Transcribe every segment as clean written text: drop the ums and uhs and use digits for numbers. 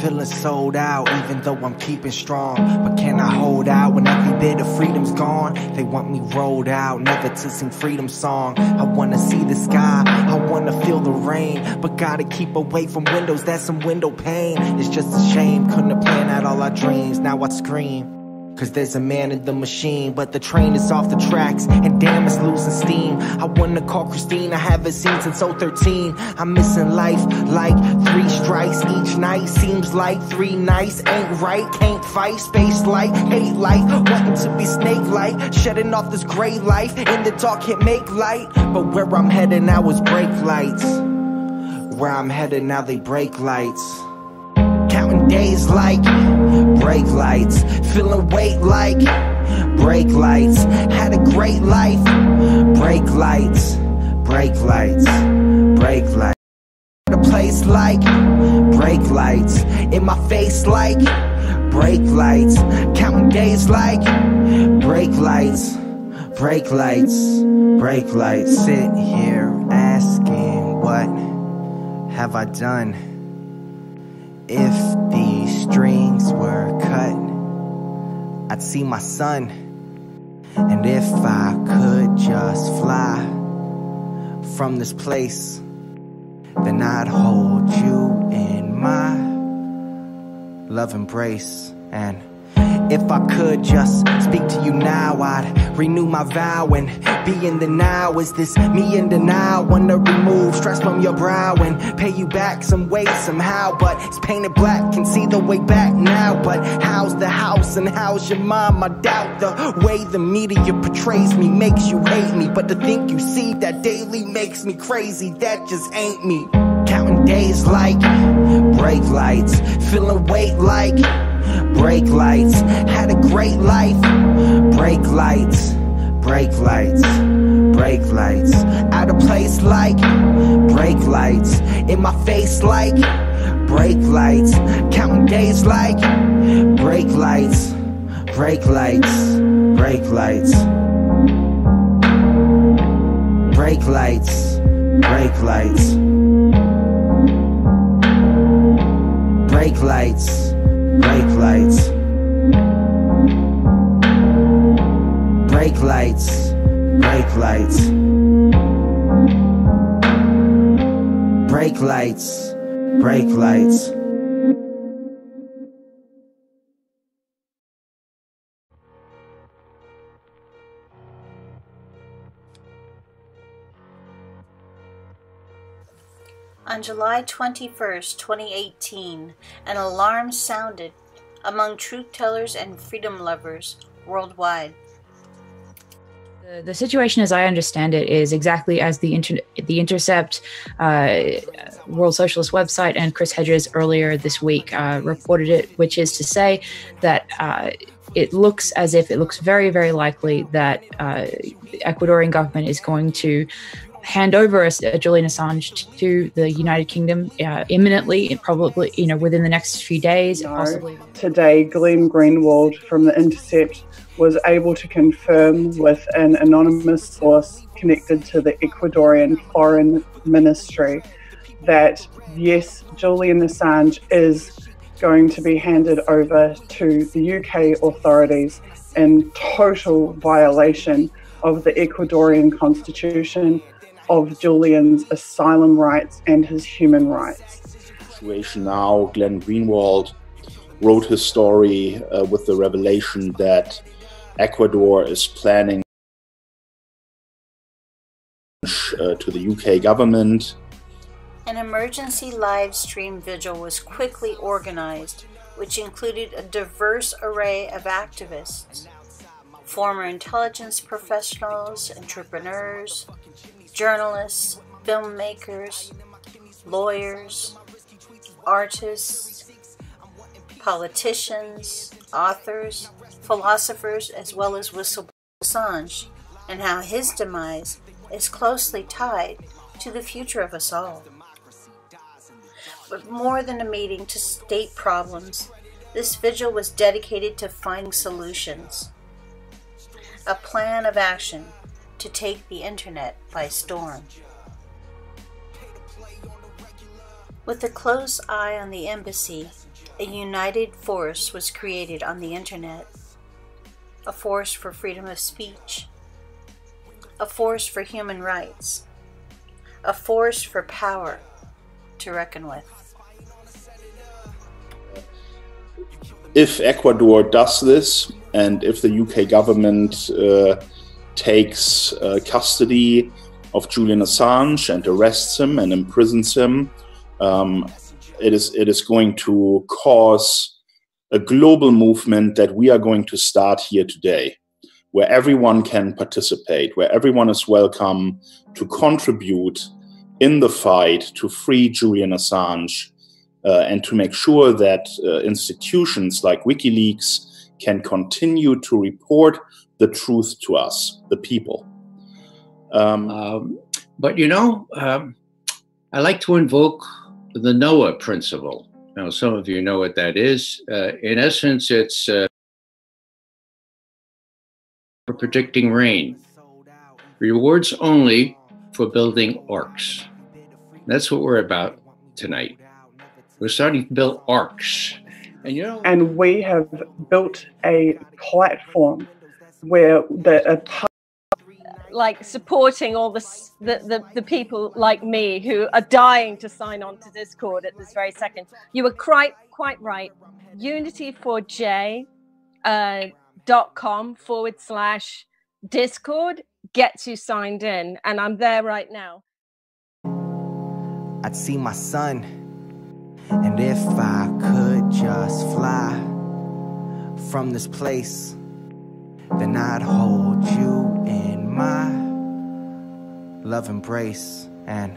feeling sold out, even though I'm keeping strong. But can I hold out when every bit of freedom's gone? They want me rolled out, never to sing freedom song. I wanna see the sky, I wanna feel the rain, but gotta keep away from windows, that's some window pane. It's just a shame, couldn't have planned out all our dreams. Now I scream, cause there's a man in the machine, but the train is off the tracks, and damn, it's losing steam. I wanna call Christine, I haven't seen since 013. I'm missing life like 3 strikes each night. Seems like 3 nights ain't right. Can't fight, space light, hate life, wanting to be snake-like, shutting off this gray life. In the dark can't make light, but where I'm headed now is brake lights. Where I'm headed now they break lights. Counting days like brake lights, feeling weight like brake lights. Had a great life, brake lights, brake lights, brake lights. A place like brake lights, in my face like brake lights. Counting days like brake lights, brake lights, brake lights. Sit here asking, what have I done? If these strings were cut, I'd see my son. And if I could just fly from this place, then I'd hold you in my love embrace. And if I could just speak to you now, I'd renew my vow and be in the now. Is this me in denial? Wanna remove stress from your brow and pay you back some way, somehow. But it's painted black, can see the way back now. But how's the house and how's your mom? I doubt the way the media portrays me makes you hate me. But to think you see that daily makes me crazy, that just ain't me. Counting days like brake lights, feeling weight like brake lights. Had a great life, brake lights, brake lights, brake lights. Out of place like brake lights, in my face like brake lights. Counting days like brake lights, brake lights, brake lights, brake lights, brake lights, brake lights, brake lights, brake lights, brake lights, brake lights, brake lights. On July 21st, 2018, an alarm sounded among truth-tellers and freedom lovers worldwide. The situation, as I understand it, is exactly as the Intercept, World Socialist website, and Chris Hedges earlier this week reported it, which is to say that it looks very, very likely that the Ecuadorian government is going to hand over Julian Assange to the United Kingdom imminently, probably within the next few days. Possibly. Today, Glenn Greenwald from The Intercept was able to confirm with an anonymous source connected to the Ecuadorian Foreign Ministry that yes, Julian Assange is going to be handed over to the UK authorities in total violation of the Ecuadorian constitution, of Julian's asylum rights and his human rights. Situation now, Glenn Greenwald wrote his story with the revelation that Ecuador is planning to the UK government. An emergency live stream vigil was quickly organized, which included a diverse array of activists, former intelligence professionals, entrepreneurs, journalists, filmmakers, lawyers, artists, politicians, authors, philosophers, as well as whistleblowers. Assange, and how his demise is closely tied to the future of us all. But more than a meeting to state problems, this vigil was dedicated to finding solutions, a plan of action to take the internet by storm. With a close eye on the embassy A united force was created on the internet. A force for freedom of speech. A force for human rights. A force for power to reckon with. If Ecuador does this, and if the UK government takes custody of Julian Assange and arrests him and imprisons him, it is going to cause a global movement that we are going to start here today, where everyone can participate, where everyone is welcome to contribute in the fight to free Julian Assange and to make sure that institutions like WikiLeaks can continue to report the truth to us, the people. But you know, I like to invoke the Noah principle. Now, some of you know what that is. In essence, it's for predicting rain. Rewards only for building arcs. That's what we're about tonight. We're starting to build arcs. And you know, and we have built a platform where like supporting all the people like me who are dying to sign on to Discord at this very second. You were quite right. Unity4J .com/Discord gets you signed in, and I'm there right now. I'd see my son, and if I could just fly from this place, then I'd hold you in my love embrace. And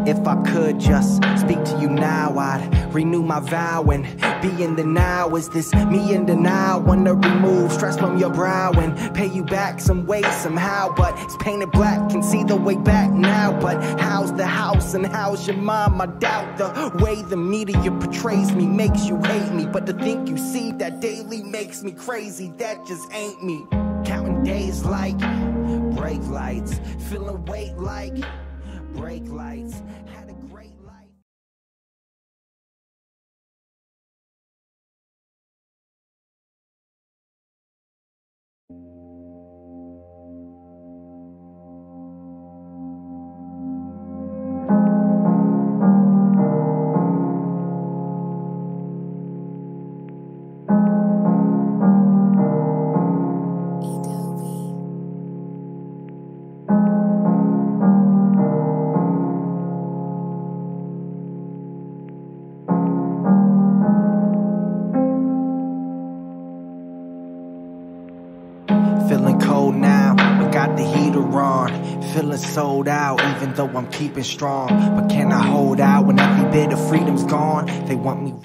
if I could just speak to you now, I'd renew my vow and be in the now. Is this me in the now? Wanna remove stress from your brow and pay you back some way, somehow. But it's painted black, can see the way back now. But how's the house and how's your mom? I doubt the way the media portrays me makes you hate me. But to think you see that daily makes me crazy, that just ain't me. Counting days like brake lights, feeling weight like brake lights. Had a great life. Feeling cold now, but got the heater on. Feeling sold out, even though I'm keeping strong. But can I hold out when every bit of freedom's gone? They want me.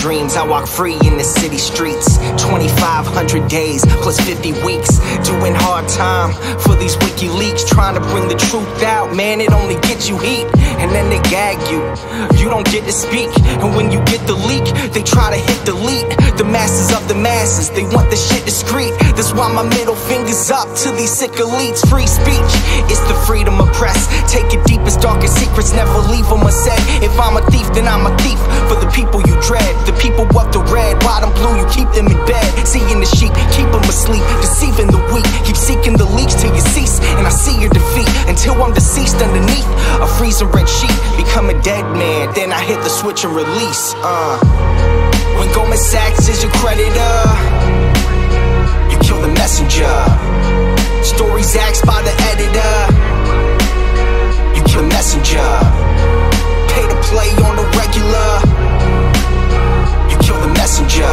Dreams, I walk free in the city streets. 2,500 days plus 50 weeks, doing hard time for these WikiLeaks, trying to bring the truth out. Man, it only gets you heat, and then they gag you. You don't get to speak, and when you get the leak, they try to hit delete. The masses of the masses, they want the shit discreet. That's why my middle finger's up to these sick elites. Free speech, it's the freedom of press. Take your deepest, darkest secrets, never leave them unsaid. If I'm a thief, then I'm a thief for the people you dread. The people up the red, bottom blue, you keep them in bed. Seeing the sheep, keep them asleep, deceiving the weak. Keep seeking the leaks till you cease, and I see your defeat. Until I'm deceased underneath a freezing red sheet. Become a dead man, then I hit the switch and release. When going Goldman Sachs is your creditor. You kill the messenger. Stories axed by the editor. You kill the messenger. Pay to play on the regular. You kill the messenger.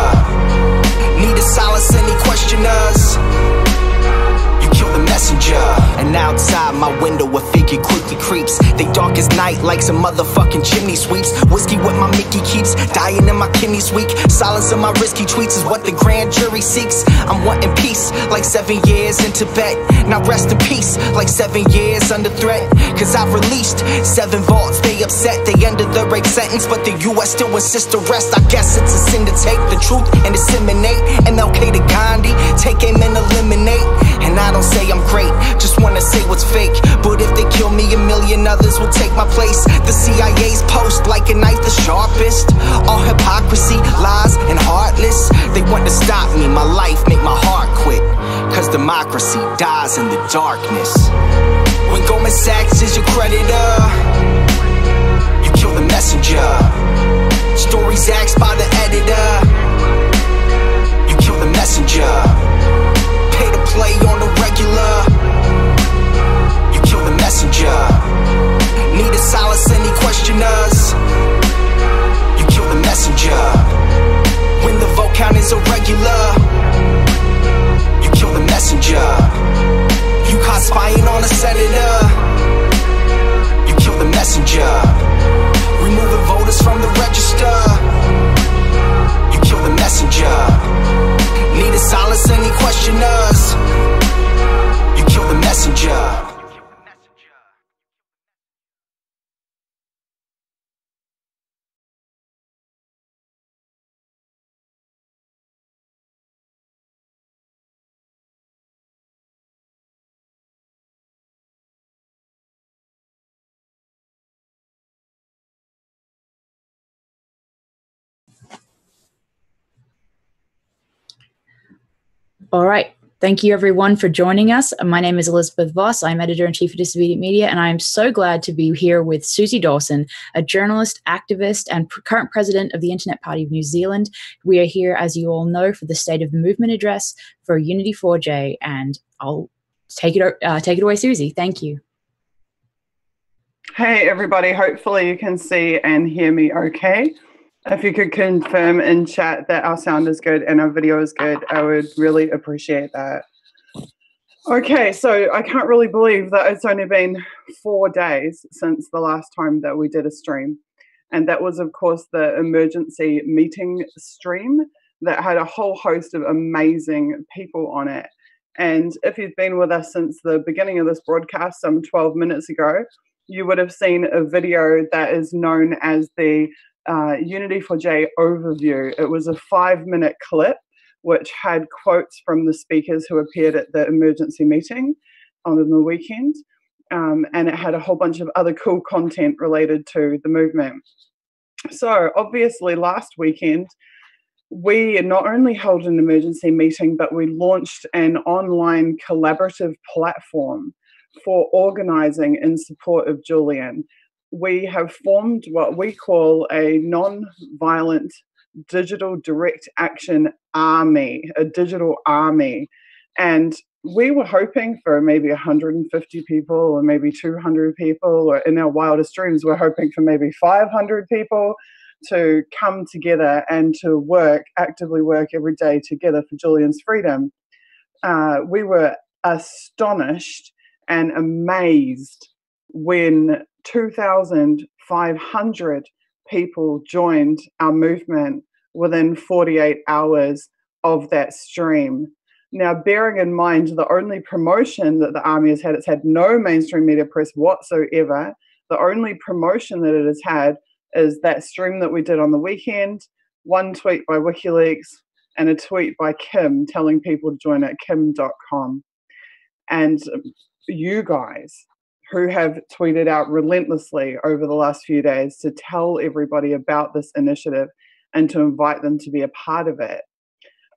Need to silence any questioners. You kill the messenger. And outside my window a figure quickly creeps. They dark as night like some motherfucking chimney sweeps. Whiskey with my Mickey keeps dying in my kidneys weak. Silence of my risky tweets is what the grand jury seeks. I'm wanting peace like 7 years in Tibet. Now rest in peace like 7 years under threat. Cause I've released 7 vaults. They upset, they under the rape sentence, but the US still insists arrest. I guess it's a sin to take the truth and disseminate. MLK to Gandhi, take aim and eliminate. And I don't say I'm great, just wanna say what's fake. But if they kill me, a million others will take my place. The CIA's post like a knife the sharpest. All hypocrisy, lies, and heartless. They want to stop me, my life, make my heart quit. Cause democracy dies in the darkness. When Goldman Sachs is your creditor, you kill the messenger. Stories axed by the editor. You kill the messenger. Pay to play on the regular. You kill the messenger. Need to silence any questioners. You kill the messenger. When the vote count is irregular. You kill the messenger. You caught spying on a senator. You kill the messenger. Removing voters from the register. You kill the messenger. Need to silence any questioners. You kill the messenger. All right. Thank you, everyone, for joining us. My name is Elizabeth Voss. I'm Editor-in-Chief of Disobedient Media, and I am so glad to be here with Suzie Dawson, a journalist, activist, and current president of the Internet Party of New Zealand. We are here, as you all know, for the State of the Movement address for Unity4J, and I'll take it away, Suzie. Thank you. Hey, everybody. Hopefully you can see and hear me okay. If you could confirm in chat that our sound is good and our video is good, I would really appreciate that. Okay, so I can't really believe that it's only been 4 days since the last time that we did a stream. And that was, of course, the emergency meeting stream that had a whole host of amazing people on it. And if you've been with us since the beginning of this broadcast, some 12 minutes ago, you would have seen a video that is known as the Unity4J overview. It was a 5-minute clip which had quotes from the speakers who appeared at the emergency meeting on the weekend, and it had a whole bunch of other cool content related to the movement. So obviously last weekend we not only held an emergency meeting, but we launched an online collaborative platform for organising in support of Julian. We have formed what we call a non-violent digital direct action army, a digital army. And we were hoping for maybe 150 people or maybe 200 people, or in our wildest dreams, we're hoping for maybe 500 people to come together and to work, actively work every day together for Julian's freedom. We were astonished and amazed when 2,500 people joined our movement within 48 hours of that stream. Now, bearing in mind the only promotion that the Army has had, it's had no mainstream media press whatsoever. The only promotion that it has had is that stream that we did on the weekend, one tweet by WikiLeaks, and a tweet by Kim telling people to join at kim.com. And you guys who have tweeted out relentlessly over the last few days to tell everybody about this initiative and to invite them to be a part of it.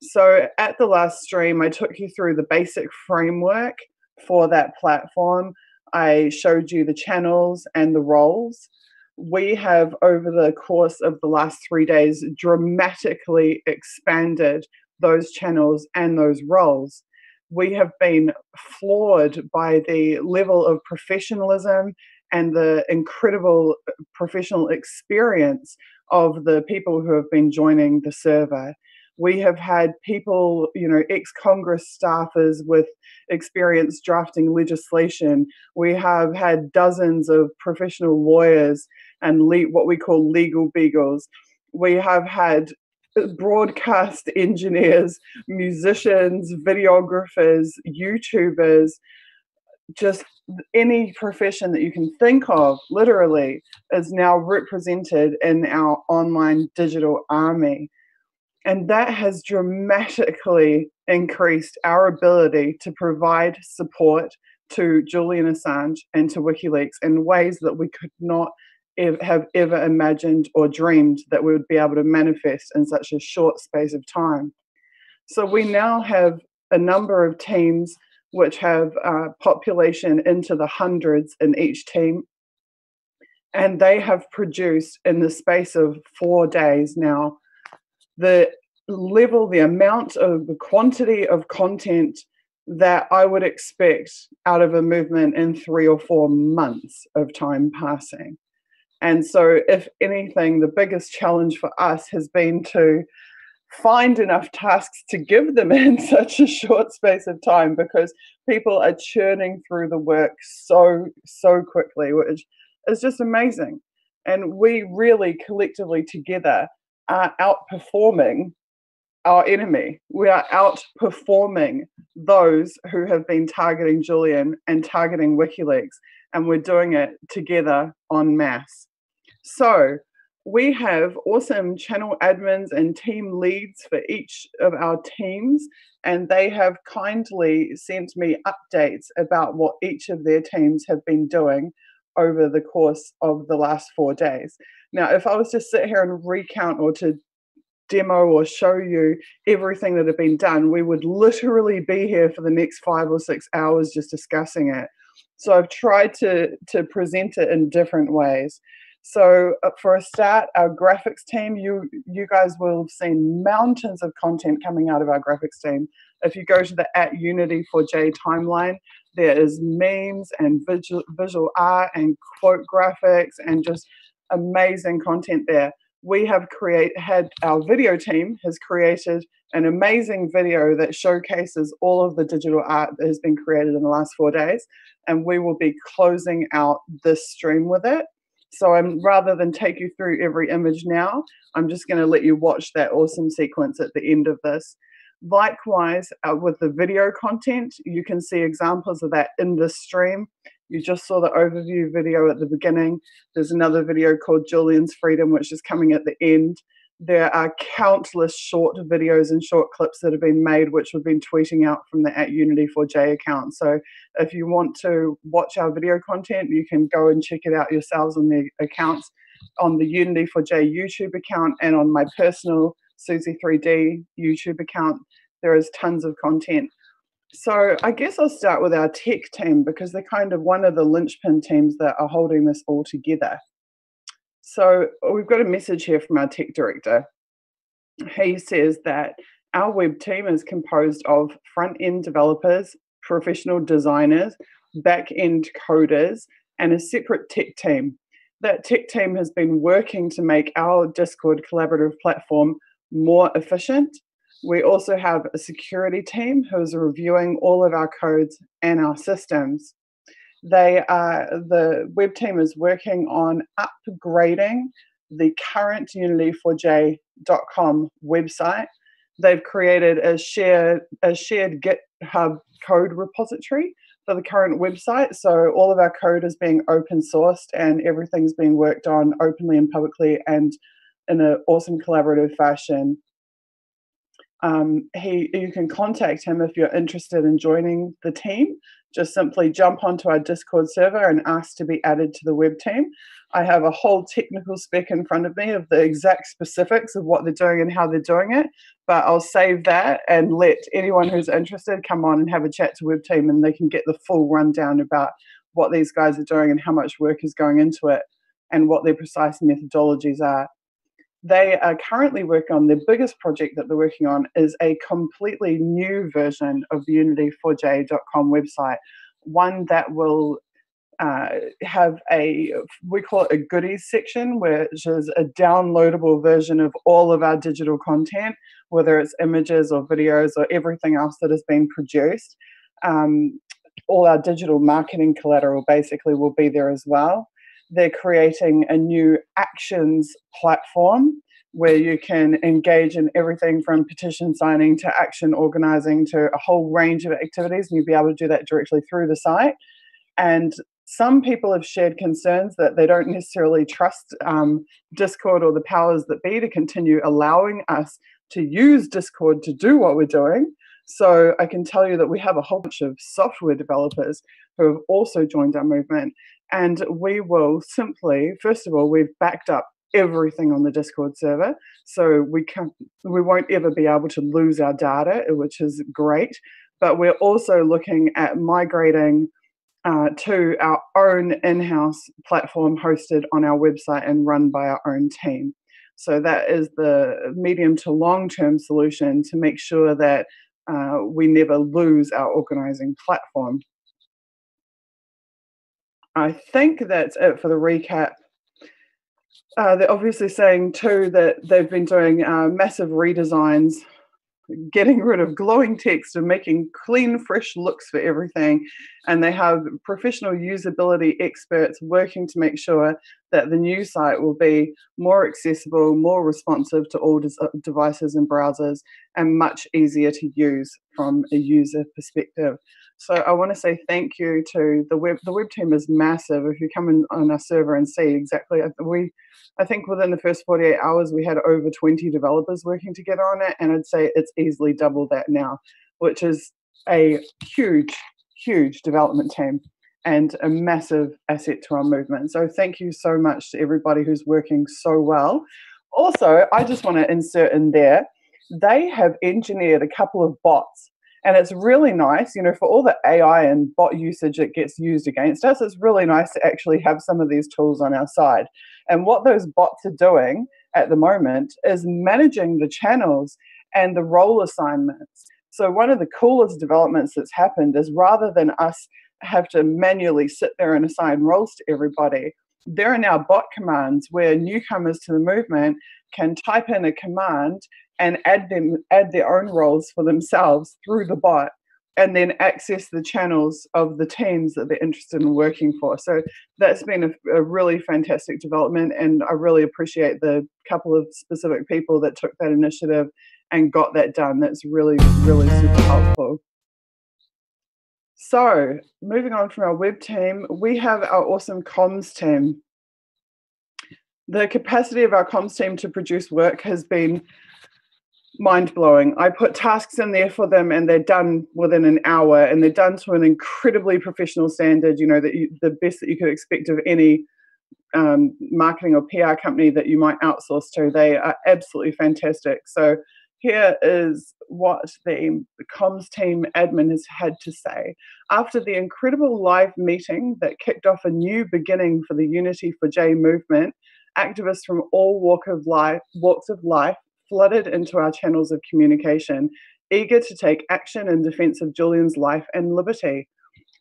So at the last stream, I took you through the basic framework for that platform. I showed you the channels and the roles. we have, over the course of the last 3 days, dramatically expanded those channels and those roles. We have been floored by the level of professionalism and the incredible professional experience of the people who have been joining the server. We have had people, ex-Congress staffers with experience drafting legislation. We have had dozens of professional lawyers and what we call legal beagles. We have had broadcast engineers, musicians, videographers, YouTubers, just any profession that you can think of, literally, is now represented in our online digital army. And that has dramatically increased our ability to provide support to Julian Assange and to WikiLeaks in ways that we could not have ever imagined or dreamed that we would be able to manifest in such a short space of time. So we now have a number of teams which have population into the hundreds in each team. And they have produced, in the space of 4 days now, the amount of the quantity of content that I would expect out of a movement in 3 or 4 months of time passing. And so, if anything, the biggest challenge for us has been to find enough tasks to give them in such a short space of time, because people are churning through the work so quickly, which is just amazing. And we really collectively together are outperforming our enemy. We are outperforming those who have been targeting Julian and targeting WikiLeaks, and we're doing it together en masse. So we have awesome channel admins and team leads for each of our teams, and they have kindly sent me updates about what each of their teams have been doing over the course of the last 4 days. Now, if I was to sit here and recount or to demo or show you everything that had been done, we would literally be here for the next 5 or 6 hours just discussing it. So I've tried to present it in different ways. So for a start, our graphics team, you guys will have seen mountains of content coming out of our graphics team. If you go to the @Unity4J timeline, there is memes and visual art and quote graphics and just amazing content there. We have had our video team has created an amazing video that showcases all of the digital art that has been created in the last 4 days, and we will be closing out this stream with it. So rather than take you through every image now, I'm just going to let you watch that awesome sequence at the end of this. Likewise, with the video content, you can see examples of that in this stream. You just saw the overview video at the beginning. There's another video called Julian's Freedom, which is coming at the end. There are countless short videos and short clips that have been made, which we've been tweeting out from the @Unity4J account. So if you want to watch our video content, you can go and check it out yourselves on the accounts, on the Unity4J YouTube account and on my personal Suzie3D YouTube account. There is tons of content. So I guess I'll start with our tech team, because they're kind of one of the linchpin teams that are holding this all together. So we've got a message here from our tech director. He says that our web team is composed of front-end developers, professional designers, back-end coders, and a separate tech team. That tech team has been working to make our Discord collaborative platform more efficient. We also have a security team who is reviewing all of our codes and our systems. The web team is working on upgrading the current Unity4J.com website. They've created a shared GitHub code repository for the current website. So all of our code is being open sourced and everything's being worked on openly and publicly and in an awesome collaborative fashion. You can contact him if you're interested in joining the team. Just simply jump onto our Discord server and ask to be added to the web team. I have a whole technical spec in front of me of the exact specifics of what they're doing and how they're doing it, but I'll save that and let anyone who's interested come on and have a chat to web team, and they can get the full rundown about what these guys are doing and how much work is going into it. and what their precise methodologies are. They are currently working on their biggest project that they're working on is a completely new version of the Unity4J.com website, one that will have we call it a goodies section, which is a downloadable version of all of our digital content, whether it's images or videos or everything else that has been produced. All our digital marketing collateral basically will be there as well. They're creating a new actions platform where you can engage in everything from petition signing to action organizing to a whole range of activities, and you'll be able to do that directly through the site. And some people have shared concerns that they don't necessarily trust Discord or the powers that be to continue allowing us to use Discord to do what we're doing. So I can tell you that we have a whole bunch of software developers who have also joined our movement. And we will simply, first of all, we've backed up everything on the Discord server. So we won't ever be able to lose our data, which is great. But we're also looking at migrating to our own in-house platform hosted on our website and run by our own team. So that is the medium to long-term solution to make sure that we never lose our organizing platform. I think that's it for the recap. They're obviously saying too that they've been doing massive redesigns, getting rid of glowing text and making clean, fresh looks for everything. And they have professional usability experts working to make sure that the new site will be more accessible, more responsive to all devices and browsers, and much easier to use from a user perspective. So I want to say thank you to the web. The web team is massive. If you come in on our server and see exactly, I think within the first 48 hours, we had over 20 developers working together on it. And I'd say it's easily double that now, which is a huge, huge development team and a massive asset to our movement. So thank you so much to everybody who's working so well. Also, I just want to insert in there, they have engineered a couple of bots. And it's really nice, you know, for all the AI and bot usage that gets used against us, it's really nice to actually have some of these tools on our side. And what those bots are doing at the moment is managing the channels and the role assignments. So one of the coolest developments that's happened is rather than us have to manually sit there and assign roles to everybody, there are now bot commands where newcomers to the movement can type in a command and add their own roles for themselves through the bot, and then access the channels of the teams that they're interested in working for. So that's been a really fantastic development, and I really appreciate the couple of specific people that took that initiative and got that done. That's really, really super helpful. So moving on from our web team, we have our awesome comms team. The capacity of our comms team to produce work has been mind-blowing. I put tasks in there for them and they're done within an hour, and they're done to an incredibly professional standard, you know, the best that you could expect of any marketing or PR company that you might outsource to. They are absolutely fantastic. So here is what the comms team admin has had to say. After the incredible live meeting that kicked off a new beginning for the Unity4J movement, activists from all walks of life flooded into our channels of communication, eager to take action in defense of Julian's life and liberty.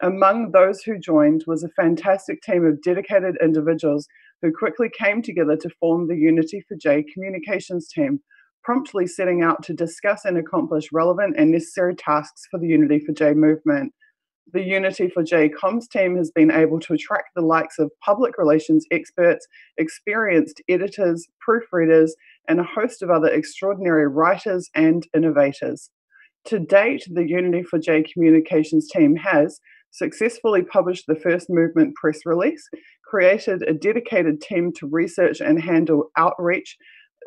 Among those who joined was a fantastic team of dedicated individuals who quickly came together to form the Unity4J communications team, promptly setting out to discuss and accomplish relevant and necessary tasks for the Unity4J movement. The Unity4J comms team has been able to attract the likes of public relations experts, experienced editors, proofreaders, and a host of other extraordinary writers and innovators. To date, the Unity4J communications team has successfully published the first movement press release, created a dedicated team to research and handle outreach,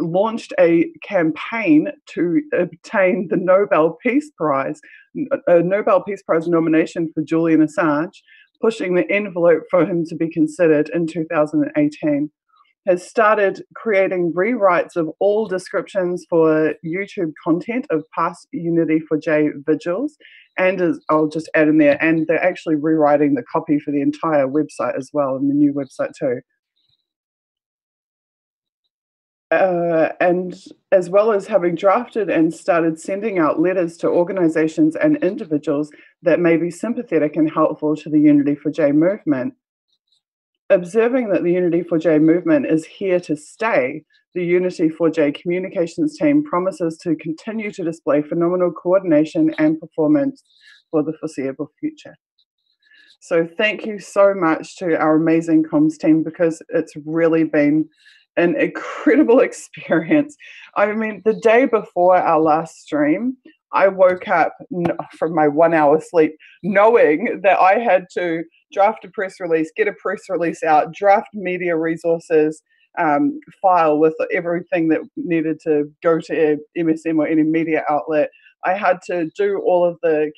launched a campaign to obtain the Nobel Peace Prize, a Nobel Peace Prize nomination for Julian Assange, pushing the envelope for him to be considered in 2018, has started creating rewrites of all descriptions for YouTube content of past Unity4J vigils, and I'll just add in there, and they're actually rewriting the copy for the entire website as well, and the new website too. and as well as having drafted and started sending out letters to organizations and individuals that may be sympathetic and helpful to the Unity4J movement. Observing that the Unity4J movement is here to stay, the Unity4J communications team promises to continue to display phenomenal coordination and performance for the foreseeable future. So thank you so much to our amazing comms team, because it's really been an incredible experience. I mean, the day before our last stream, I woke up from my 1 hour sleep knowing that I had to draft a press release, get a press release out, draft media resources file with everything that needed to go to MSM or any media outlet. I had to do all of the,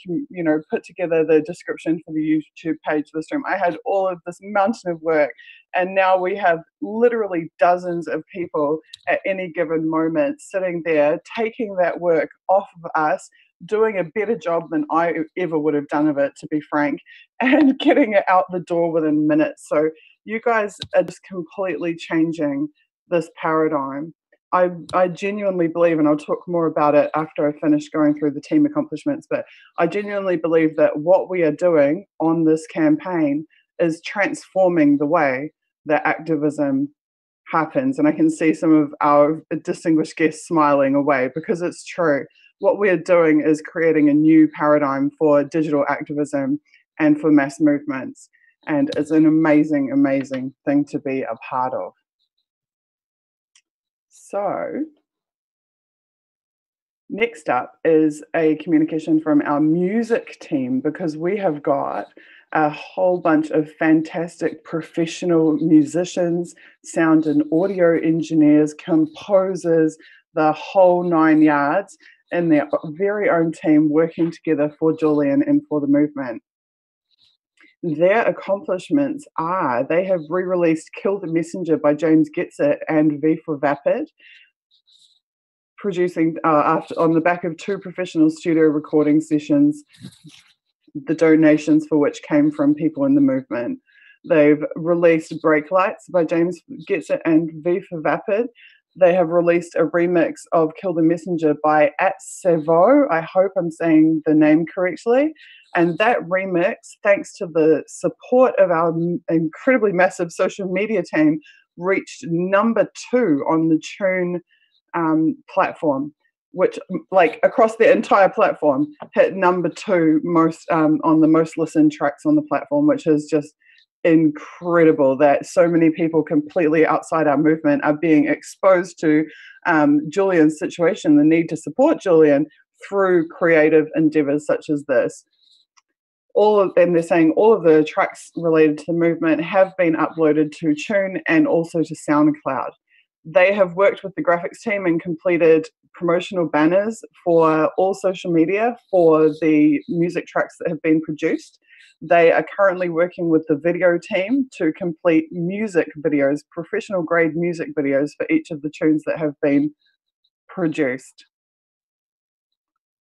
put together the description for the YouTube page of the stream. I had all of this mountain of work. And now we have literally dozens of people at any given moment sitting there, taking that work off of us, doing a better job than I ever would have done of it, to be frank, and getting it out the door within minutes. So you guys are just completely changing this paradigm. I genuinely believe, and I'll talk more about it after I finish going through the team accomplishments, but I genuinely believe that what we are doing on this campaign is transforming the way that activism happens. And I can see some of our distinguished guests smiling away, because it's true. What we are doing is creating a new paradigm for digital activism and for mass movements. And it's an amazing, amazing thing to be a part of. So next up is a communication from our music team, because we have got a whole bunch of fantastic professional musicians, sound and audio engineers, composers, the whole 9 yards, in their very own team working together for Julian and for the movement. Their accomplishments are, they have re-released Kill the Messenger by James Gets It and V for Vapid, producing on the back of 2 professional studio recording sessions, the donations for which came from people in the movement. They've released Break Lights by James Gets It and V for Vapid. They have released a remix of Kill the Messenger by @Savo. I hope I'm saying the name correctly. And that remix, thanks to the support of our incredibly massive social media team, reached #2 on the Tune platform, which, like, across the entire platform, hit #2 most on the most listened tracks on the platform, which is just incredible that so many people completely outside our movement are being exposed to Julian's situation, the need to support Julian through creative endeavors such as this. And they're saying all of the tracks related to the movement have been uploaded to Tune and also to SoundCloud. They have worked with the graphics team and completed promotional banners for all social media for the music tracks that have been produced. They are currently working with the video team to complete music videos, professional grade music videos for each of the tunes that have been produced.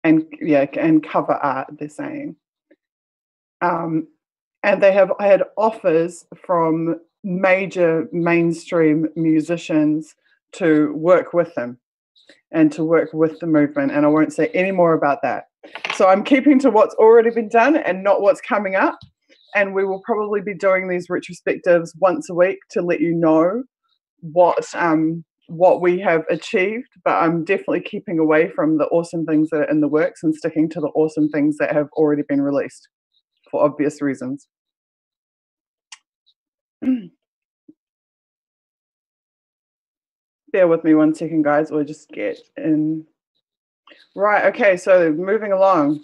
And cover art, they're saying. And they have had offers from major mainstream musicians to work with them and to work with the movement. And I won't say any more about that. So I'm keeping to what's already been done and not what's coming up. And we will probably be doing these retrospectives once a week to let you know what we have achieved. But I'm definitely keeping away from the awesome things that are in the works and sticking to the awesome things that have already been released for obvious reasons. Bear with me 1 second, guys. We'll just get in. Right, okay, so moving along.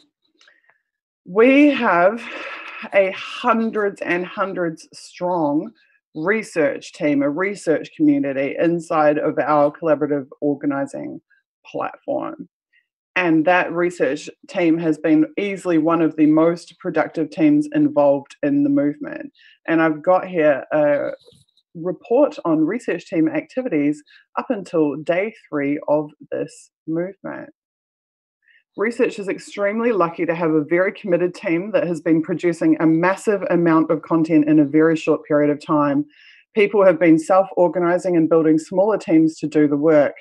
We have a hundreds and hundreds strong research team, a research community inside of our collaborative organising platform. And that research team has been easily one of the most productive teams involved in the movement. And I've got here a report on research team activities up until day 3 of this movement. Research is extremely lucky to have a very committed team that has been producing a massive amount of content in a very short period of time. People have been self-organising and building smaller teams to do the work.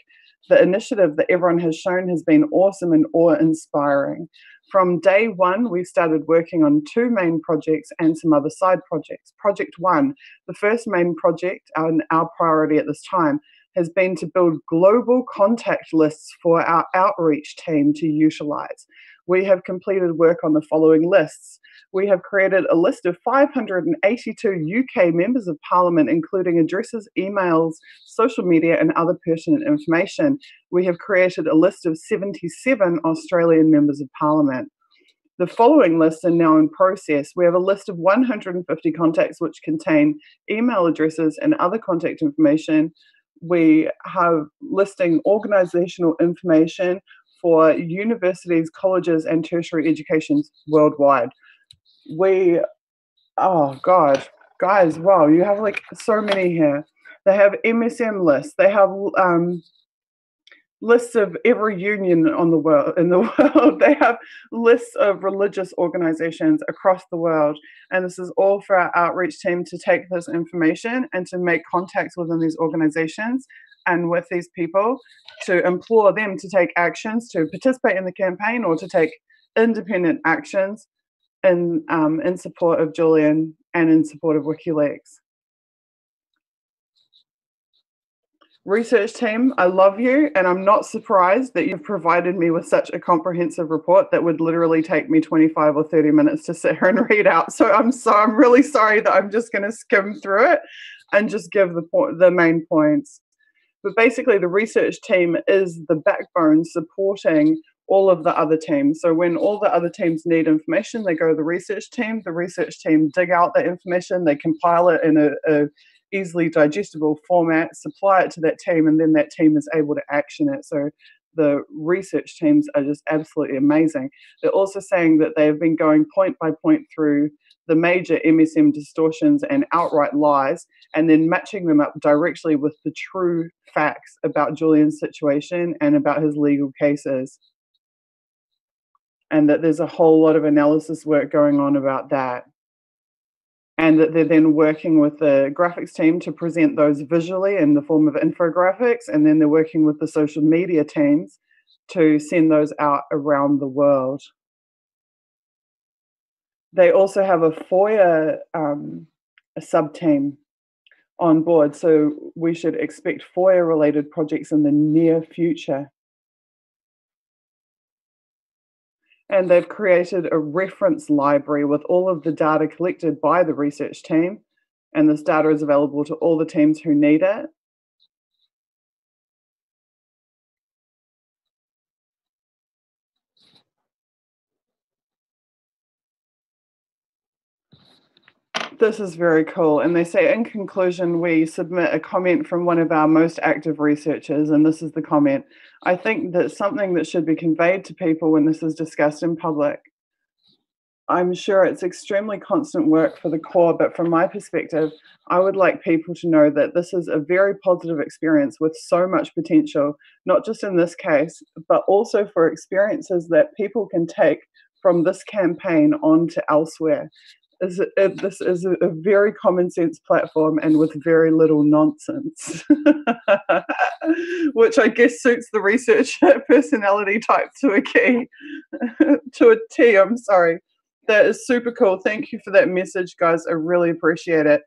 The initiative that everyone has shown has been awesome and awe-inspiring. From day one, we started working on 2 main projects and some other side projects. Project 1, the first main project, and our priority at this time, has been to build global contact lists for our outreach team to utilise. We have completed work on the following lists. We have created a list of 582 UK members of Parliament, including addresses, emails, social media, and other pertinent information. We have created a list of 77 Australian members of Parliament. The following lists are now in process. We have a list of 150 contacts which contain email addresses and other contact information. We have listing organisational information for universities, colleges, and tertiary educations worldwide. Oh God, guys, wow, you have like so many here. They have MSM lists. They have lists of every union in the world. They have lists of religious organizations across the world. And this is all for our outreach team to take this information and to make contacts within these organizations and with these people to implore them to take actions, to participate in the campaign or to take independent actions in support of Julian and in support of WikiLeaks. Research team, I love you, and I'm not surprised that you've provided me with such a comprehensive report that would literally take me 25 or 30 minutes to sit here and read out. So I'm really sorry that I'm just going to skim through it and just give the main points. But basically, the research team is the backbone supporting all of the other teams. So when all the other teams need information, they go to the research team. The research team dig out the information, they compile it in a easily digestible format, supply it to that team, and then that team is able to action it. So the research teams are just absolutely amazing. They're also saying that they have been going point by point through the major MSM distortions and outright lies, and then matching them up directly with the true facts about Julian's situation and about his legal cases. And that there's a whole lot of analysis work going on about that. And that they're then working with the graphics team to present those visually in the form of infographics, and then they're working with the social media teams to send those out around the world. They also have a FOIA sub-team on board, so we should expect FOIA-related projects in the near future. And they've created a reference library with all of the data collected by the research team. And this data is available to all the teams who need it. This is very cool. And they say, in conclusion, we submit a comment from one of our most active researchers. And this is the comment. I think that's something that should be conveyed to people when this is discussed in public. I'm sure it's extremely constant work for the core, but from my perspective, I would like people to know that this is a very positive experience with so much potential, not just in this case, but also for experiences that people can take from this campaign on to elsewhere. This is a very common sense platform and with very little nonsense, which I guess suits the research personality type to a T. I'm sorry. That is super cool. Thank you for that message, guys. I really appreciate it.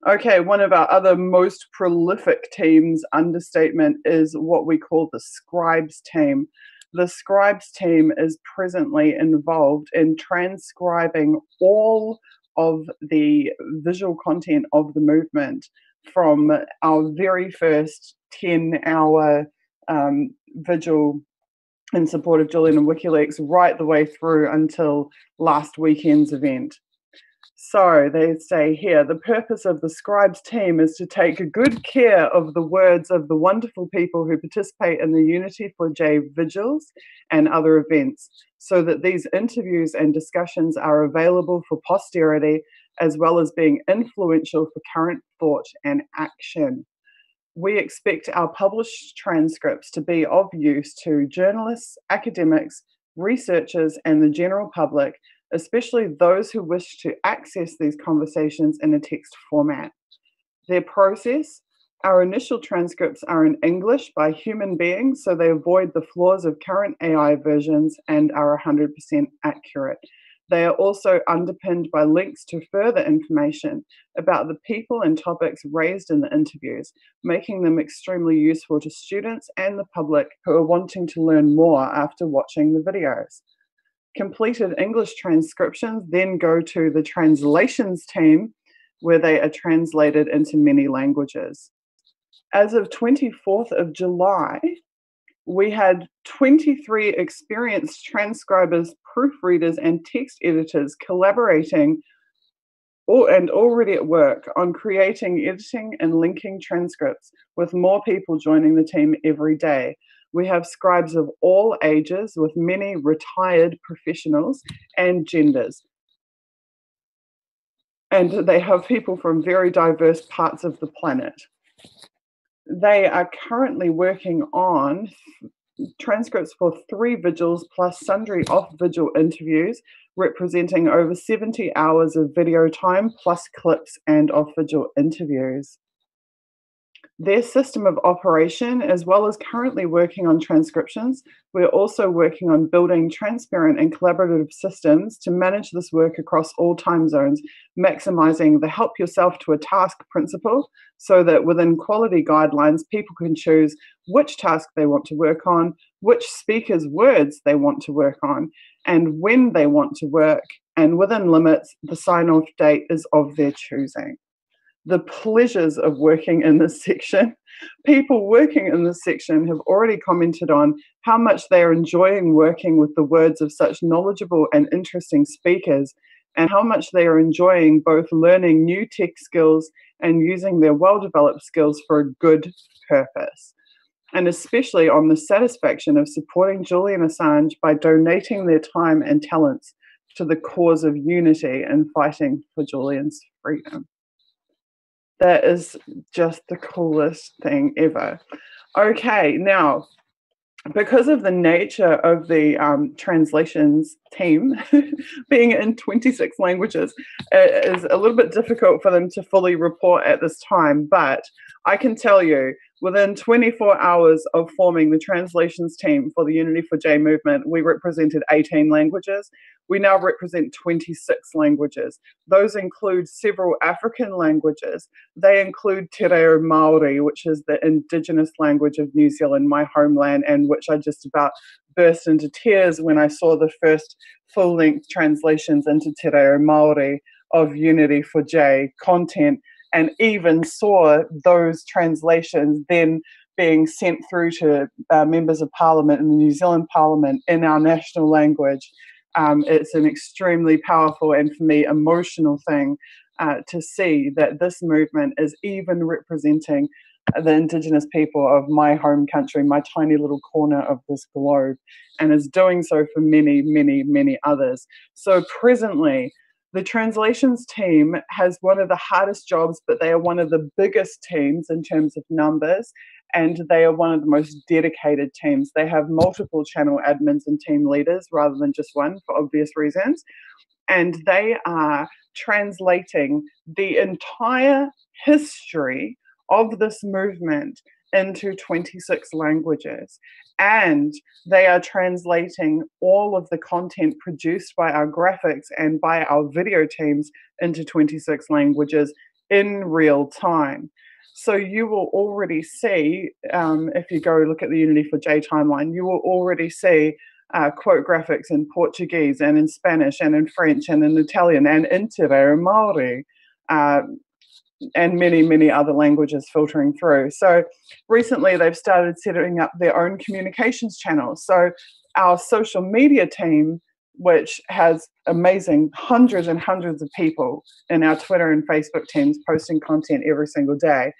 Okay, one of our other most prolific teams, understatement, is what we call the scribes team. The scribes team is presently involved in transcribing all of the visual content of the movement from our very first 10-hour vigil in support of Julian and WikiLeaks right the way through until last weekend's event. So they say here, the purpose of the scribes team is to take good care of the words of the wonderful people who participate in the Unity4J vigils and other events, so that these interviews and discussions are available for posterity, as well as being influential for current thought and action. We expect our published transcripts to be of use to journalists, academics, researchers, and the general public, especially those who wish to access these conversations in a text format. Their process: our initial transcripts are in English by human beings, so they avoid the flaws of current AI versions and are 100% accurate. They are also underpinned by links to further information about the people and topics raised in the interviews, making them extremely useful to students and the public who are wanting to learn more after watching the videos. Completed English transcriptions then go to the translations team, where they are translated into many languages. As of 24th of July, we had 23 experienced transcribers, proofreaders, and text editors collaborating and already at work on creating, editing, and linking transcripts, with more people joining the team every day. We have scribes of all ages, with many retired professionals and genders. And they have people from very diverse parts of the planet. They are currently working on transcripts for 3 vigils plus sundry off-vigil interviews, representing over 70 hours of video time plus clips and off-vigil interviews. Their system of operation, as well as currently working on transcriptions, we're also working on building transparent and collaborative systems to manage this work across all time zones, maximizing the help yourself to a task principle, so that within quality guidelines, people can choose which task they want to work on, which speaker's words they want to work on, and when they want to work, and within limits, the sign-off date is of their choosing. The pleasures of working in this section. People working in this section have already commented on how much they are enjoying working with the words of such knowledgeable and interesting speakers, and how much they are enjoying both learning new tech skills and using their well-developed skills for a good purpose. And especially on the satisfaction of supporting Julian Assange by donating their time and talents to the cause of unity and fighting for Julian's freedom. That is just the coolest thing ever. Okay, now, because of the nature of the translations team being in 26 languages, it is a little bit difficult for them to fully report at this time, but I can tell you, within 24 hours of forming the translations team for the Unity4J movement, we represented 18 languages. We now represent 26 languages. Those include several African languages. They include Te Reo Māori, which is the indigenous language of New Zealand, my homeland, and which I just about burst into tears when I saw the first full-length translations into Te Reo Māori of Unity4J content, and even saw those translations then being sent through to members of parliament in the New Zealand Parliament in our national language. It's an extremely powerful and, for me, emotional thing to see that this movement is even representing the Indigenous people of my home country, my tiny little corner of this globe, and is doing so for many, many, many others. So presently, the translations team has one of the hardest jobs, but they are one of the biggest teams in terms of numbers, and they are one of the most dedicated teams. They have multiple channel admins and team leaders rather than just one, for obvious reasons. And they are translating the entire history of this movement into 26 languages. And they are translating all of the content produced by our graphics and by our video teams into 26 languages in real time. So you will already see, if you go look at the Unity4J timeline, you will already see quote graphics in Portuguese and in Spanish and in French and in Italian and in Te Reo Māori, and many, many other languages filtering through. So recently they've started setting up their own communications channels. So our social media team, which has amazing hundreds and hundreds of people in our Twitter and Facebook teams posting content every single day,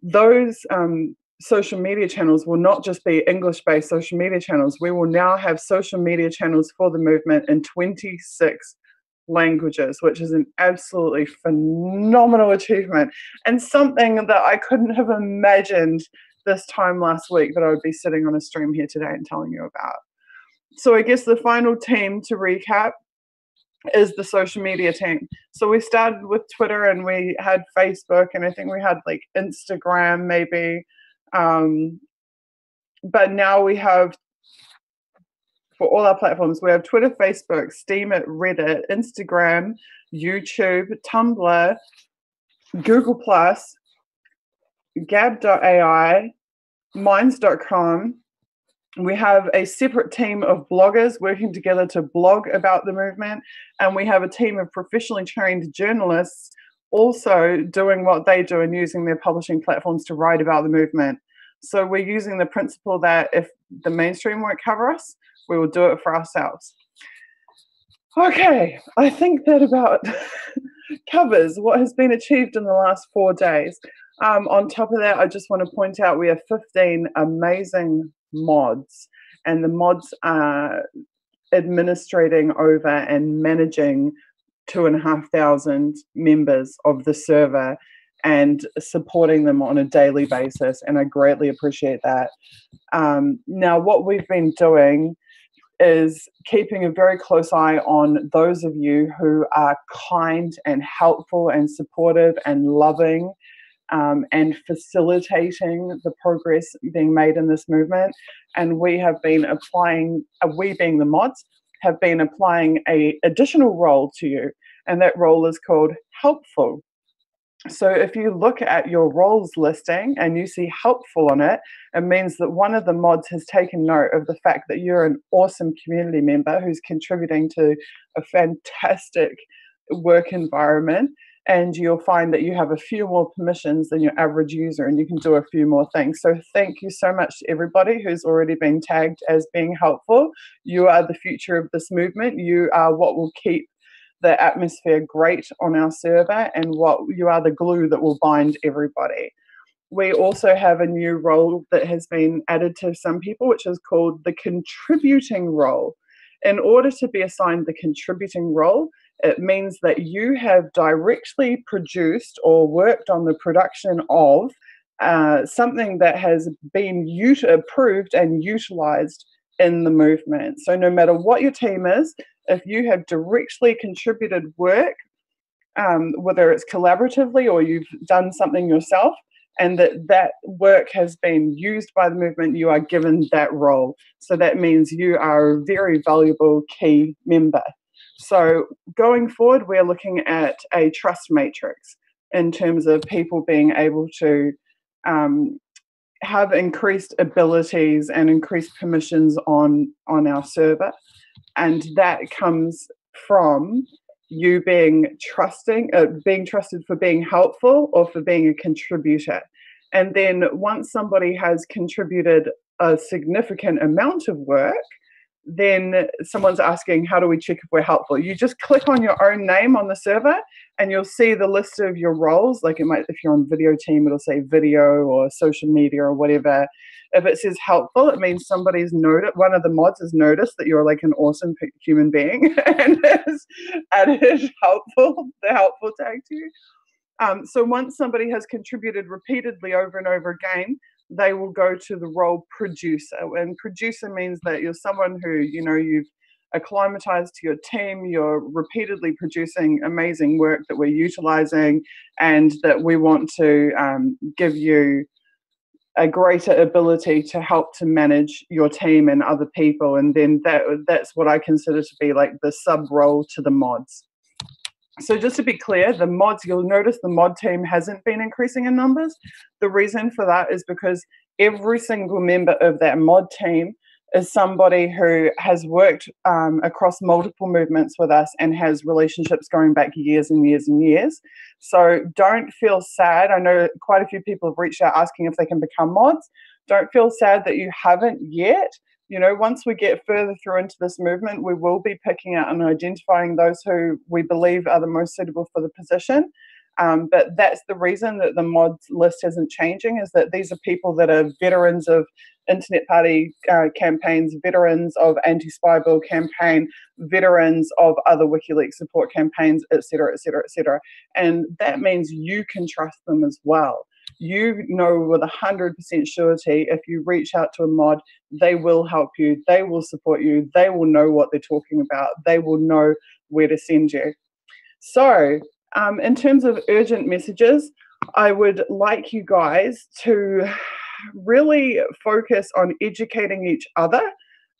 those social media channels will not just be English-based social media channels. We will now have social media channels for the movement in 26 languages, which is an absolutely phenomenal achievement and something that I couldn't have imagined this time last week that I would be sitting on a stream here today and telling you about. So I guess the final team, to recap, is the social media team. So we started with Twitter, and we had Facebook, and I think we had like Instagram maybe. But now we have, for all our platforms, we have Twitter, Facebook, Steemit, Reddit, Instagram, YouTube, Tumblr, Google+, Gab.ai, Minds.com. We have a separate team of bloggers working together to blog about the movement, and we have a team of professionally trained journalists also doing what they do and using their publishing platforms to write about the movement. So we're using the principle that if the mainstream won't cover us, we will do it for ourselves. Okay, I think that about covers what has been achieved in the last 4 days. On top of that, I just want to point out we have 15 amazing mods, and the mods are administrating over and managing 2,500 members of the server and supporting them on a daily basis, and I greatly appreciate that. Now, what we've been doing is keeping a very close eye on those of you who are kind and helpful and supportive and loving, and facilitating the progress being made in this movement. And we have been applying, we being the mods, have been applying an additional role to you, and that role is called helpful. So if you look at your roles listing and you see helpful on it, it means that one of the mods has taken note of the fact that you're an awesome community member who's contributing to a fantastic work environment, and you'll find that you have a few more permissions than your average user, and you can do a few more things. So thank you so much to everybody who's already been tagged as being helpful. You are the future of this movement. You are what will keep the atmosphere great on our server, and what you are the glue that will bind everybody. We also have a new role that has been added to some people, which is called the contributing role. In order to be assigned the contributing role, it means that you have directly produced or worked on the production of something that has been approved and utilized in the movement. So no matter what your team is, if you have directly contributed work, whether it's collaboratively or you've done something yourself, and that work has been used by the movement, you are given that role. So that means you are a very valuable key member. So going forward, we're looking at a trust matrix in terms of people being able to have increased abilities and increased permissions on our server. And that comes from you being trusted for being helpful or for being a contributor. And then once somebody has contributed a significant amount of work, then someone's asking, how do we check if we're helpful? You just click on your own name on the server and you'll see the list of your roles. Like it might, if you're on video team, it'll say video or social media or whatever. If it says helpful, it means somebody's noticed, one of the mods has noticed that you're like an awesome human being and has added the helpful tag to you. So once somebody has contributed repeatedly over and over again, they will go to the role producer. And producer means that you're someone who, you know, you've acclimatized to your team, you're repeatedly producing amazing work that we're utilizing, and that we want to give you a greater ability to help to manage your team and other people. And then that's what I consider to be like the sub role to the mods. So just to be clear, the mods, you'll notice the mod team hasn't been increasing in numbers. The reason for that is because every single member of that mod team is somebody who has worked across multiple movements with us and has relationships going back years and years and years. So don't feel sad. I know quite a few people have reached out asking if they can become mods. Don't feel sad that you haven't yet. You know, once we get further through into this movement, we will be picking out and identifying those who we believe are the most suitable for the position. But that's the reason that the mods list isn't changing, is that these are people that are veterans of Internet Party campaigns, veterans of anti-spy bill campaign, veterans of other WikiLeaks support campaigns, et cetera, et cetera, et cetera. And that means you can trust them as well. you know with 100% surety, if you reach out to a mod, they will help you, they will support you, they will know what they're talking about, they will know where to send you. So in terms of urgent messages, I would like you guys to really focus on educating each other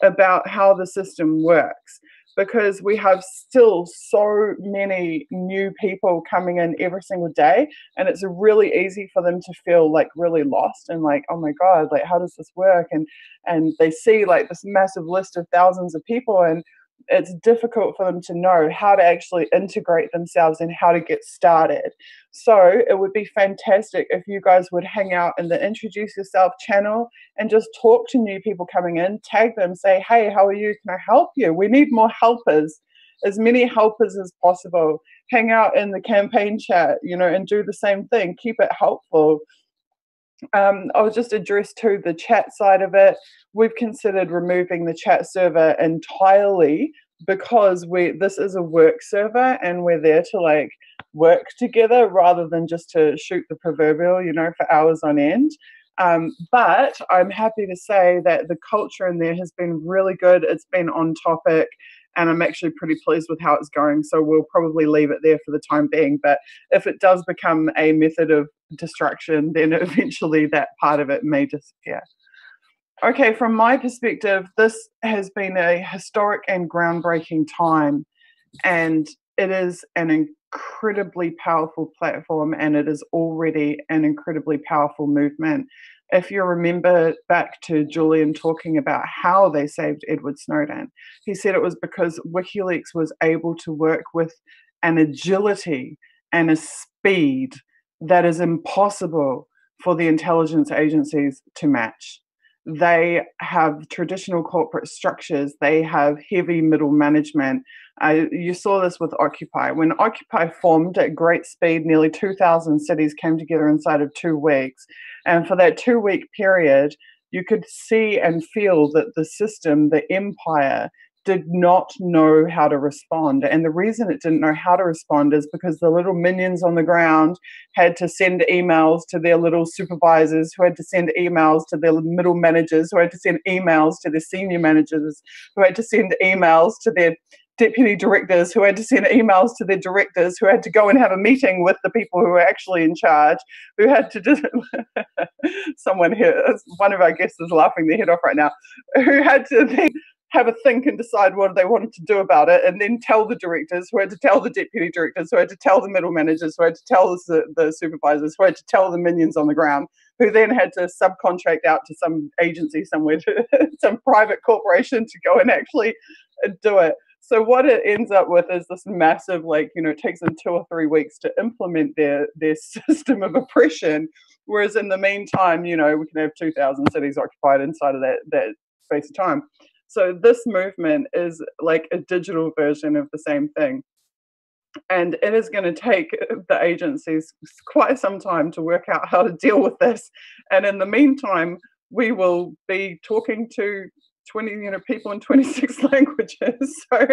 about how the system works, because we have still so many new people coming in every single day, and it's really easy for them to feel like really lost and like, oh my God, like how does this work? And they see like this massive list of thousands of people, and it's difficult for them to know how to actually integrate themselves and how to get started. So it would be fantastic if you guys would hang out in the Introduce Yourself channel and just talk to new people coming in, tag them, say, hey, how are you? Can I help you? We need more helpers, as many helpers as possible. Hang out in the campaign chat, you know, and do the same thing. Keep it helpful. I'll just address to the chat side of it. We've considered removing the chat server entirely because this is a work server and we're there to like work together rather than just to shoot the proverbial, you know, for hours on end. But I'm happy to say that the culture in there has been really good. It's been on topic, and I'm actually pretty pleased with how it's going. So we'll probably leave it there for the time being. But if it does become a method of distraction, then eventually that part of it may disappear. Okay, from my perspective, this has been a historic and groundbreaking time, and it is an incredibly powerful platform, and it is already an incredibly powerful movement. If you remember back to Julian talking about how they saved Edward Snowden, he said it was because WikiLeaks was able to work with an agility and a speed that is impossible for the intelligence agencies to match. They have traditional corporate structures. They have heavy middle management. You saw this with Occupy. When Occupy formed at great speed, nearly 2,000 cities came together inside of 2 weeks. And for that 2-week period, you could see and feel that the system, the empire, did not know how to respond. And the reason it didn't know how to respond is because the little minions on the ground had to send emails to their little supervisors, who had to send emails to their middle managers, who had to send emails to their senior managers, who had to send emails to their deputy directors, who had to send emails to their directors, who had to go and have a meeting with the people who were actually in charge, who had to just, someone here, one of our guests is laughing their head off right now, who had to then have a think and decide what they wanted to do about it, and then tell the directors, who had to tell the deputy directors, who had to tell the middle managers, who had to tell the supervisors, who had to tell the minions on the ground, who then had to subcontract out to some agency somewhere, to some private corporation to go and actually do it. So what it ends up with is this massive, like, you know, it takes them 2 or 3 weeks to implement their system of oppression, whereas in the meantime, you know, we can have 2,000 cities occupied inside of that space of time. So this movement is like a digital version of the same thing. And it is going to take the agencies quite some time to work out how to deal with this. And in the meantime, we will be talking to 20, you know, people in 26 languages. So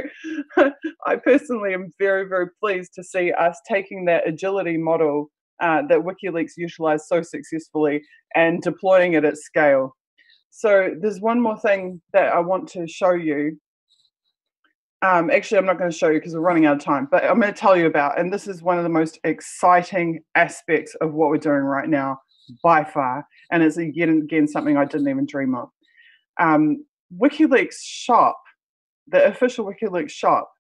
I personally am very, very pleased to see us taking that agility model that WikiLeaks utilized so successfully and deploying it at scale. So there's one more thing that I want to show you. Actually, I'm not going to show you because we're running out of time, but I'm going to tell you about, and this is one of the most exciting aspects of what we're doing right now by far. And it's again something I didn't even dream of. WikiLeaks shop, the official WikiLeaks shop,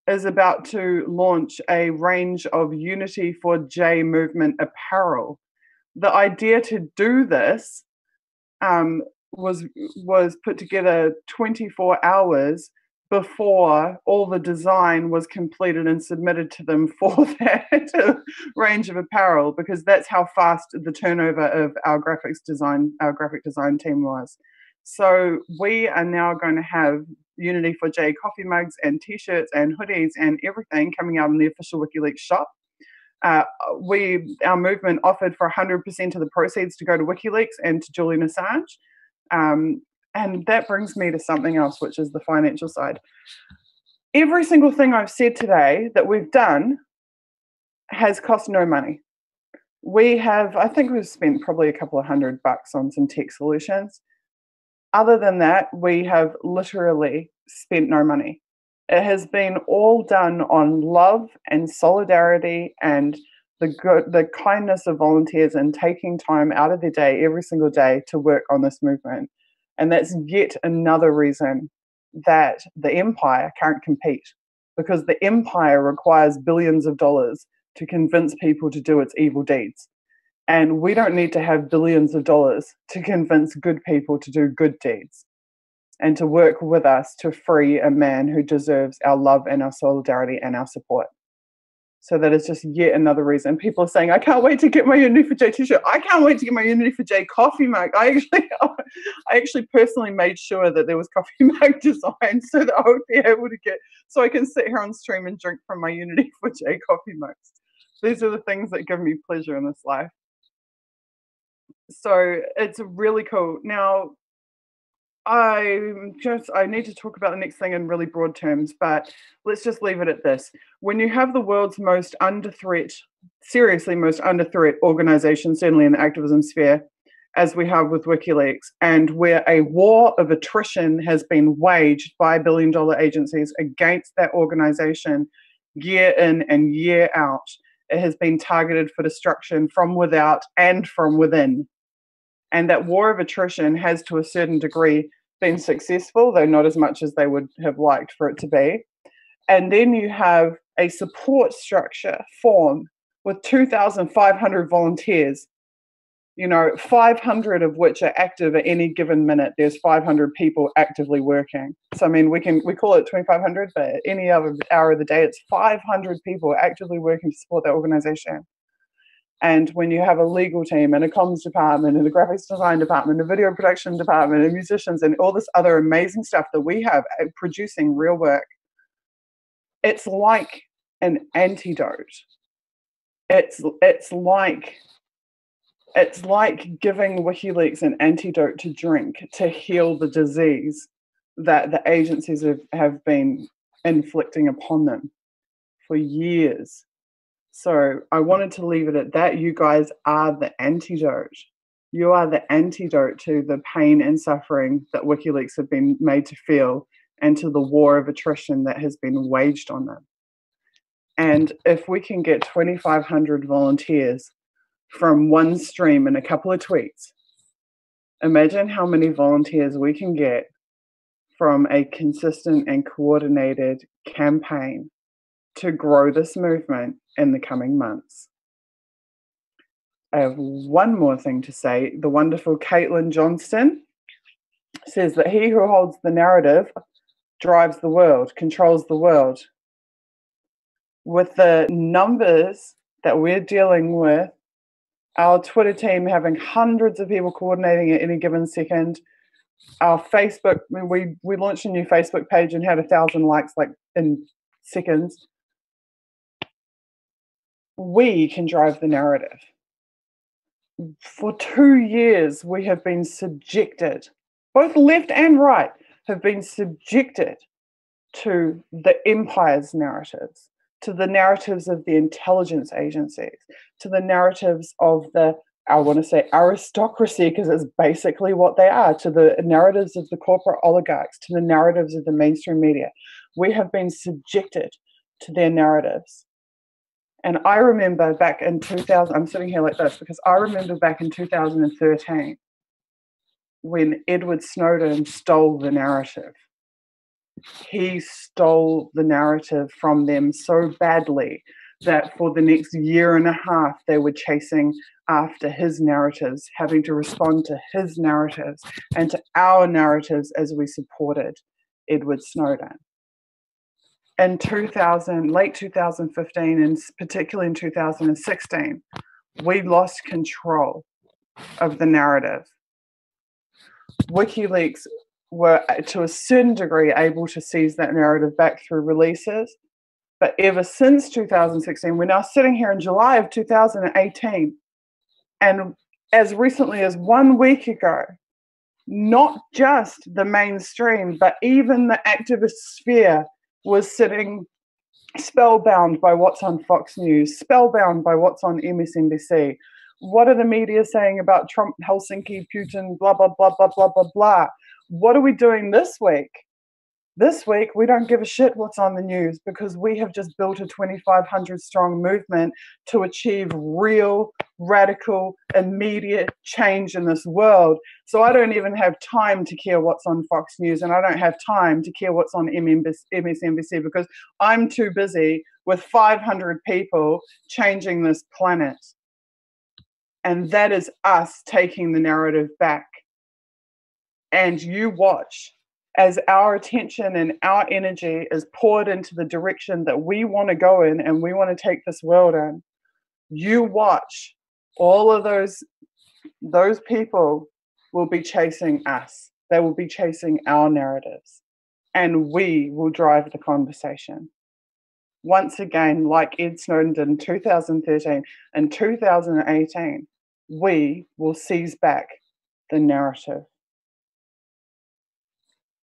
is about to launch a range of Unity4J movement apparel. The idea to do this was put together 24 hours before all the design was completed and submitted to them for that range of apparel, because that's how fast the turnover of our graphic design team was. So we are now going to have Unity4J coffee mugs and t-shirts and hoodies and everything coming out in the official WikiLeaks shop. Our movement offered for 100% of the proceeds to go to WikiLeaks and to Julian Assange. And that brings me to something else, which is the financial side. Every single thing I've said today that we've done has cost no money. I think we've spent probably a couple of $100 on some tech solutions. Other than that, we have literally spent no money. It has been all done on love and solidarity and the kindness of volunteers and taking time out of their day every single day to work on this movement. And that's yet another reason that the empire can't compete, because the empire requires billions of dollars to convince people to do its evil deeds. And we don't need to have billions of dollars to convince good people to do good deeds and to work with us to free a man who deserves our love and our solidarity and our support. So that is just yet another reason. People are saying, I can't wait to get my Unity4J t-shirt. I can't wait to get my Unity4J coffee mug. I actually personally made sure that there was coffee mug design so that I would be able to so I can sit here on stream and drink from my Unity4J coffee mugs. These are the things that give me pleasure in this life. So it's really cool. Now, I need to talk about the next thing in really broad terms, but let's just leave it at this. When you have the world's most under threat, seriously most under threat organization, certainly in the activism sphere, as we have with WikiLeaks, and where a war of attrition has been waged by billion-dollar agencies against that organization year in and year out, it has been targeted for destruction from without and from within. And that war of attrition has, to a certain degree, been successful, though not as much as they would have liked for it to be. And then you have a support structure formed with 2,500 volunteers, 500 of which are active at any given minute. There's 500 people actively working. So, I mean, we call it 2,500, but any other hour of the day, it's 500 people actively working to support that organization. And when you have a legal team and a comms department and a graphics design department, a video production department and musicians and all this other amazing stuff that we have producing real work, it's like an antidote. It's like giving WikiLeaks an antidote to drink to heal the disease that the agencies have been inflicting upon them for years. So I wanted to leave it at that. You guys are the antidote. You are the antidote to the pain and suffering that WikiLeaks have been made to feel and to the war of attrition that has been waged on them. And if we can get 2,500 volunteers from one stream and a couple of tweets, imagine how many volunteers we can get from a consistent and coordinated campaign to grow this movement in the coming months. I have one more thing to say. The wonderful Caitlin Johnston says that he who holds the narrative drives the world, controls the world. With the numbers that we're dealing with, our Twitter team having hundreds of people coordinating at any given second, our Facebook, we launched a new Facebook page and had 1,000 likes like in seconds. We can drive the narrative. For 2 years, we have been subjected, both left and right, have been subjected to the empire's narratives, to the narratives of the intelligence agencies, to the narratives of the, I want to say aristocracy, because it's basically what they are, to the narratives of the corporate oligarchs, to the narratives of the mainstream media. We have been subjected to their narratives. And I remember back in 2000, I'm sitting here like this, because I remember back in 2013 when Edward Snowden stole the narrative. He stole the narrative from them so badly that for the next year and a half, they were chasing after his narratives, having to respond to his narratives and to our narratives as we supported Edward Snowden. In late 2015, and particularly in 2016, we lost control of the narrative. WikiLeaks were, to a certain degree, able to seize that narrative back through releases. But ever since 2016, we're now sitting here in July of 2018. And as recently as 1 week ago, not just the mainstream, but even the activist sphere was sitting spellbound by what's on Fox News, spellbound by what's on MSNBC. What are the media saying about Trump, Helsinki, Putin, blah, blah, blah, blah, blah, blah, blah. What are we doing this week? This week, we don't give a shit what's on the news because we have just built a 2,500 strong movement to achieve real, radical, immediate change in this world. So I don't even have time to care what's on Fox News, and I don't have time to care what's on MSNBC because I'm too busy with 500 people changing this planet. And that is us taking the narrative back. And you watch as our attention and our energy is poured into the direction that we want to go in and we want to take this world in. You watch all of those people will be chasing us. They will be chasing our narratives. And we will drive the conversation. Once again, like Ed Snowden did in 2013 and 2018, we will seize back the narrative.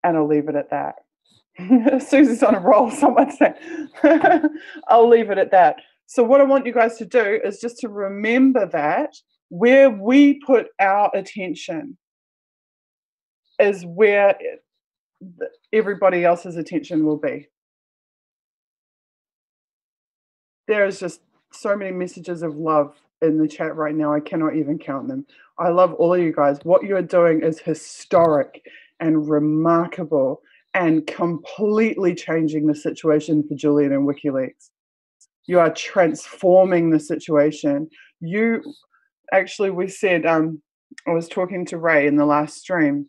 And I'll leave it at that. Susie's on a roll, someone said. I'll leave it at that. So what I want you guys to do is just to remember that where we put our attention is where everybody else's attention will be. There is just so many messages of love in the chat right now. I cannot even count them. I love all of you guys. What you're doing is historic and remarkable and completely changing the situation for Julian and WikiLeaks. You are transforming the situation. You actually, we said, I was talking to Ray in the last stream.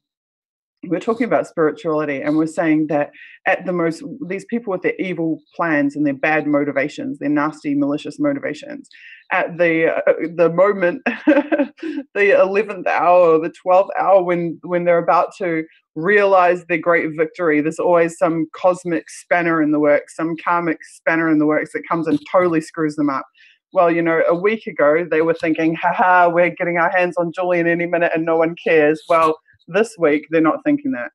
We're talking about spirituality, and we're saying that at the most, these people with their evil plans and their bad motivations, their nasty, malicious motivations, at the moment, the 11th hour or the 12th hour, when they're about to realize their great victory, there's always some cosmic spanner in the works, some karmic spanner in the works that comes and totally screws them up. Well, you know, a week ago, they were thinking, haha, we're getting our hands on Julian any minute and no one cares. Well, this week, they're not thinking that.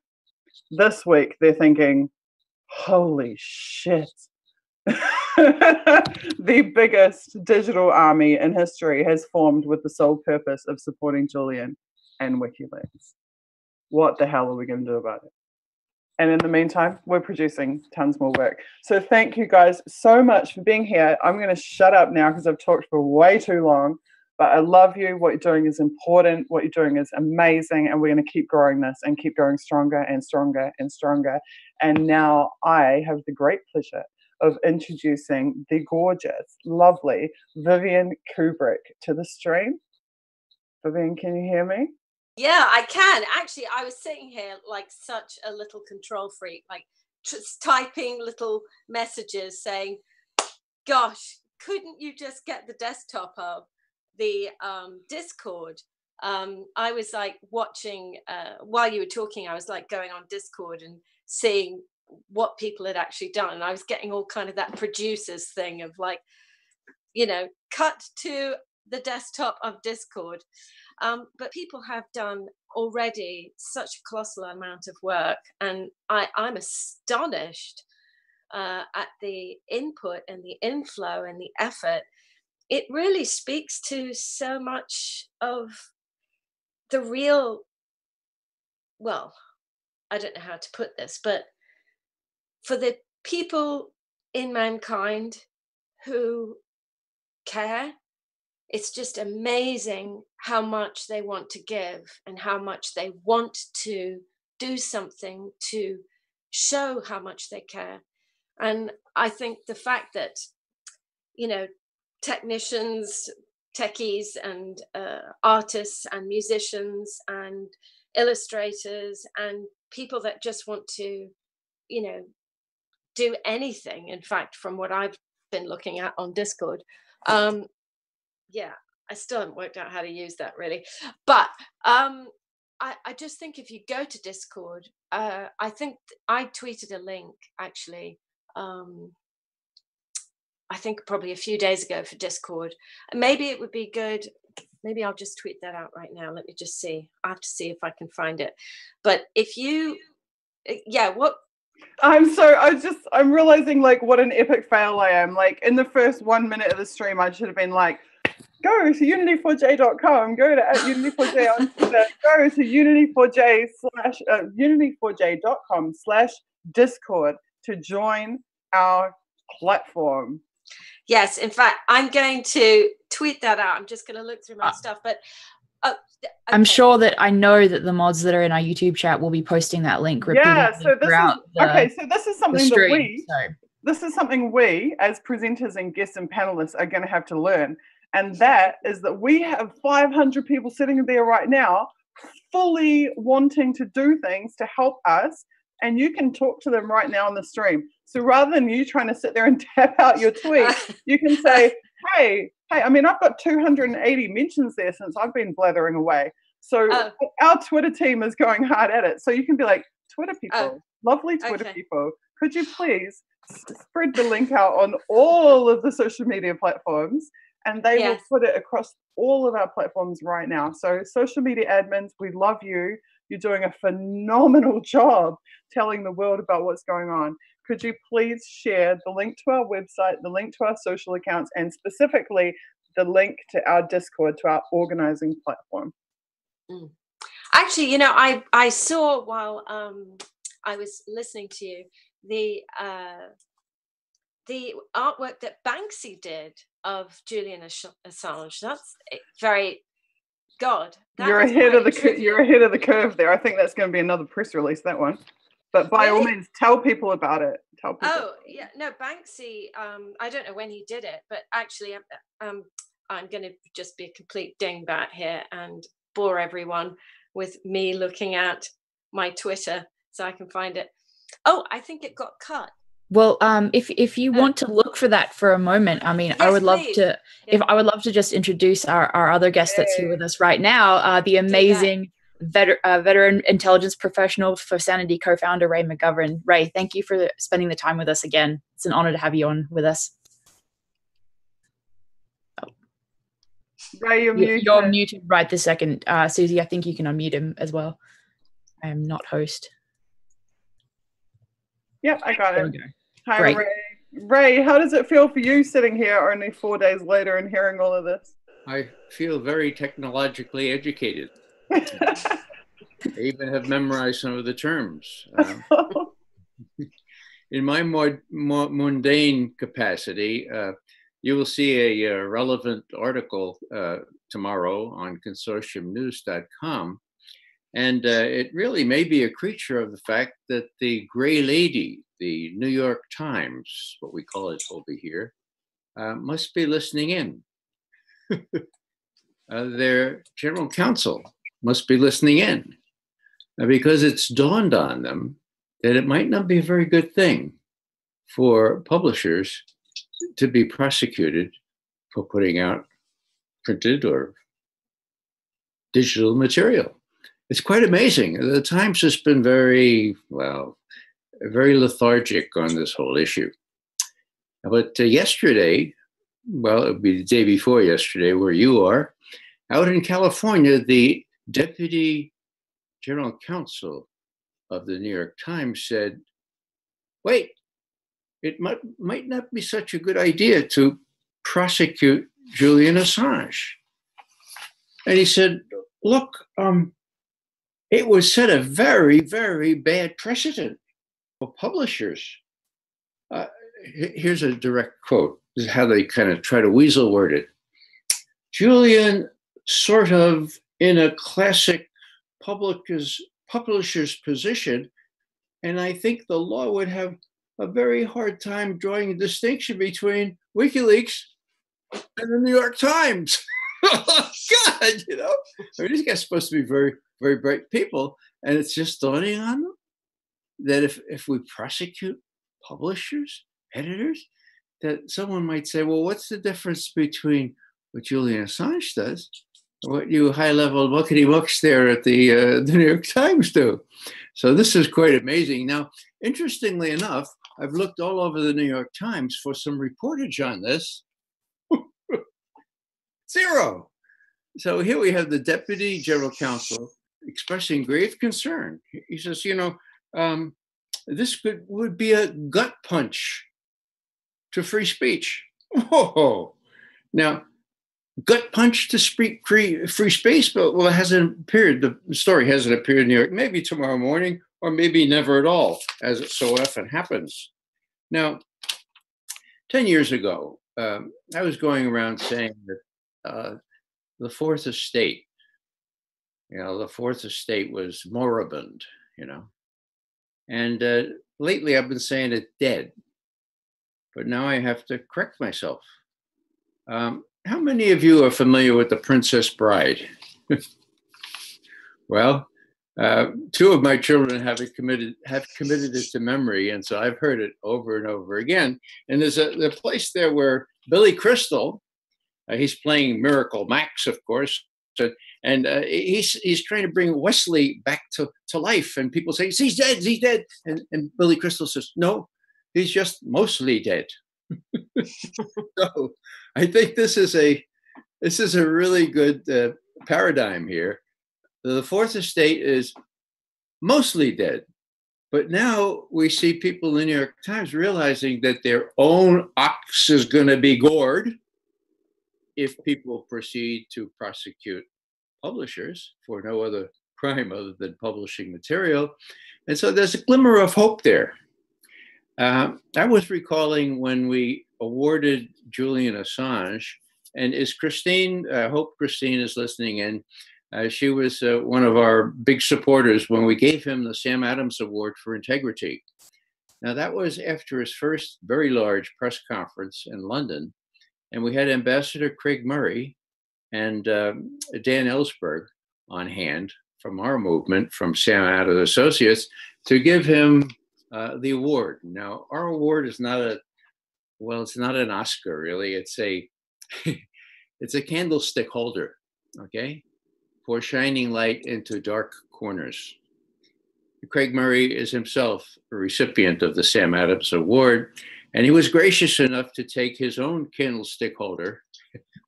This week, they're thinking, holy shit. The biggest digital army in history has formed with the sole purpose of supporting Julian and WikiLeaks. What the hell are we going to do about it? And in the meantime, we're producing tons more work. So thank you guys so much for being here. I'm going to shut up now because I've talked for way too long. But I love you. What you're doing is important. What you're doing is amazing. And we're going to keep growing this and keep going stronger and stronger and stronger. And now I have the great pleasure of introducing the gorgeous, lovely Vivian Kubrick to the stream. Vivian, can you hear me? Yeah, I can. Actually, I was sitting here like such a little control freak, like just typing little messages saying, gosh, couldn't you just get the desktop up? The Discord. I was like watching while you were talking. I was like going on Discord and seeing what people had actually done, and I was getting all kind of that producers thing of like, you know, cut to the desktop of Discord. But people have done already such a colossal amount of work, and I'm astonished at the input and the inflow and the effort. It really speaks to so much of the real, well, I don't know how to put this, but for the people in mankind who care, it's just amazing how much they want to give and how much they want to do something to show how much they care. And I think the fact that, you know, technicians, techies, and artists and musicians and illustrators and people that just want to, you know, do anything. In fact, from what I've been looking at on Discord, yeah, I still haven't worked out how to use that really. But I just think if you go to Discord, I think I tweeted a link actually. I think probably a few days ago for Discord. Maybe it would be good. Maybe I'll just tweet that out right now. Let me just see. I have to see if I can find it. But if you, yeah, what I'm realizing like what an epic fail I am. Like in the first 1 minute of the stream, I should have been like, go to unity4j.com, go to unity4j on Twitter, go to unity4j.com/discord to join our platform. Yes, in fact, I'm going to tweet that out. I'm just going to look through my stuff, but okay. I'm sure that I know that the mods that are in our YouTube chat will be posting that link repeatedly throughout this is something we as presenters and guests and panelists are going to have to learn, and that is that we have 500 people sitting there right now fully wanting to do things to help us, and you can talk to them right now on the stream. So rather than you trying to sit there and tap out your tweet, you can say, hey, I mean, I've got 280 mentions there since I've been blathering away. So our Twitter team is going hard at it. So you can be like, Twitter people, lovely Twitter people, could you please spread the link out on all of the social media platforms? And they will put it across all of our platforms right now. So social media admins, we love you. You're doing a phenomenal job telling the world about what's going on. Could you please share the link to our website, the link to our social accounts, and specifically the link to our Discord, to our organizing platform? Actually, you know, I saw while I was listening to you the artwork that Banksy did of Julian Assange. That's very God. You're ahead of the curve there. I think that's going to be another press release, that one. But by all means, tell people about it. Tell people. Oh yeah, no, Banksy. I don't know when he did it, but actually, I'm going to just be a complete dingbat here and bore everyone with me looking at my Twitter so I can find it. Oh, I think it got cut. Well, if you want to look for that for a moment, I mean, yes, I would love to. Yeah. I would love to just introduce our other guest that's here with us right now, the amazing veteran intelligence professional for Sanity co-founder Ray McGovern. Ray, thank you for spending the time with us again. It's an honor to have you on with us. Oh. Ray, you're muted. You're muted right this second. Susie, I think you can unmute him as well. I am not host. Yep, I got it. Hi, Great. Ray. Ray, how does it feel for you sitting here only 4 days later and hearing all of this? I feel very technologically educated. I even have memorized some of the terms. In my more mundane capacity, you will see a relevant article tomorrow on consortiumnews.com. And it really may be a creature of the fact that the Gray Lady, the New York Times, what we call it over here, must be listening in. Their general counsel must be listening in, because it's dawned on them that it might not be a very good thing for publishers to be prosecuted for putting out printed or digital material. It's quite amazing. The Times has been very lethargic on this whole issue. But yesterday, well, it would be the day before yesterday where you are, out in California, the Deputy General Counsel of the New York Times said, wait, it might not be such a good idea to prosecute Julian Assange. And he said, look, it would set a very, very bad precedent for publishers. Here's a direct quote. This is how they kind of try to weasel word it. Julian, sort of in a classic publisher's position, and I think the law would have a very hard time drawing a distinction between WikiLeaks and the New York Times. Oh, God, you know, I mean, these guys are supposed to be very, very bright people, and it's just dawning on them that if we prosecute publishers, editors, that someone might say, well, what's the difference between what Julian Assange does and what you high-level muckety-mucks there at the New York Times do? So this is quite amazing. Now, interestingly enough, I've looked all over the New York Times for some reportage on this. Zero. So here we have the Deputy General Counsel expressing grave concern. He says, you know, this would be a gut punch to free speech. Oh, now, gut punch to free space, but well, it hasn't appeared. The story hasn't appeared in New York. Maybe tomorrow morning, or maybe never at all, as it so often happens. Now, 10 years ago, I was going around saying that the Fourth Estate, the Fourth Estate was moribund, and lately I've been saying it's dead, but now I have to correct myself. How many of you are familiar with The Princess Bride? Well, two of my children have committed it to memory, and so I've heard it over and over again. And there's a place there where Billy Crystal, he's playing Miracle Max, of course, and he's trying to bring Wesley back to life, and people say, he's dead, and Billy Crystal says, no, he's just mostly dead. So I think this is a really good paradigm here. The Fourth Estate is mostly dead, but now we see people in the New York Times realizing that their own ox is going to be gored if people proceed to prosecute publishers for no other crime other than publishing material. And so there's a glimmer of hope there. I was recalling when we awarded Julian Assange, and I hope Christine is listening in. She was one of our big supporters when we gave him the Sam Adams Award for Integrity. Now, that was after his first very large press conference in London, and we had Ambassador Craig Murray and Dan Ellsberg on hand from our movement, from Sam Adams Associates, to give him the award. Now, our award is it's not an Oscar, really. It's a candlestick holder, okay, for shining light into dark corners. Craig Murray is himself a recipient of the Sam Adams Award, and he was gracious enough to take his own candlestick holder,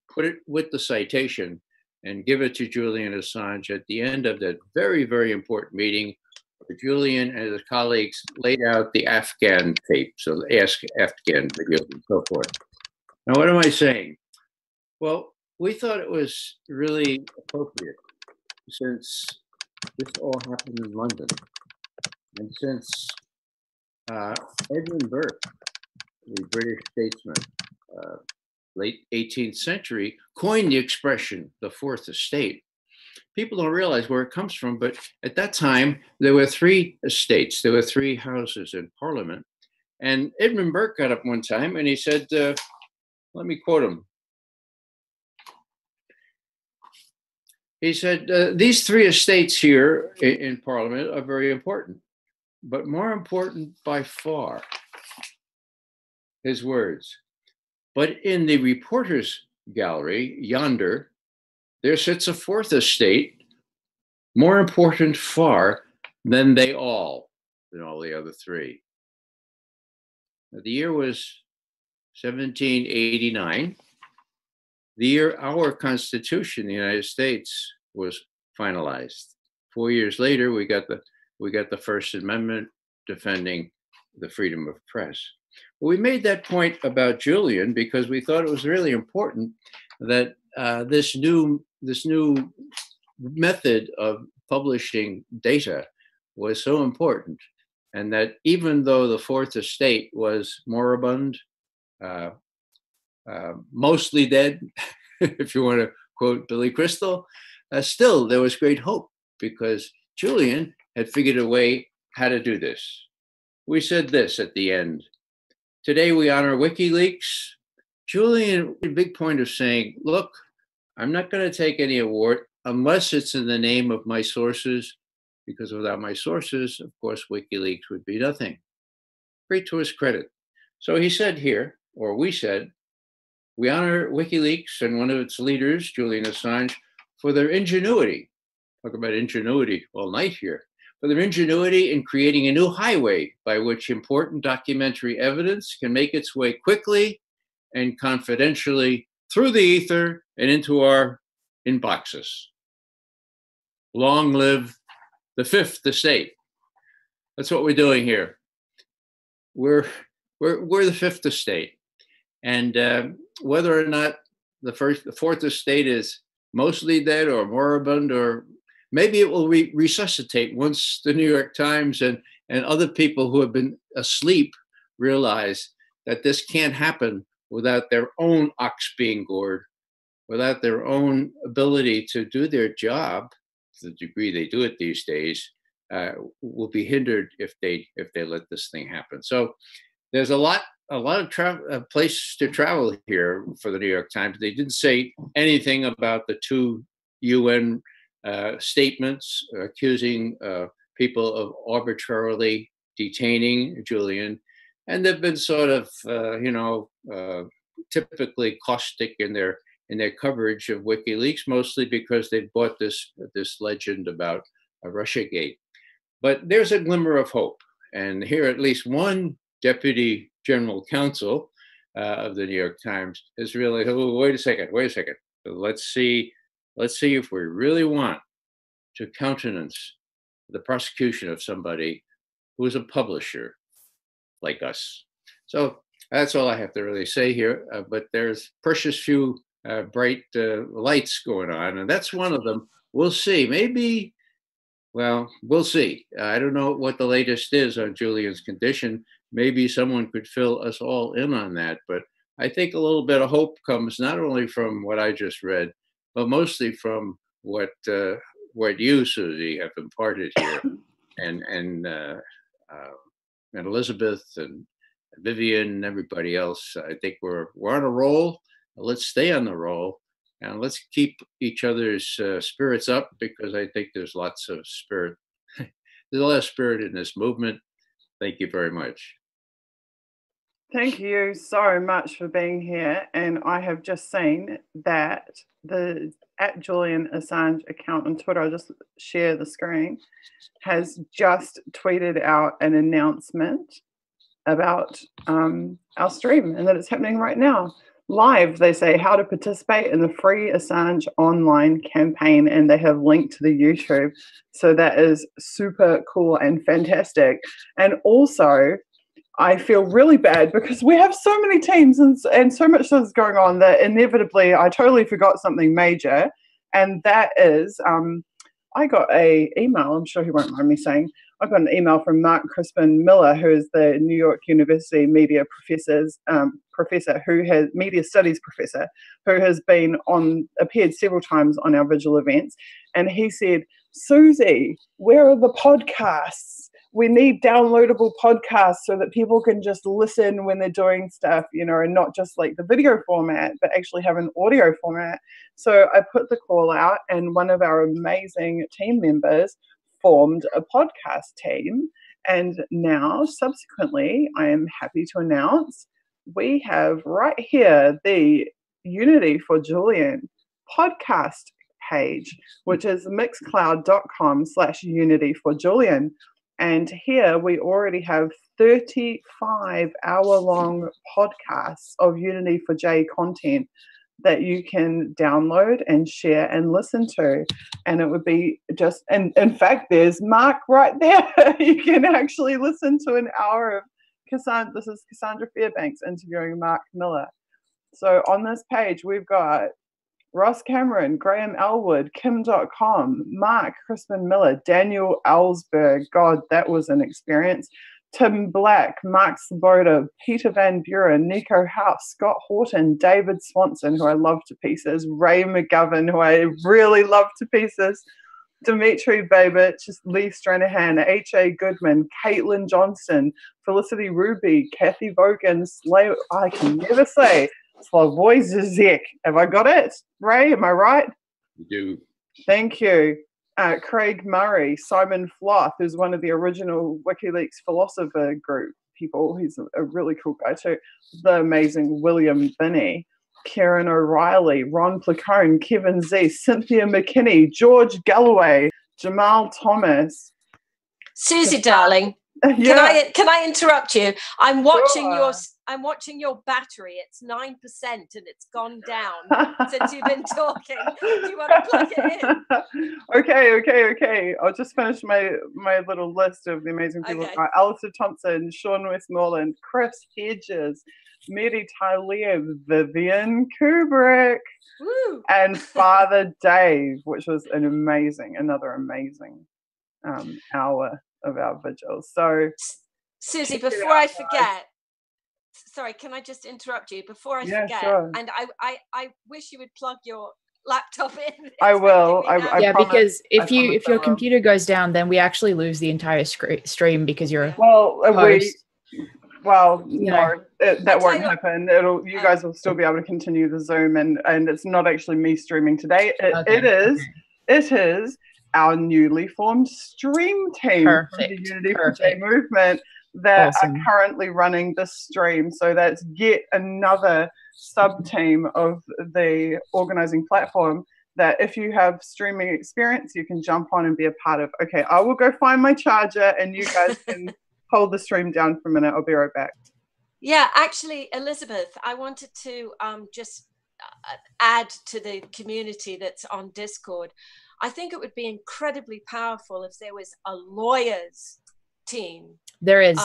put it with the citation, and give it to Julian Assange at the end of that very, very important meeting. Julian and his colleagues laid out the Afghan tape, so Ask Afghan videos and so forth. Now, what am I saying? Well, we thought it was really appropriate, since this all happened in London, and since Edmund Burke, the British statesman, late 18th century, coined the expression, the Fourth Estate. People don't realize where it comes from, but at that time, there were three estates. There were three houses in Parliament. And Edmund Burke got up one time and he said, let me quote him. He said, these three estates here in Parliament are very important, but more important by far, his words. But in the reporters' gallery yonder, there sits a fourth estate, more important far than they all, than all the other three. Now, the year was 1789, the year our Constitution in the United States was finalized. 4 years later, we got the First Amendment defending the freedom of press. Well, we made that point about Julian because we thought it was really important that this new method of publishing data was so important, and that even though the Fourth Estate was moribund, mostly dead, if you want to quote Billy Crystal, still there was great hope because Julian had figured a way how to do this. We said this at the end. Today we honor WikiLeaks. Julian made a big point of saying, look, I'm not going to take any award unless it's in the name of my sources, because without my sources, of course, WikiLeaks would be nothing. Great to his credit. So he said here, or we said, we honor WikiLeaks and one of its leaders, Julian Assange, for their ingenuity. Talk about ingenuity all night here. For their ingenuity in creating a new highway by which important documentary evidence can make its way quickly and confidentially through the ether and into our inboxes. Long live the Fifth Estate. That's what we're doing here. we're the fifth estate, and whether or not the fourth estate is mostly dead or moribund, or maybe it will resuscitate once the New York Times and other people who have been asleep realize that this can't happen without their own ox being gored, without their own ability to do their job to the degree they do it these days, will be hindered if they let this thing happen. So there's a lot of place to travel here for the New York Times. They didn't say anything about the two UN statements accusing people of arbitrarily detaining Julian, and they've been sort of typically caustic in their coverage of WikiLeaks, mostly because they've bought this legend about Russiagate. But there's a glimmer of hope, and here at least one deputy general counsel of the New York Times is really, oh, wait a second. Let's see if we really want to countenance the prosecution of somebody who is a publisher like us. So that's all I have to really say here. But there's precious few bright lights going on, and that's one of them. We'll see. Maybe, well, we'll see. I don't know what the latest is on Julian's condition. Maybe someone could fill us all in on that. But I think a little bit of hope comes not only from what I just read, but mostly from what you, Suzie, have imparted here, and Elizabeth and Vivian and everybody else. I think we're on a roll. Let's stay on the roll, and let's keep each other's spirits up, because I think there's lots of spirit. There's a lot of spirit in this movement. Thank you very much. Thank you so much for being here. And I have just seen that the @Julian Assange account on Twitter, I'll just share the screen, has just tweeted out an announcement about our stream, and that it's happening right now. Live, they say, how to participate in the free Assange online campaign, and they have linked to the YouTube. So that is super cool and fantastic. And also, I feel really bad because we have so many teams and so much that's going on that inevitably I totally forgot something major. And that is, I got an email, I'm sure he won't mind me saying, I got an email from Mark Crispin Miller, who is the New York University media professor, who has media studies professor, who has appeared several times on our vigil events. And he said, Suzie, where are the podcasts? We need downloadable podcasts so that people can just listen when they're doing stuff, and not just like the video format, but actually have an audio format. So I put the call out, and one of our amazing team members formed a podcast team. And now, subsequently, I am happy to announce we have right here the Unity4Julian podcast page, which is mixcloud.com/Unity4Julian. And here we already have 35 hour-long podcasts of Unity4J content that you can download and share and listen to. And it would be just, and in fact, there's Mark right there. You can actually listen to an hour of this is Cassandra Fairbanks interviewing Mark Miller. So on this page, we've got Ross Cameron, Graham Elwood, Kim.com, Mark Crispin Miller, Daniel Ellsberg. God, that was an experience. Tim Black, Mark Svoboda, Peter Van Buren, Nico House, Scott Horton, David Swanson, who I love to pieces, Ray McGovern, who I really love to pieces, Dimitri Babich, Lee Stranahan, H.A. Goodman, Caitlin Johnston, Felicity Ruby, Kathy Vogan, I can never say, Slavoj Zizek. Have I got it? Ray, am I right? You do. Thank you. Craig Murray, Simon Floth, who's one of the original WikiLeaks philosopher group people. He's a really cool guy too. The amazing William Binney, Karen O'Reilly, Ron Placone, Kevin Z, Cynthia McKinney, George Galloway, Jamal Thomas. Suzie, darling, Yeah. Can I interrupt you? I'm watching Sure. I'm watching your battery. It's 9% and it's gone down since you've been talking. Do you want to plug it in? Okay. I'll just finish my little list of the amazing people. Okay. Alistair Thompson, Sean Westmoreland, Chris Hedges, Mary Talieb, Vivian Kubrick, Woo. and Father Dave, which was another amazing hour of our vigils. So, Susie, before I forget, sorry, can I just interrupt you before I forget? Sure. And I wish you would plug your laptop in. I will. I Yeah, promise, because if your computer goes down, then we actually lose the entire stream because you're a host. No, that won't happen. You guys will still be able to continue the Zoom, and it's not actually me streaming today. It is our newly formed stream team from the Unity4J movement that are currently running this stream. So that's yet another sub-team of the organizing platform that if you have streaming experience, you can jump on and be a part of. Okay, I will go find my charger and you guys can hold the stream down for a minute. I'll be right back. Yeah, actually, Elizabeth, I wanted to just add to the community that's on Discord. I think it would be incredibly powerful if there was a lawyers team. There is,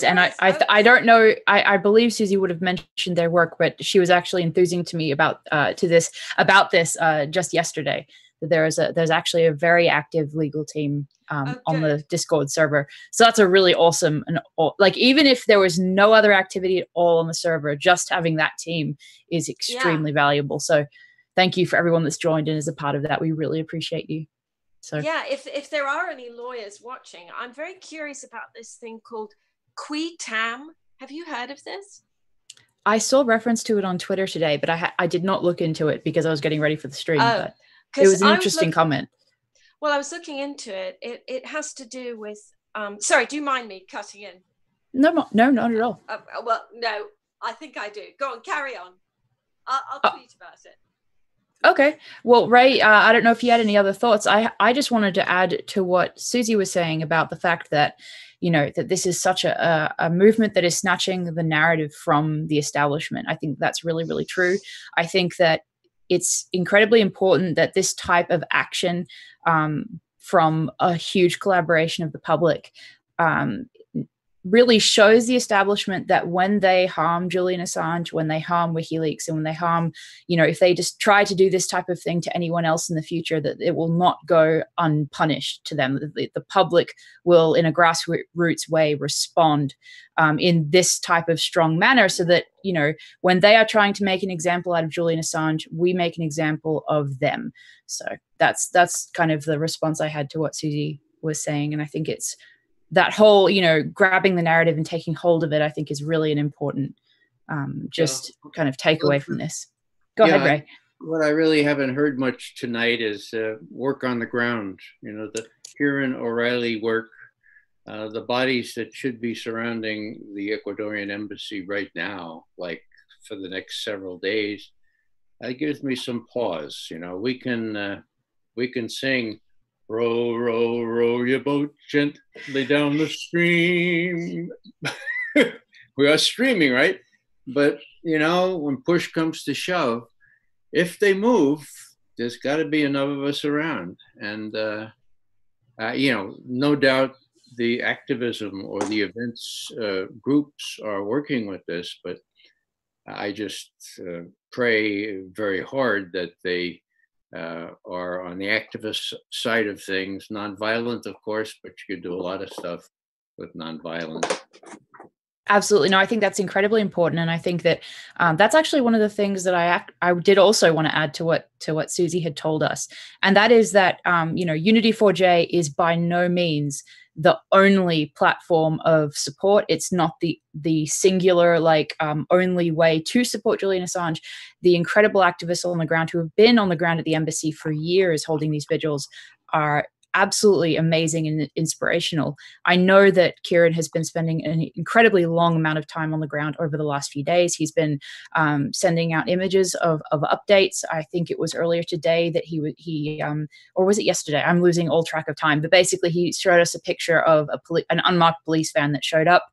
and I don't know. I believe Susie would have mentioned their work, but she was actually enthusing to me about this just yesterday. That there's actually a very active legal team on the Discord server. So that's a really awesome, and like even if there was no other activity at all on the server, just having that team is extremely valuable. So thank you for everyone that's joined and is a part of that. We really appreciate you. So yeah, if there are any lawyers watching, I'm very curious about this thing called Qui Tam. Have you heard of this? I saw reference to it on Twitter today, but I did not look into it because I was getting ready for the stream. But it was an interesting comment. Well, I was looking into it. It has to do with. Sorry, do you mind me cutting in? No, not at all. Well, no, I think I do. Go on, carry on. I'll tweet about it. Okay. Well, Ray, I don't know if you had any other thoughts. I just wanted to add to what Susie was saying about the fact that, that this is such a movement that is snatching the narrative from the establishment. I think that's really, really true. I think that it's incredibly important that this type of action from a huge collaboration of the public really shows the establishment that when they harm Julian Assange, when they harm WikiLeaks, and when they harm, if they just try to do this type of thing to anyone else in the future, that it will not go unpunished to them. The public will, in a grassroots way, respond in this type of strong manner so that, when they are trying to make an example out of Julian Assange, we make an example of them. So that's kind of the response I had to what Susie was saying. And I think it's that whole, grabbing the narrative and taking hold of it, I think is really an important kind of takeaway from this. Go ahead, Ray. What I really haven't heard much tonight is work on the ground, the Kieran O'Reilly work, the bodies that should be surrounding the Ecuadorian embassy right now, like for the next several days. That gives me some pause. We can sing, row, row, row your boat gently down the stream. We are streaming, right? But, when push comes to shove, if they move, there's got to be enough of us around. And, no doubt the activism or the events groups are working with this, but I just pray very hard that they are on the activist side of things, nonviolent, of course, but you could do a lot of stuff with nonviolence. Absolutely. No, I think that's incredibly important. And I think that that's actually one of the things that I did also want to add to what Susie had told us. And that is that, Unity4J is by no means the only platform of support. It's not the singular, only way to support Julian Assange. The incredible activists on the ground who have been on the ground at the embassy for years holding these vigils are absolutely amazing and inspirational. I know that Kieran has been spending an incredibly long amount of time on the ground over the last few days. He's been sending out images of updates. I think it was earlier today that he or was it yesterday? I'm losing all track of time. But basically, he showed us a picture of an unmarked police van that showed up.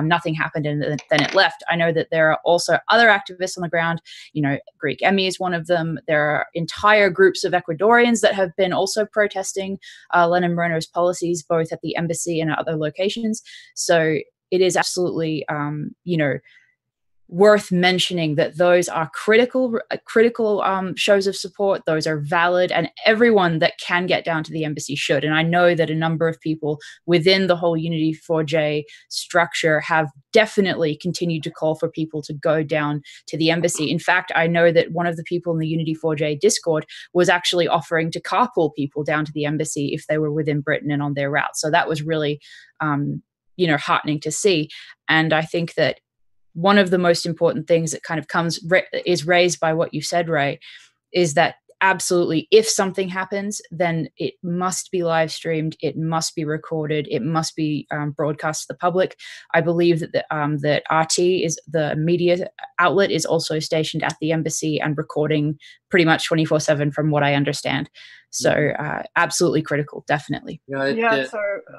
Nothing happened, and then it left. I know that there are also other activists on the ground. You know, Greek Emmy is one of them. There are entire groups of Ecuadorians that have been also protesting Lenin Moreno's policies, both at the embassy and at other locations. So it is absolutely, worth mentioning that those are critical shows of support. Those are valid, and everyone that can get down to the embassy should. And I know that a number of people within the whole Unity4J structure have definitely continued to call for people to go down to the embassy. In fact, I know that one of the people in the Unity4J Discord was actually offering to carpool people down to the embassy if they were within Britain and on their route. So that was really, heartening to see. And I think that one of the most important things that kind of is raised by what you said, Ray, is that absolutely, if something happens, then it must be live streamed, it must be recorded, it must be broadcast to the public. I believe that that RT is the media outlet is also stationed at the embassy and recording pretty much 24/7 from what I understand. So absolutely critical, definitely. It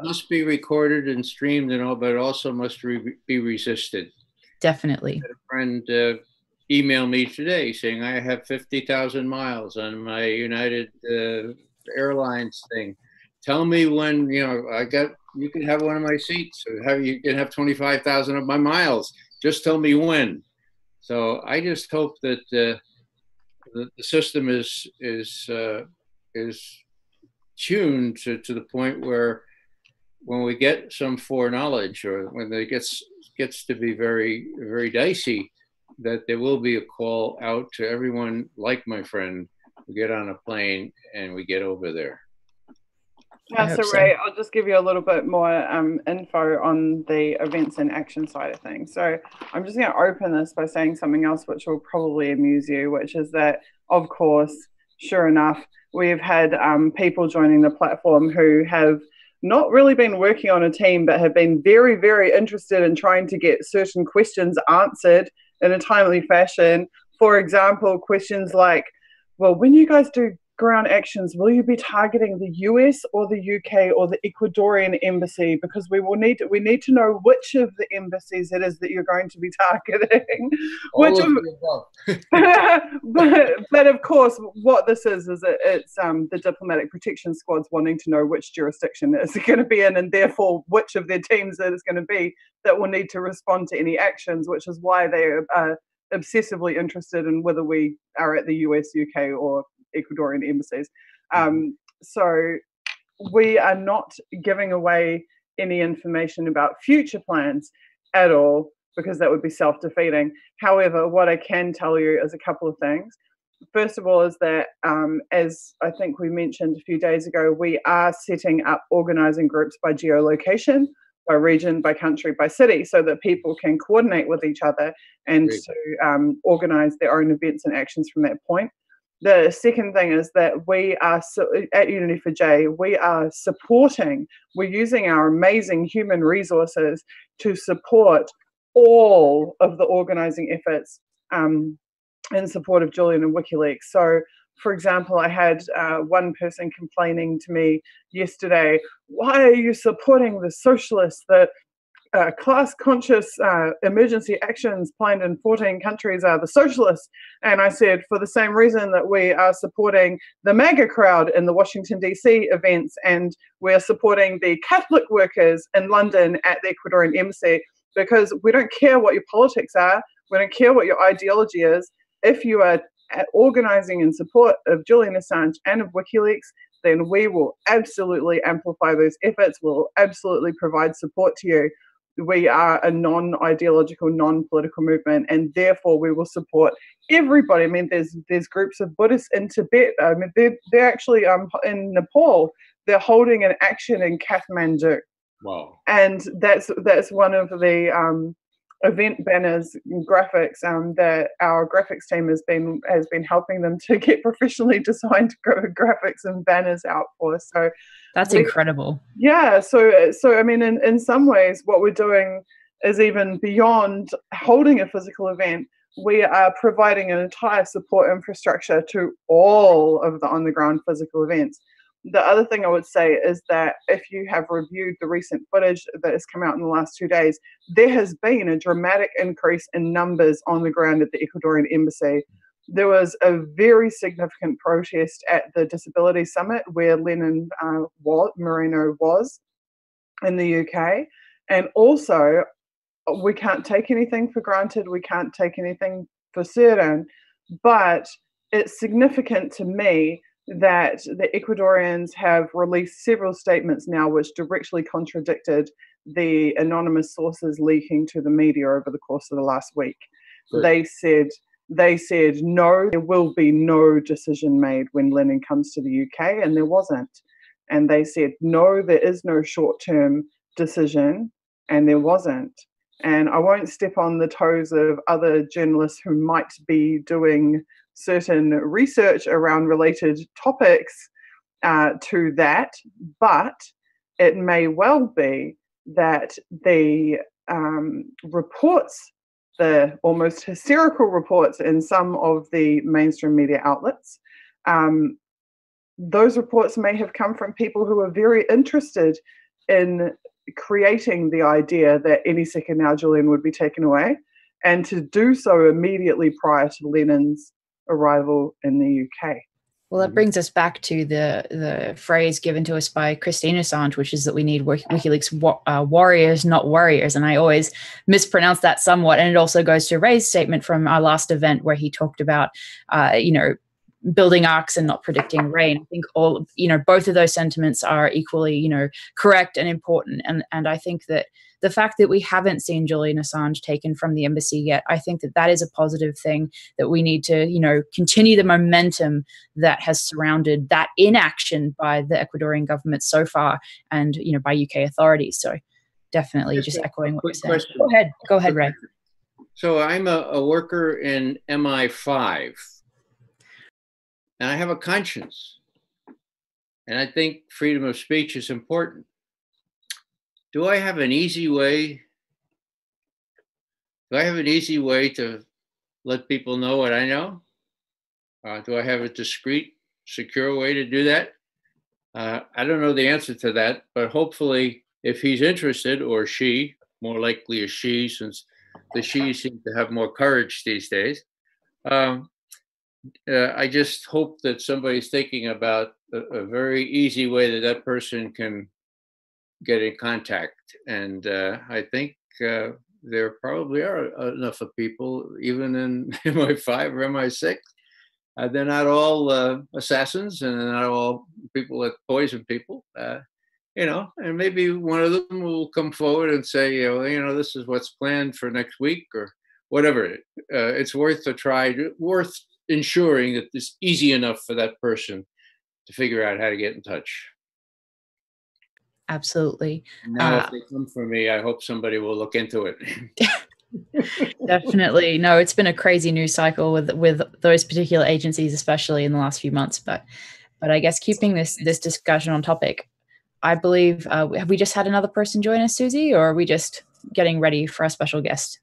must be recorded and streamed and all, but it also must be resisted. Definitely. I had a friend email me today saying I have 50,000 miles on my United Airlines thing. Tell me when, you can have one of my seats, or you can have 25,000 of my miles. Just tell me when. So I just hope that the system is tuned to the point where when we get some foreknowledge, or when it gets to be very, very dicey, that there will be a call out to everyone, like my friend, we get on a plane and we get over there. So Ray, I'll just give you a little bit more info on the events and action side of things. So I'm just going to open this by saying something else which will probably amuse you, which is that, of course, sure enough, we've had people joining the platform who have not really been working on a team, but have been very, very interested in trying to get certain questions answered in a timely fashion. For example, questions like, well, when you guys do ground actions, will you be targeting the US or the UK or the Ecuadorian embassy? Because we need to know which of the embassies it is that you're going to be targeting. But of course, what this is it's the diplomatic protection squads wanting to know which jurisdiction it's going to be in, and therefore which of their teams it is going to be that will need to respond to any actions, which is why they are obsessively interested in whether we are at the US, UK, or Ecuadorian embassies. So we are not giving away any information about future plans at all, because that would be self-defeating. However, what I can tell you is a couple of things. First of all is that, as I think we mentioned a few days ago, we are setting up organising groups by geolocation, by region, by country, by city, so that people can coordinate with each other and to organise their own events and actions from that point. The second thing is that we are, at Unity4J, we're using our amazing human resources to support all of the organising efforts in support of Julian and WikiLeaks. So, for example, I had one person complaining to me yesterday, why are you supporting the socialists, the class-conscious emergency actions planned in 14 countries are the socialists? And I said, for the same reason that we are supporting the MAGA crowd in the Washington, D.C. events, and we're supporting the Catholic workers in London at the Ecuadorian embassy, because we don't care what your politics are, we don't care what your ideology is. If you are organising in support of Julian Assange and of WikiLeaks, then we will absolutely amplify those efforts, we'll absolutely provide support to you. We are a non-ideological, non-political movement, and therefore we will support everybody. I mean, there's groups of Buddhists in Tibet. I mean, they're actually in Nepal. They're holding an action in Kathmandu. Wow! And that's one of the event banners and graphics that our graphics team has been helping them to get professionally designed graphics and banners out for. So that's incredible. Yeah, so I mean, in some ways, what we're doing is even beyond holding a physical event. We are providing an entire support infrastructure to all of the on-the-ground physical events. The other thing I would say is that if you have reviewed the recent footage that has come out in the last 2 days, there has been a dramatic increase in numbers on the ground at the Ecuadorian embassy. There was a very significant protest at the Disability Summit where Lenin Moreno was in the UK. And also, we can't take anything for granted. We can't take anything for certain. But it's significant to me that the Ecuadorians have released several statements now which directly contradicted the anonymous sources leaking to the media over the course of the last week. Sure. They said, no, there will be no decision made when Lenin comes to the UK, and there wasn't. And they said, no, there is no short-term decision, and there wasn't. And I won't step on the toes of other journalists who might be doing certain research around related topics to that, but it may well be that the reports, the almost hysterical reports in some of the mainstream media outlets, those reports may have come from people who are very interested in creating the idea that any second now Julian would be taken away, and to do so immediately prior to Lenin's arrival in the UK. Well, that brings us back to the phrase given to us by Julian Assange, which is that we need WikiLeaks warriors, not warriors. And I always mispronounce that somewhat. And it also goes to Ray's statement from our last event where he talked about, building arcs and not predicting rain. I think both of those sentiments are equally, correct and important. And I think that the fact that we haven't seen Julian Assange taken from the embassy yet, I think that is a positive thing, that we need to, continue the momentum that has surrounded that inaction by the Ecuadorian government so far and, by UK authorities. So definitely just echoing what you're saying. Go ahead, Ray. So I'm a worker in MI5. And I have a conscience. And I think freedom of speech is important. Do I have an easy way? To let people know what I know? Do I have a discreet, secure way to do that? I don't know the answer to that, but hopefully if he's interested, or she, more likely a she, since the she seem to have more courage these days, I just hope that somebody's thinking about a very easy way that person can get in contact. And I think there probably are enough of people, even in MI5 or MI6. They're not all assassins, and they're not all people that poison people. And maybe one of them will come forward and say, this is what's planned for next week or whatever. It's worth a try, worth ensuring that it's easy enough for that person to figure out how to get in touch. Absolutely. Now, if they come for me, I hope somebody will look into it. Definitely. No, it's been a crazy news cycle with those particular agencies, especially in the last few months. But I guess keeping this discussion on topic, I believe, have we just had another person join us, Suzie, or are we just getting ready for a special guest?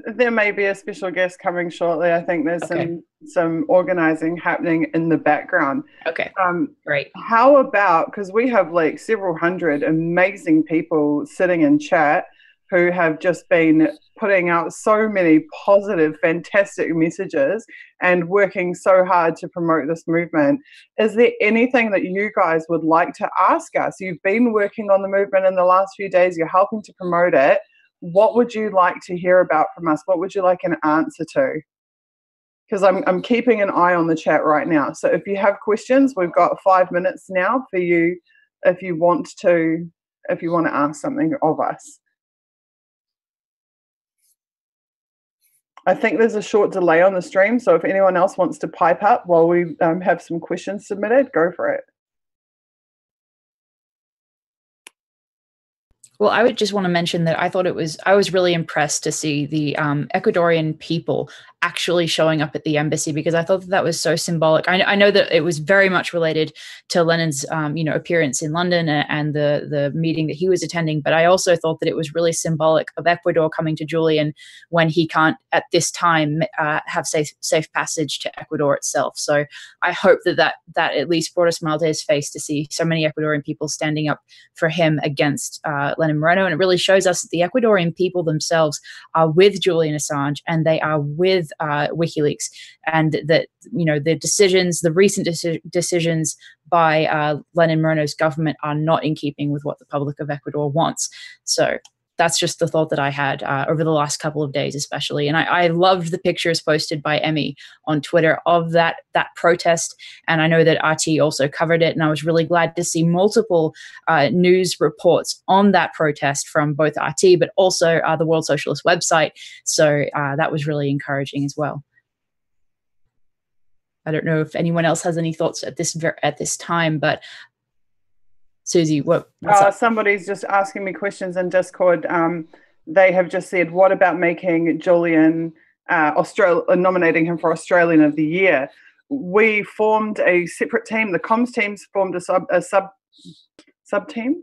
There may be a special guest coming shortly. I think there's some organizing happening in the background. Okay, great. How about, because we have like several hundred amazing people sitting in chat who have just been putting out so many positive, fantastic messages and working so hard to promote this movement. Is there anything that you guys would like to ask us? You've been working on the movement in the last few days. You're helping to promote it. What would you like to hear about from us? What would you like an answer to? Because I'm keeping an eye on the chat right now. So if you have questions, we've got 5 minutes now for you if you want to ask something of us. I think there's a short delay on the stream, so if anyone else wants to pipe up while we have some questions submitted, go for it. Well, I would just want to mention that I was really impressed to see the Ecuadorian people actually showing up at the embassy, because I thought that was so symbolic. I know that it was very much related to Lenin's, appearance in London and the meeting that he was attending. But I also thought that it was really symbolic of Ecuador coming to Julian when he can't at this time have safe passage to Ecuador itself. So I hope that at least brought a smile to his face to see so many Ecuadorian people standing up for him against Lenin Moreno. And it really shows us that the Ecuadorian people themselves are with Julian Assange, and they are with WikiLeaks, and that, the recent decisions by Lenin Moreno's government are not in keeping with what the public of Ecuador wants. So that's just the thought that I had over the last couple of days, especially. And I loved the pictures posted by Emmy on Twitter of that protest. And I know that RT also covered it. And I was really glad to see multiple news reports on that protest from both RT, but also the World Socialist website. So that was really encouraging as well. I don't know if anyone else has any thoughts at this time, but Susie, what's up? Somebody's just asking me questions in Discord. They have just said, what about making Julian nominating him for Australian of the Year? We formed a separate team. The comms teams formed a sub team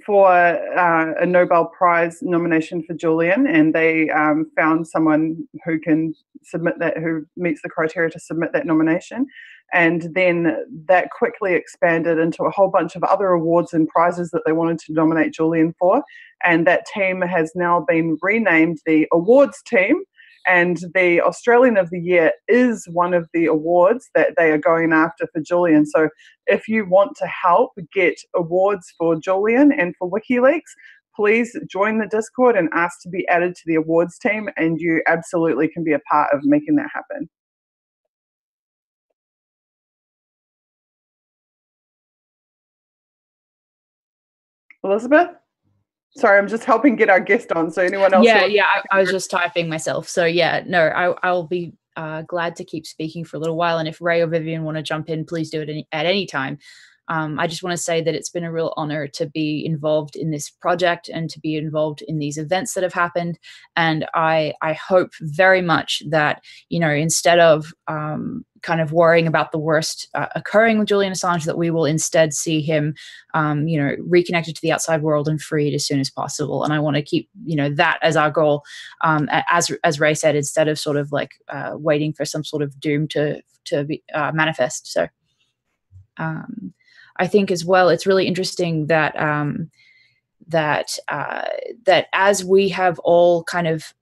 for a Nobel Prize nomination for Julian, and they found someone who can submit that, who meets the criteria to submit that nomination. And then that quickly expanded into a whole bunch of other awards and prizes that they wanted to nominate Julian for. And that team has now been renamed the awards team. And the Australian of the Year is one of the awards that they are going after for Julian. So if you want to help get awards for Julian and for WikiLeaks, please join the Discord and ask to be added to the awards team. And you absolutely can be a part of making that happen. Elizabeth? Sorry, I'm just helping get our guest on. So anyone else? Yeah, I was just typing myself. So yeah, no, I'll be glad to keep speaking for a little while. And if Ray or Vivian want to jump in, please do it at any time. I just want to say that it's been a real honor to be involved in this project and to be involved in these events that have happened. And I hope very much that, instead of kind of worrying about the worst occurring with Julian Assange, that we will instead see him, reconnected to the outside world and freed as soon as possible. And I want to keep, that as our goal, as Ray said, instead of sort of like waiting for some sort of doom to be manifest. So I think as well, it's really interesting that that as we have all kind of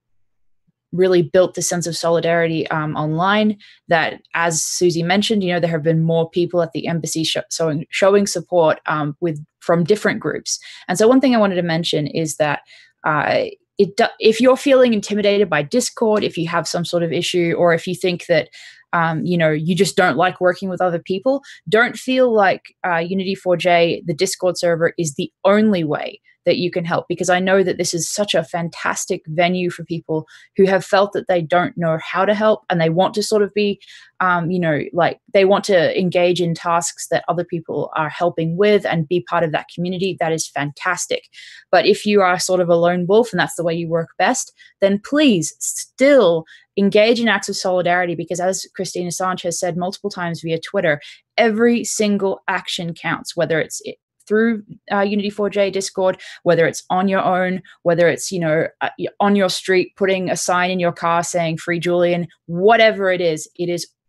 really built the sense of solidarity online, that, as Susie mentioned, there have been more people at the embassy showing support from different groups. And so one thing I wanted to mention is that if you're feeling intimidated by Discord, if you have some sort of issue, or if you think that you just don't like working with other people, don't feel like Unity4J, the Discord server, is the only way that you can help, because I know that this is such a fantastic venue for people who have felt that they don't know how to help, and they want to sort of be, they want to engage in tasks that other people are helping with and be part of that community. That is fantastic. But if you are sort of a lone wolf and that's the way you work best, then please still engage in acts of solidarity, because as Christine Assange has said multiple times via Twitter, every single action counts, whether it's through Unity4J Discord, whether it's on your own, whether it's, on your street, putting a sign in your car saying "Free Julian," whatever it is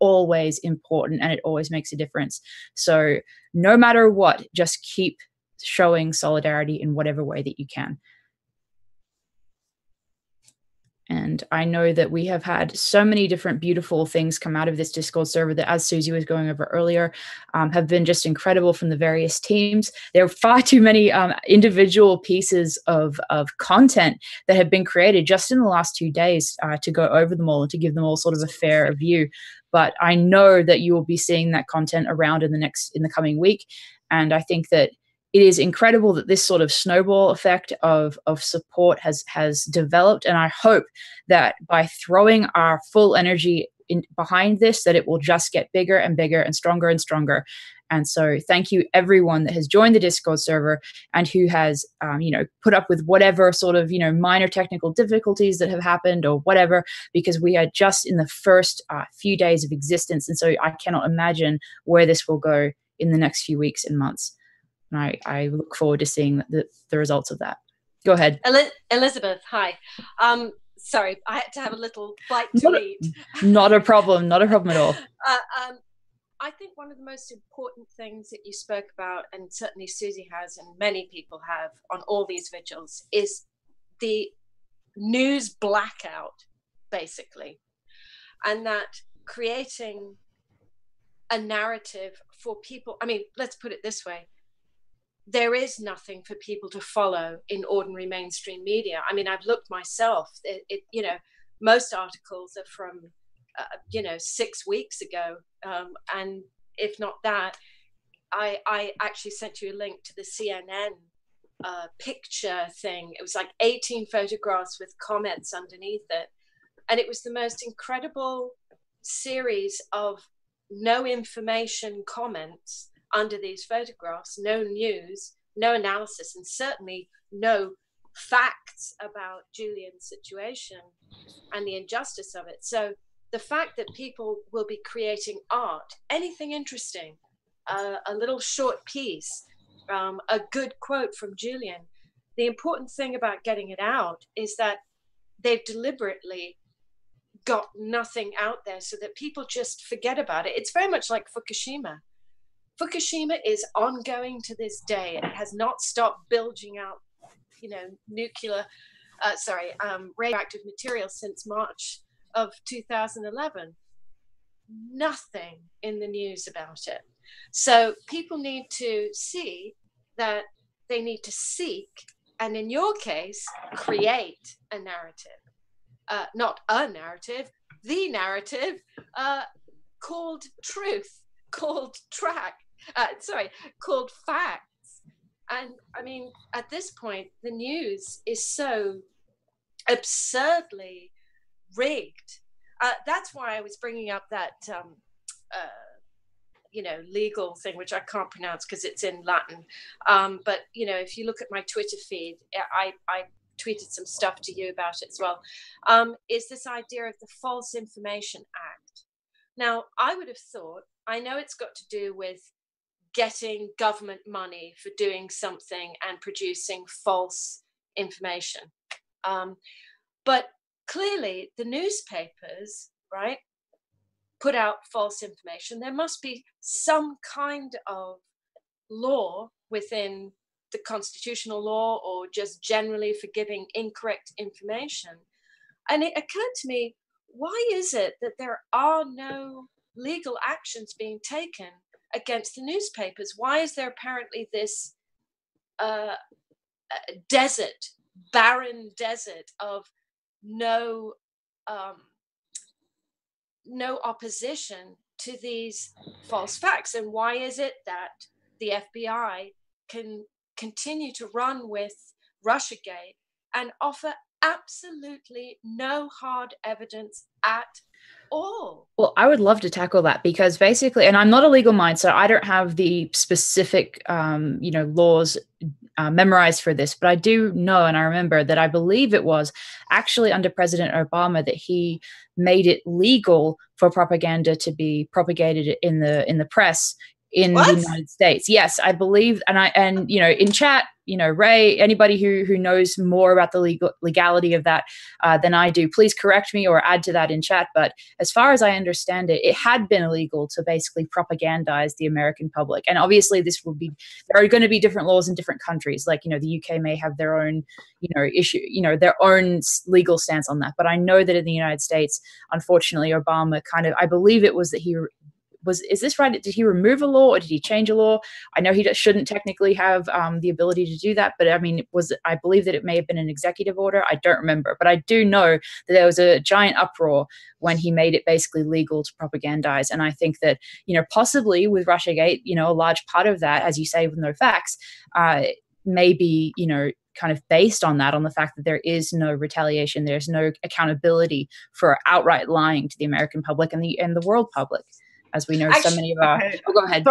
always important, and it always makes a difference. So no matter what, just keep showing solidarity in whatever way that you can. And I know that we have had so many different beautiful things come out of this Discord server that, as Susie was going over earlier, have been just incredible from the various teams. There are far too many individual pieces of content that have been created just in the last 2 days to go over them all and to give them all sort of a fair view. But I know that you will be seeing that content around in the coming week. And I think that it is incredible that this sort of snowball effect of support has developed. And I hope that by throwing our full energy behind this, that it will just get bigger and bigger and stronger. And so thank you everyone that has joined the Discord server and who has, put up with whatever sort of, minor technical difficulties that have happened or whatever, because we are just in the first few days of existence. And so I cannot imagine where this will go in the next few weeks and months. And I look forward to seeing the results of that. Go ahead. Elizabeth, hi. Sorry, I had to have a little bite to eat. Not a problem at all. I think one of the most important things that you spoke about, and certainly Suzie has, and many people have on all these vigils, is the news blackout, basically. And that creating a narrative for people, I mean, let's put it this way. There is nothing for people to follow in ordinary mainstream media. I mean, I've looked myself, most articles are from 6 weeks ago. And if not that, I actually sent you a link to the CNN picture thing. It was like 18 photographs with comments underneath it. And it was the most incredible series of no information comments under these photographs, no news, no analysis, and certainly no facts about Julian's situation and the injustice of it. So the fact that people will be creating art, anything interesting, a little short piece, a good quote from Julian, the important thing about getting it out is that they've deliberately got nothing out there so that people just forget about it. It's very much like Fukushima. Fukushima is ongoing to this day. It has not stopped bilging out, radioactive material since March of 2011. Nothing in the news about it. So people need to see that they need to seek, and in your case, create a narrative. Not a narrative, the narrative called truth, called called facts. And I mean, at this point, the news is so absurdly rigged. That's why I was bringing up that, legal thing, which I can't pronounce because it's in Latin. But, if you look at my Twitter feed, I tweeted some stuff to you about it as well, is this idea of the False Information Act. Now, I would have thought, I know it's got to do with getting government money for doing something and producing false information. But clearly the newspapers, right, put out false information. There must be some kind of law within the constitutional law or just generally for giving incorrect information. And it occurred to me, why is it that there are no legal actions being taken against the newspapers? Why is there apparently this barren desert of no opposition to these false facts? And why is it that the FBI can continue to run with Russiagate and offer absolutely no hard evidence at all? Well, I would love to tackle that because basically, and I'm not a legal mind, so I don't have the specific, laws memorized for this, but I do know, and I remember that I believe it was actually under President Obama that he made it legal for propaganda to be propagated in the press in the United States. Yes, I believe, and in chat, Ray, anybody who knows more about the legality of that than I do, please correct me or add to that in chat. But as far as I understand it, it had been illegal to basically propagandize the American public. And obviously there are going to be different laws in different countries. Like, the UK may have their own, issue, their own legal stance on that. But I know that in the United States, unfortunately, Obama I believe it was that is this right? Did he remove a law or did he change a law? I know he shouldn't technically have the ability to do that, but I mean, I believe that it may have been an executive order. I don't remember, but I do know that there was a giant uproar when he made it basically legal to propagandize. And I think that, possibly with Russiagate, a large part of that, as you say, with no facts, may be, kind of based on the fact that there is no retaliation, there's no accountability for outright lying to the American public and the world public. as we know so many of our... Okay. Oh, go ahead.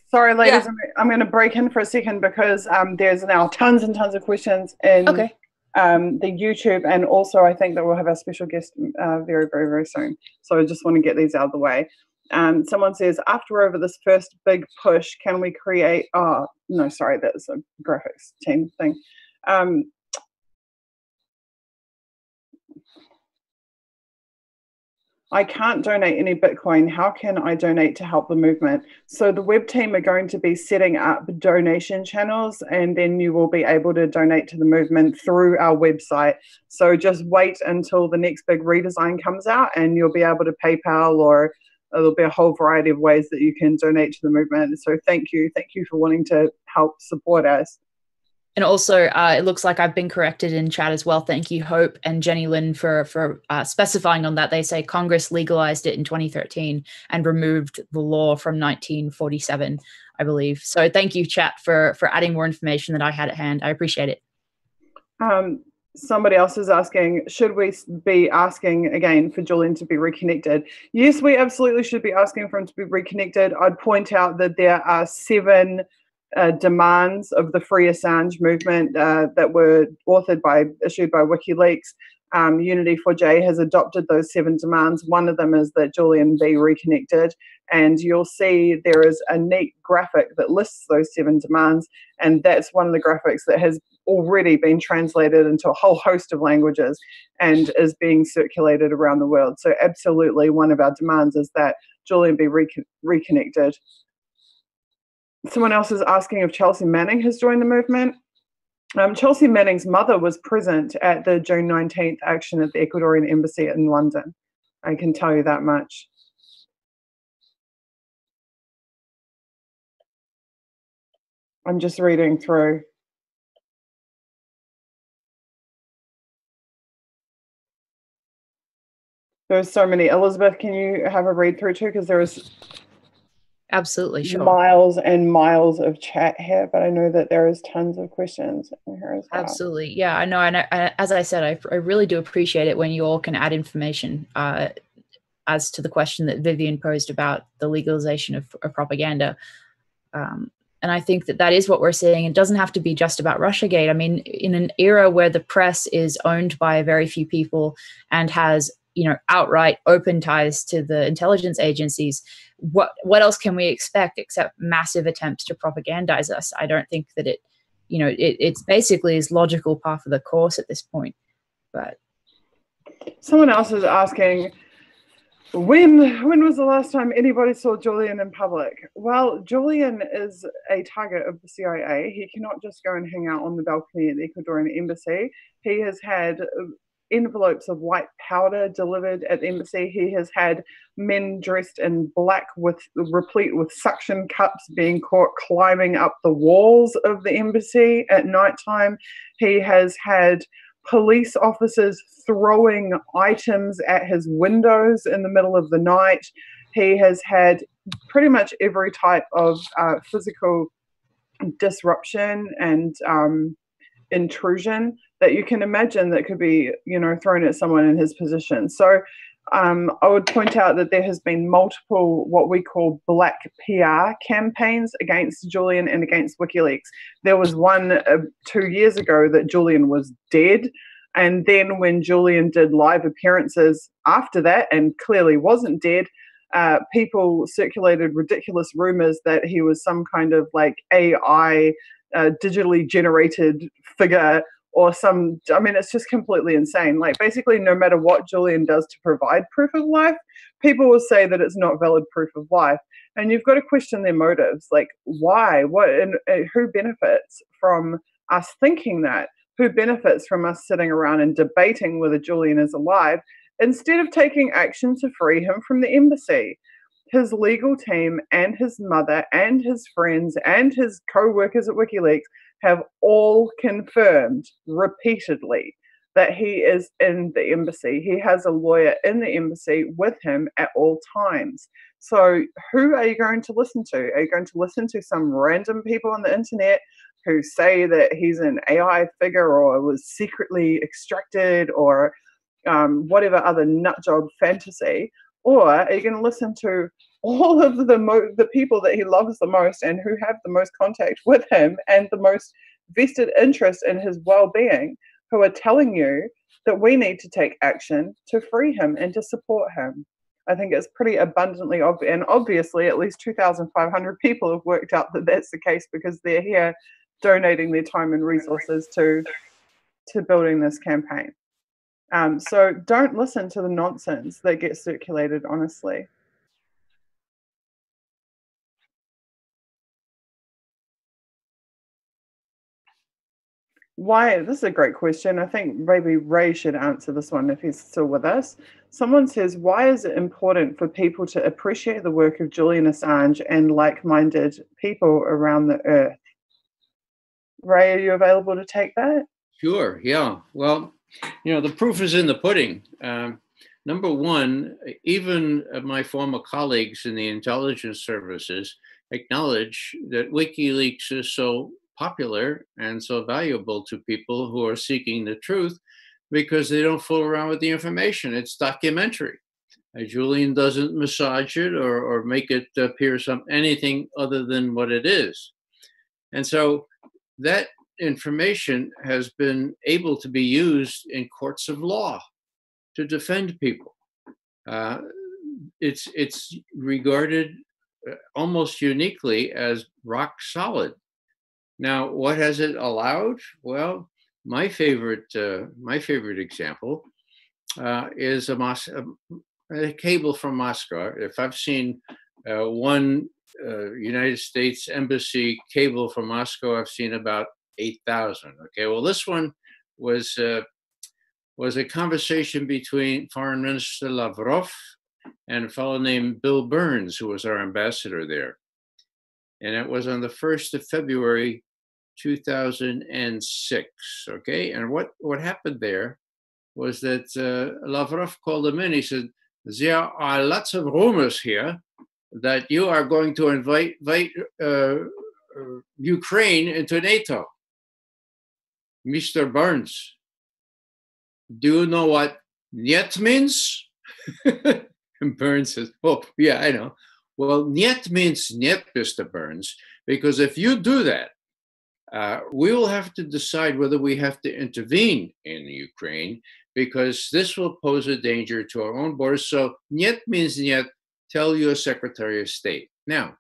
Sorry, ladies. Yeah. I'm going to break in for a second because there's now tons and tons of questions in Okay. the YouTube, and also I think that we'll have our special guest very, very, very soon. So I just want to get these out of the way. Someone says, after we're over this first big push, can we create... Oh, no, sorry, that's a graphics team thing. I can't donate any Bitcoin. How can I donate to help the movement? So the web team are going to be setting up donation channels, and then you will be able to donate to the movement through our website. So just wait until the next big redesign comes out, and you'll be able to PayPal, or there'll be a whole variety of ways that you can donate to the movement. So thank you for wanting to help support us. And also, it looks like I've been corrected in chat as well. Thank you, Hope and Jenny Lynn, for specifying on that. They say Congress legalized it in 2013 and removed the law from 1947, I believe. So thank you, chat, for adding more information that I had at hand. I appreciate it. Somebody else is asking, should we be asking again for Julian to be reconnected? Yes, we absolutely should be asking for him to be reconnected. I'd point out that there are 7 demands of the Free Assange movement that were issued by WikiLeaks. Unity4J has adopted those 7 demands. One of them is that Julian be reconnected, and you'll see there is a neat graphic that lists those 7 demands, and that's one of the graphics that has already been translated into a whole host of languages and is being circulated around the world. So absolutely, one of our demands is that Julian be reconnected. Someone else is asking if Chelsea Manning has joined the movement. Chelsea Manning's mother was present at the June 19th action at the Ecuadorian embassy in London. I can tell you that much. I'm just reading through. There's so many. Elizabeth, can you have a read through too? Because there is... Absolutely, sure. Miles and miles of chat here, but I know that there is tons of questions in here as well. Absolutely, yeah, I know. And as I said, I really do appreciate it when you all can add information as to the question that Vivian posed about the legalization of propaganda. And I think that is what we're seeing. It doesn't have to be just about Russiagate. I mean, in an era where the press is owned by very few people and has, you know, outright open ties to the intelligence agencies, what else can we expect except massive attempts to propagandize us? I don't think that it's basically is logical par for the course at this point. But someone else is asking, when was the last time anybody saw Julian in public? Well, Julian is a target of the CIA. He cannot just go and hang out on the balcony at the Ecuadorian embassy. He has had envelopes of white powder delivered at the embassy. He has had men dressed in black replete with suction cups being caught climbing up the walls of the embassy at nighttime. He has had police officers throwing items at his windows in the middle of the night. He has had pretty much every type of physical disruption and intrusion that you can imagine that could be, thrown at someone in his position. So I would point out that there has been multiple what we call black PR campaigns against Julian and against WikiLeaks. There was one 2 years ago that Julian was dead. And then when Julian did live appearances after that and clearly wasn't dead, people circulated ridiculous rumors that he was some kind of like AI digitally generated figure or it's just completely insane. Like basically no matter what Julian does to provide proof of life, people will say that it's not valid proof of life. And you've got to question their motives. Like why? What? And who benefits from us thinking that? Who benefits from us sitting around and debating whether Julian is alive instead of taking action to free him from the embassy? His legal team and his mother and his friends and his co-workers at WikiLeaks have all confirmed repeatedly that he is in the embassy. He has a lawyer in the embassy with him at all times. So who are you going to listen to? Are you going to listen to some random people on the internet who say that he's an AI figure or was secretly extracted or whatever other nutjob fantasy? Or are you going to listen to all of the people that he loves the most and who have the most contact with him and the most vested interest in his well-being, who are telling you that we need to take action to free him and to support him. I think it's pretty abundantly obvious, and obviously at least 2,500 people have worked out that that's the case because they're here donating their time and resources to building this campaign. So don't listen to the nonsense that gets circulated, honestly. Why? This is a great question. I think maybe Ray should answer this one if he's still with us. Someone says, why is it important for people to appreciate the work of Julian Assange and like-minded people around the earth? Ray, are you available to take that? Sure, yeah. Well, the proof is in the pudding. Number one, even my former colleagues in the intelligence services acknowledge that WikiLeaks is so popular and so valuable to people who are seeking the truth because they don't fool around with the information. It's documentary. Julian doesn't massage it or make it appear anything other than what it is. And so that information has been able to be used in courts of law to defend people. It's regarded almost uniquely as rock solid. Now, what has it allowed? Well, my favorite example is a cable from Moscow. If I've seen one United States Embassy cable from Moscow, I've seen about 8,000. Okay, well, this one was a conversation between Foreign Minister Lavrov and a fellow named Bill Burns, who was our ambassador there. And it was on the 1st of February, 2006, okay? And what happened there was that Lavrov called him in. He said, there are lots of rumors here that you are going to invite Ukraine into NATO. Mr. Burns, do you know what "niet" means? And Burns says, oh, yeah, I know. Well, "niet" means "niet," Mr. Burns, because if you do that, we will have to decide whether we have to intervene in Ukraine because this will pose a danger to our own borders. So "niet" means "niet." Tell your Secretary of State. Now,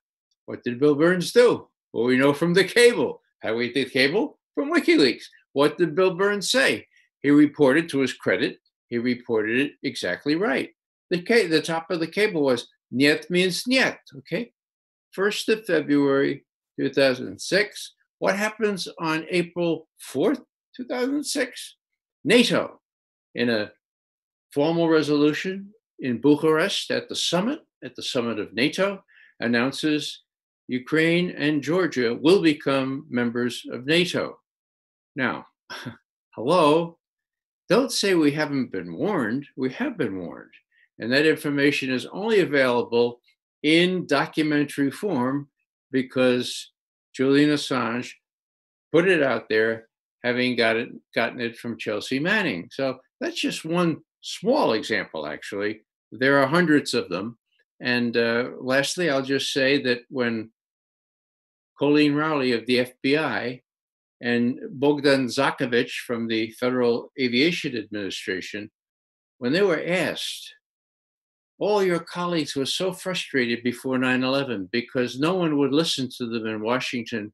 what did Bill Burns do? Well, we know from the cable. How we did cable? From WikiLeaks. What did Bill Burns say? He reported, to his credit, he reported it exactly right. The top of the cable was "niet" means "niet," okay? 1st of February, 2006. What happens on April 4th, 2006? NATO, in a formal resolution in Bucharest at the summit of NATO, announces Ukraine and Georgia will become members of NATO. Now, hello, don't say we haven't been warned. We have been warned. And that information is only available in documentary form because Julian Assange put it out there, having gotten it from Chelsea Manning. So that's just one small example, actually. There are hundreds of them. And lastly, I'll just say that when Colleen Rowley of the FBI and Bogdan Zakovich from the Federal Aviation Administration, when they were asked, all your colleagues were so frustrated before 9/11 because no one would listen to them in Washington.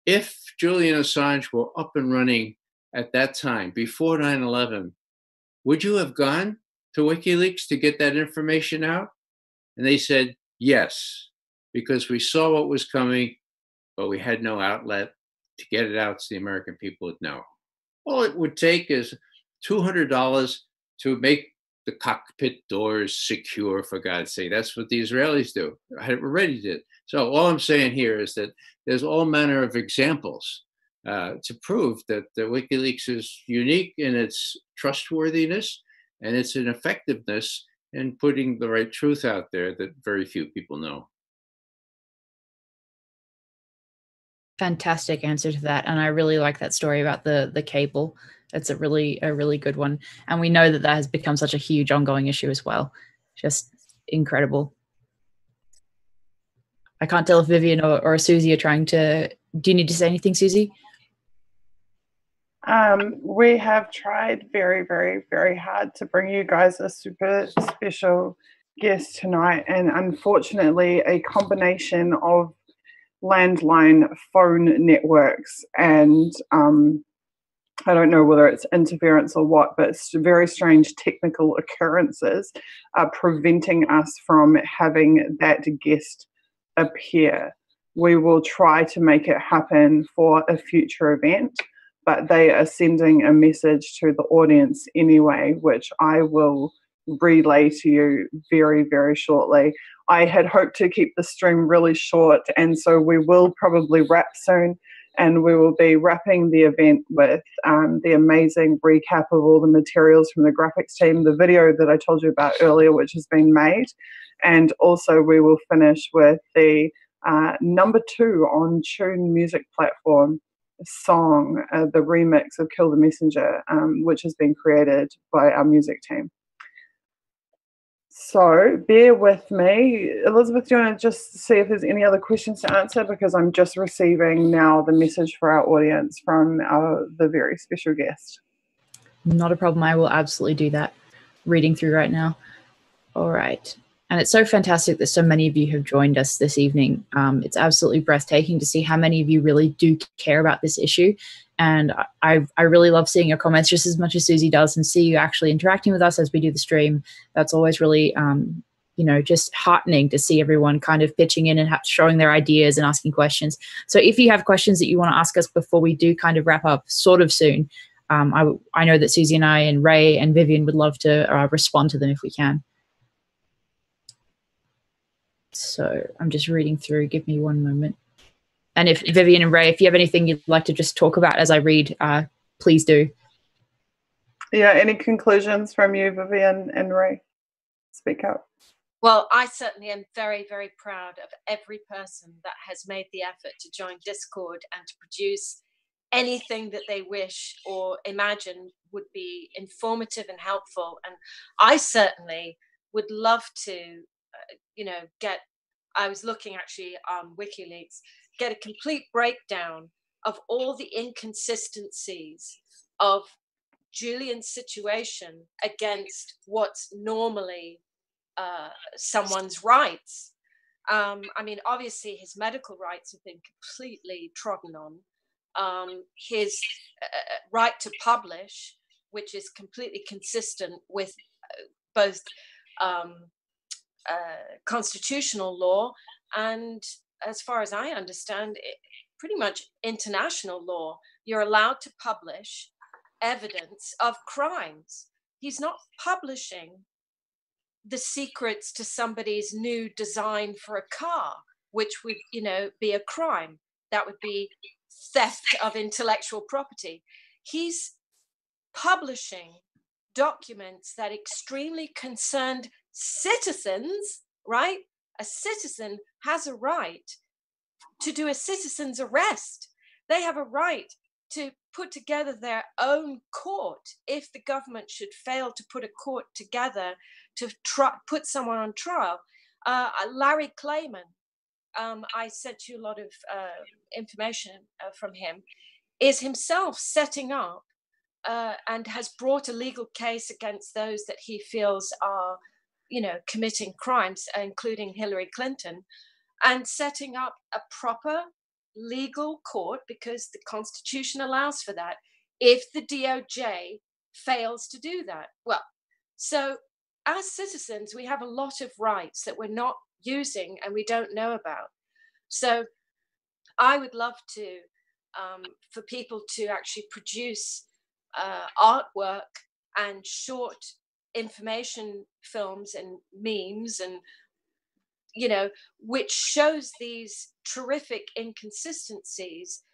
If Julian Assange were up and running at that time, before 9/11, would you have gone to WikiLeaks to get that information out? And they said, yes, because we saw what was coming, but we had no outlet to get it out so the American people would know. All it would take is $200 to make the cockpit doors secure, for God's sake. That's what the Israelis do. I already did. So all I'm saying here is that there's all manner of examples to prove that the WikiLeaks is unique in its trustworthiness and its effectiveness in putting the right truth out there that very few people know. Fantastic answer to that, and I really like that story about the cable. That's a really good one, and we know that has become such a huge ongoing issue as well. Just incredible. I can't tell if Vivian or Suzie are trying to. Do you need to say anything, Suzie? We have tried very, very, very hard to bring you guys a super special guest tonight, and unfortunately a combination of landline phone networks and I don't know whether it's interference or what, but it's very strange technical occurrences are preventing us from having that guest appear. We will try to make it happen for a future event, but they are sending a message to the audience anyway, which I will relay to you very, very shortly. I had hoped to keep the stream really short, and so we will probably wrap soon, and we will be wrapping the event with the amazing recap of all the materials from the graphics team, the video that I told you about earlier, which has been made, and also we will finish with the number 2 on Tune music platform song, the remix of Kill the Messenger, which has been created by our music team. So bear with me. Elizabeth, do you want to just see if there's any other questions to answer? Because I'm just receiving now the message for our audience from the very special guest. Not a problem. I will absolutely do that. Reading through right now. All right. And it's so fantastic that so many of you have joined us this evening. It's absolutely breathtaking to see how many of you really do care about this issue. And I really love seeing your comments just as much as Suzie does, and see you actually interacting with us as we do the stream. That's always really, you know, just heartening to see everyone kind of pitching in and showing their ideas and asking questions. So if you have questions that you want to ask us before we do kind of wrap up sort of soon, I know that Suzie and I and Ray and Vivian would love to respond to them if we can. So I'm just reading through. Give me one moment. And if Vivian and Ray, if you have anything you'd like to just talk about as I read, please do. Yeah, any conclusions from you, Vivian and Ray? Speak up. Well, I certainly am very, very proud of every person that has made the effort to join Discord and to produce anything that they wish or imagine would be informative and helpful. And I certainly would love to, you know, I was looking actually on WikiLeaks, get a complete breakdown of all the inconsistencies of Julian's situation against what's normally someone's rights. I mean, obviously his medical rights have been completely trodden on. His right to publish, which is completely consistent with both constitutional law and, as far as I understand it, pretty much international law. You're allowed to publish evidence of crimes. He's not publishing the secrets to somebody's new design for a car, which would, you know, be a crime. That would be theft of intellectual property. He's publishing documents that extremely concerned citizens, right? A citizen has a right to do a citizen's arrest. They have a right to put together their own court if the government should fail to put a court together to put someone on trial. Larry Clayman, I sent you a lot of information from him, is himself setting up and has brought a legal case against those that he feels are, you know, committing crimes, including Hillary Clinton, and setting up a proper legal court, because the Constitution allows for that, if the DOJ fails to do that. Well, so as citizens, we have a lot of rights that we're not using and we don't know about. So I would love to, for people to actually produce artwork and short information films and memes, and, you know, which shows these terrific inconsistencies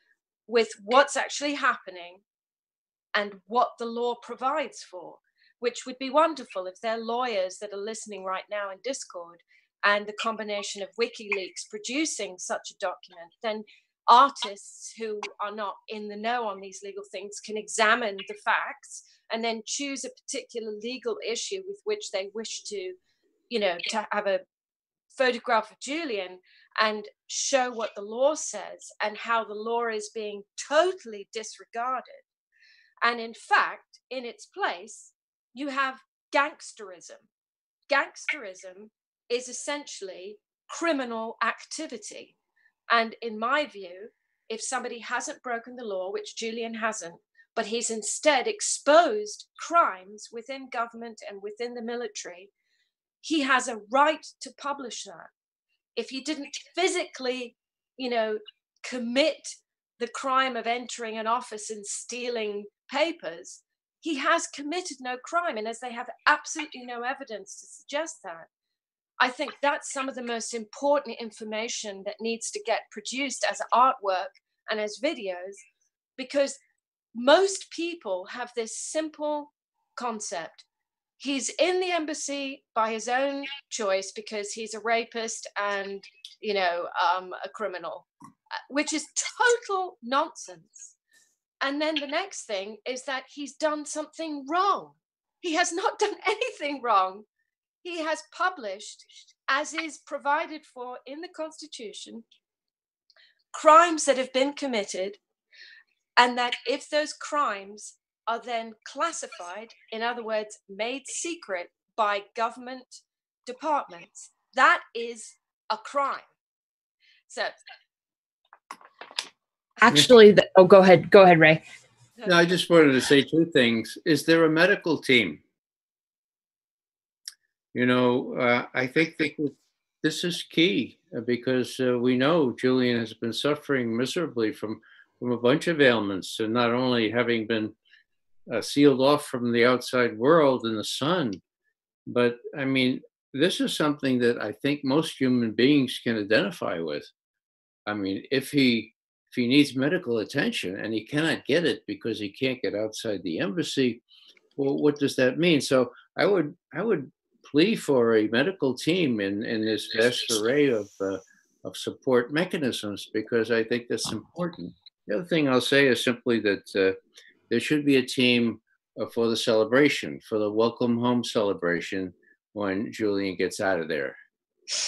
with what's actually happening and what the law provides for, which would be wonderful if they're lawyers that are listening right now in Discord, and the combination of WikiLeaks producing such a document, then artists who are not in the know on these legal things can examine the facts and then choose a particular legal issue with which they wish to, you know, to have a photograph of Julian and show what the law says and how the law is being totally disregarded. And in fact, in its place, you have gangsterism. Gangsterism is essentially criminal activity. And in my view, if somebody hasn't broken the law, which Julian hasn't, but he's instead exposed crimes within government and within the military, he has a right to publish that. If he didn't physically, commit the crime of entering an office and stealing papers, he has committed no crime. And as they have absolutely no evidence to suggest that, I think that's some of the most important information that needs to get produced as artwork and as videos, because most people have this simple concept. He's in the embassy by his own choice because he's a rapist and, a criminal, which is total nonsense. And then the next thing is that he's done something wrong. He has not done anything wrong. He has published, as is provided for in the Constitution, crimes that have been committed, and that if those crimes are then classified, in other words, made secret by government departments, that is a crime. So actually, go ahead, Ray. No, I just wanted to say two things. Is there a medical team? I think that this is key because we know Julian has been suffering miserably from a bunch of ailments, and not only having been sealed off from the outside world and the sun, but I mean, this is something that I think most human beings can identify with. I mean, if he needs medical attention and he cannot get it because he can't get outside the embassy, well, what does that mean? So I would plea for a medical team in this vast array of support mechanisms, because I think that's important. The other thing I'll say is simply that there should be a team for the celebration, for the welcome home celebration when Julian gets out of there.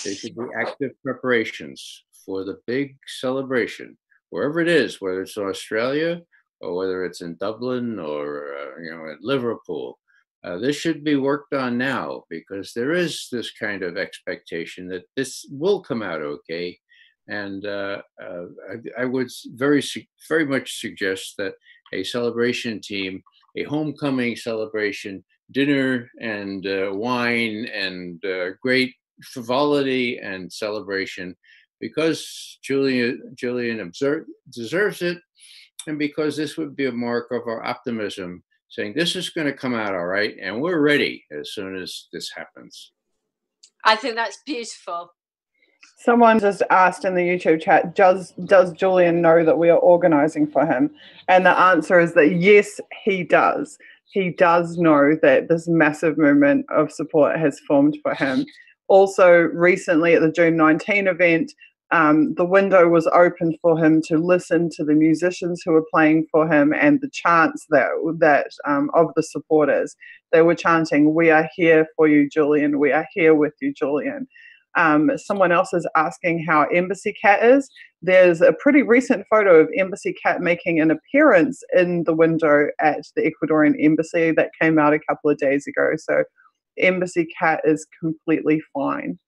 There should be active preparations for the big celebration, wherever it is, whether it's in Australia or whether it's in Dublin or at Liverpool. This should be worked on now, because there is this kind of expectation that this will come out okay. And I would very much suggest that a celebration team, a homecoming celebration, dinner and wine and great frivolity and celebration, because Julian deserves it, and because this would be a mark of our optimism, saying this is going to come out all right, and we're ready as soon as this happens. I think that's beautiful. Someone just asked in the YouTube chat, does Julian know that we are organising for him? And the answer is that yes, he does. He does know that this massive movement of support has formed for him. Also, recently at the June 19 event, the window was opened for him to listen to the musicians who were playing for him and the chants that of the supporters. They were chanting, "We are here for you, Julian. We are here with you, Julian." Someone else is asking how Embassy Cat is. There's a pretty recent photo of Embassy Cat making an appearance in the window at the Ecuadorian embassy that came out a couple of days ago. So Embassy Cat is completely fine.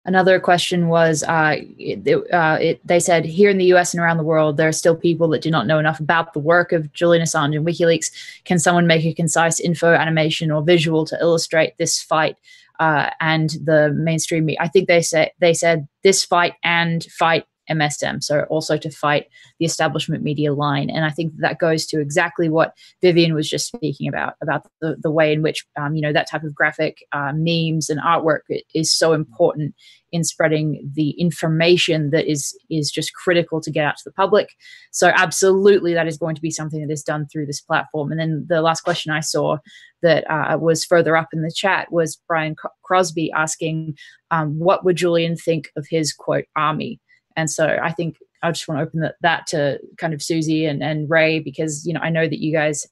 Another question was, they said, here in the US and around the world, there are still people that do not know enough about the work of Julian Assange and WikiLeaks. Can someone make a concise info, animation, or visual to illustrate this fight and the mainstream? I think they said this fight and fight MSM, so also to fight the establishment media line. And I think that goes to exactly what Vivian was just speaking about the way in which, that type of graphic memes and artwork is so important in spreading the information that is just critical to get out to the public. So absolutely, that is going to be something that is done through this platform. And then the last question I saw that was further up in the chat was Brian Crosby asking, what would Julian think of his, quote, army? And so I think I just want to open that to kind of Suzie and Ray, because, I know that you guys,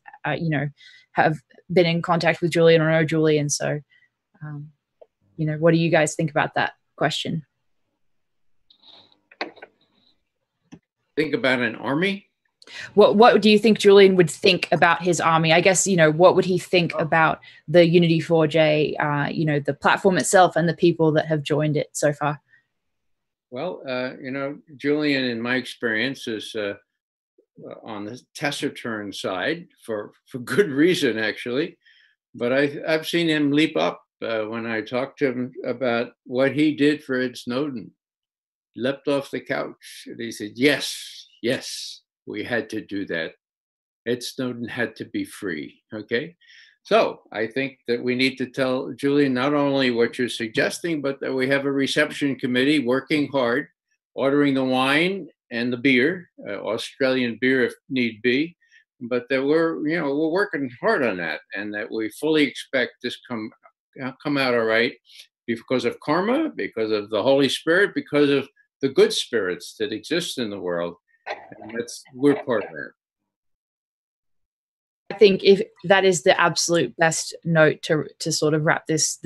have been in contact with Julian or know Julian. So, what do you guys think about that question? Think about an army. What do you think Julian would think about his army? I guess, you know, what would he think about the Unity4J, you know, the platform itself and the people that have joined it so far? Well, you know, Julian, in my experience, is on the taciturn side for good reason, actually. But I've seen him leap up when I talked to him about what he did for Ed Snowden. Leapt off the couch and he said, yes, yes, we had to do that. Ed Snowden had to be free, okay? So I think that we need to tell Julian not only what you're suggesting, but that we have a reception committee working hard, ordering the wine and the beer, Australian beer if need be, but that we're working hard on that, and that we fully expect this come out all right because of karma, because of the Holy Spirit, because of the good spirits that exist in the world, and we're part of that. I think if that is the absolute best note to sort of wrap this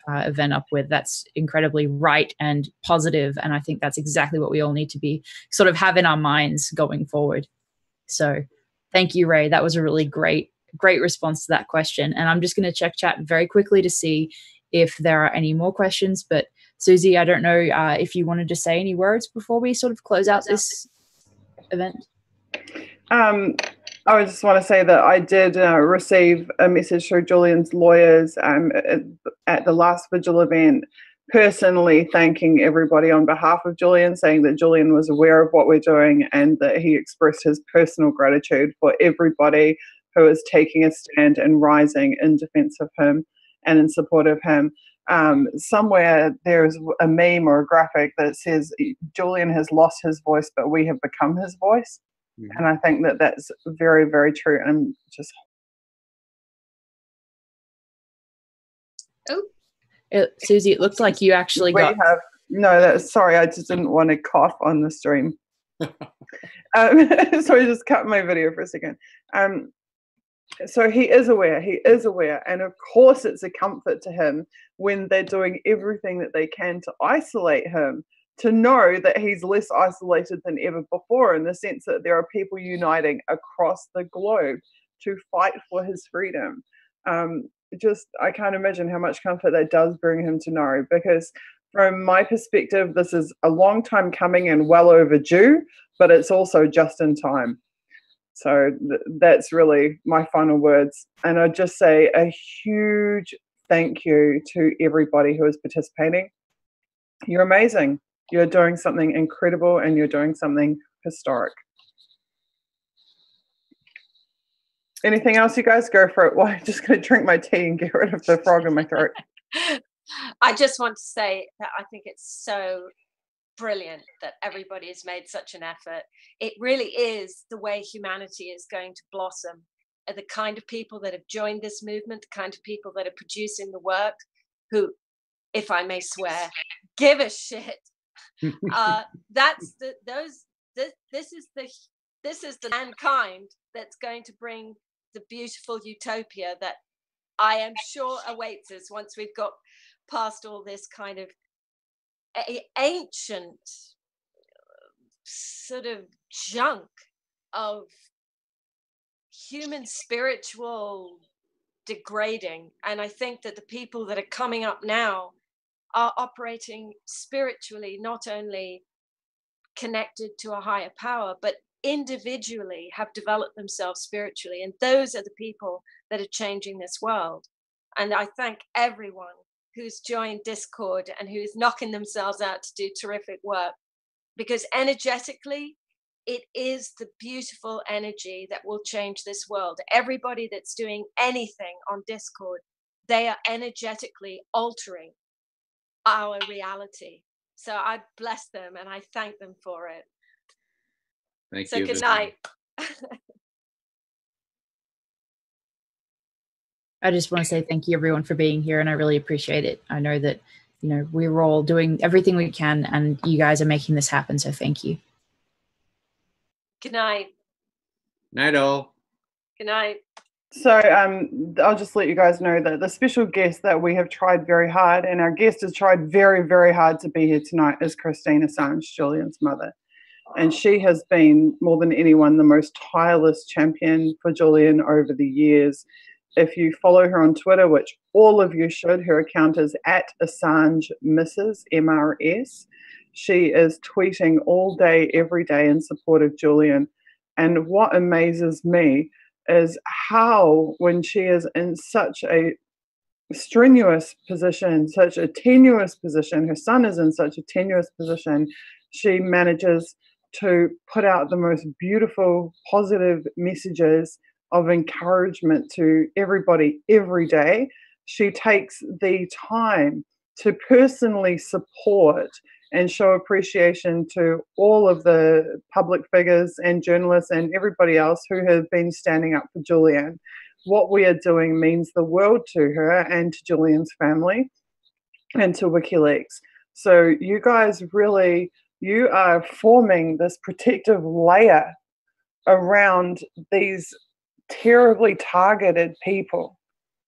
event up with, that's incredibly right and positive, and I think that's exactly what we all need to be sort of have in our minds going forward. So thank you, Ray. That was a really great response to that question. And I'm just going to check chat very quickly to see if there are any more questions. But Suzie, I don't know if you wanted to say any words before we sort of close out this event. I just want to say that I did receive a message through Julian's lawyers at the last vigil event, personally thanking everybody on behalf of Julian, saying that Julian was aware of what we're doing and that he expressed his personal gratitude for everybody who is taking a stand and rising in defense of him and in support of him. Somewhere there's a meme or a graphic that says Julian has lost his voice, but we have become his voice. Mm-hmm. And I think that that's very, very true. And just... Oh, Suzie, it looks like you actually sorry, I just didn't want to cough on the stream. So I just cut my video for a second. So he is aware, and of course it's a comfort to him when they're doing everything that they can to isolate him, to know that he's less isolated than ever before, in the sense that there are people uniting across the globe to fight for his freedom. I can't imagine how much comfort that does bring him to know, because from my perspective, this is a long time coming and well overdue, but it's also just in time. So that's really my final words. And I'd just say a huge thank you to everybody who is participating. You're amazing. You're doing something incredible and you're doing something historic. Anything else, you guys? Go for it. Well, I'm just going to drink my tea and get rid of the frog in my throat. I just want to say that I think it's so brilliant that everybody has made such an effort. It really is the way humanity is going to blossom. The kind of people that have joined this movement, the kind of people that are producing the work, who, if I may swear, give a shit. This is the mankind that's going to bring the beautiful utopia that I am sure awaits us once we've got past all this kind of ancient sort of junk of human spiritual degrading. And I think that the people that are coming up now are operating spiritually, not only connected to a higher power, but individually have developed themselves spiritually. And those are the people that are changing this world. And I thank everyone who's joined Discord and who's knocking themselves out to do terrific work, because energetically, it is the beautiful energy that will change this world. Everybody that's doing anything on Discord, they are energetically altering our reality. So I bless them and I thank them for it. Thank you. So good night. I just want to say thank you everyone for being here, and I really appreciate it. I know that, you know, we're all doing everything we can and you guys are making this happen, so thank you. Good night. Night all. Good night. So I'll just let you guys know that the special guest that we have tried very hard, and our guest has tried very, very hard to be here tonight, is Christine Assange, Julian's mother. And she has been, more than anyone, the most tireless champion for Julian over the years. If you follow her on Twitter, which all of you should, her account is at Assange Mrs. MRS. She is tweeting all day, every day in support of Julian. And what amazes me is how, when she is in such a strenuous position, such a tenuous position, her son is in such a tenuous position, she manages to put out the most beautiful, positive messages of encouragement to everybody every day. She takes the time to personally support and show appreciation to all of the public figures and journalists and everybody else who have been standing up for Julian. What we are doing means the world to her and to Julian's family and to WikiLeaks. So you guys really, you are forming this protective layer around these terribly targeted people,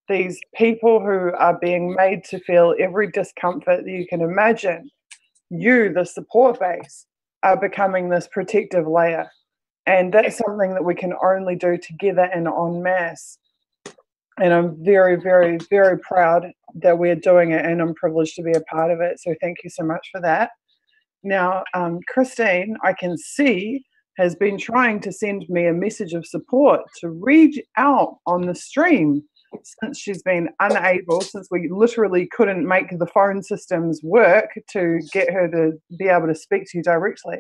these people who are being made to feel every discomfort that you can imagine. You, the support base, are becoming this protective layer. And that's something that we can only do together and en masse. And I'm very, very, very proud that we're doing it, and I'm privileged to be a part of it. So thank you so much for that. Now, Christine, I can see, has been trying to send me a message of support to read out on the stream since she's been unable, since we literally couldn't make the phone systems work to get her to be able to speak to you directly.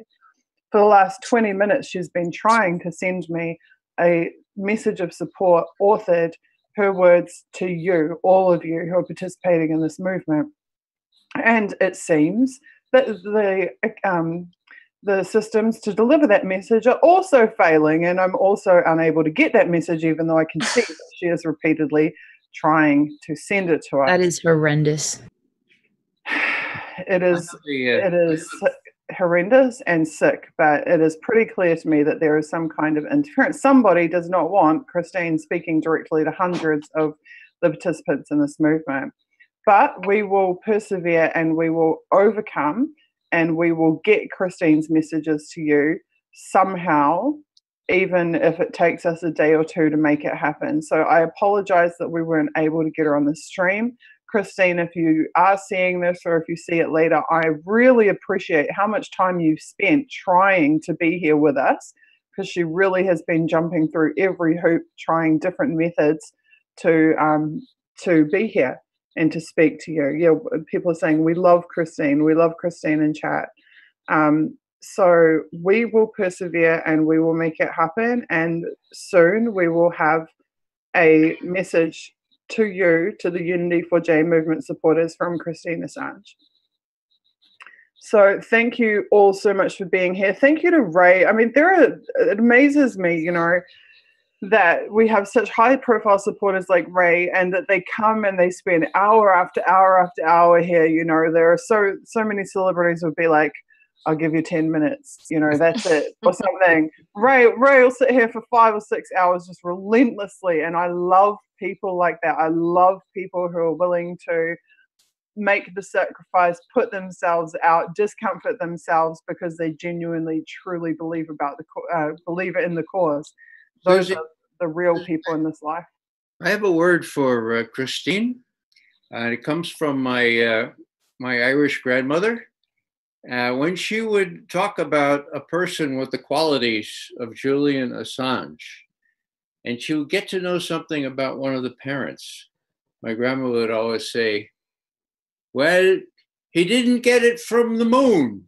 For the last 20 minutes, she's been trying to send me a message of support, authored, her words to you, all of you who are participating in this movement. And it seems that the systems to deliver that message are also failing, and I'm also unable to get that message, even though I can see that she is repeatedly trying to send it to us. That is horrendous. It is horrendous and sick, but it is pretty clear to me that there is some kind of interference. Somebody does not want Christine speaking directly to hundreds of the participants in this movement. But we will persevere and we will overcome, and we will get Christine's messages to you somehow, even if it takes us a day or two to make it happen. So I apologize that we weren't able to get her on the stream. Christine, if you are seeing this or if you see it later, I really appreciate how much time you've spent trying to be here with us, because she really has been jumping through every hoop, trying different methods to be here and to speak to you. Yeah, people are saying, we love Christine in chat. So we will persevere and we will make it happen. And soon we will have a message to you, to the Unity4J movement supporters, from Christine Assange. So thank you all so much for being here. Thank you to Ray. I mean, it amazes me, you know, that we have such high profile supporters like Ray, and that they come and they spend hour after hour after hour here. You know, there are so many celebrities would be like, I'll give you 10 minutes, you know, that's it, or something. Ray will sit here for 5 or 6 hours just relentlessly, and I love people like that. I love people who are willing to make the sacrifice, put themselves out, discomfort themselves because they genuinely, truly believe in the cause. Those are the real people in this life. I have a word for Christine. It comes from my Irish grandmother. When she would talk about a person with the qualities of Julian Assange, and she would get to know something about one of the parents, my grandma would always say, well, he didn't get it from the moon.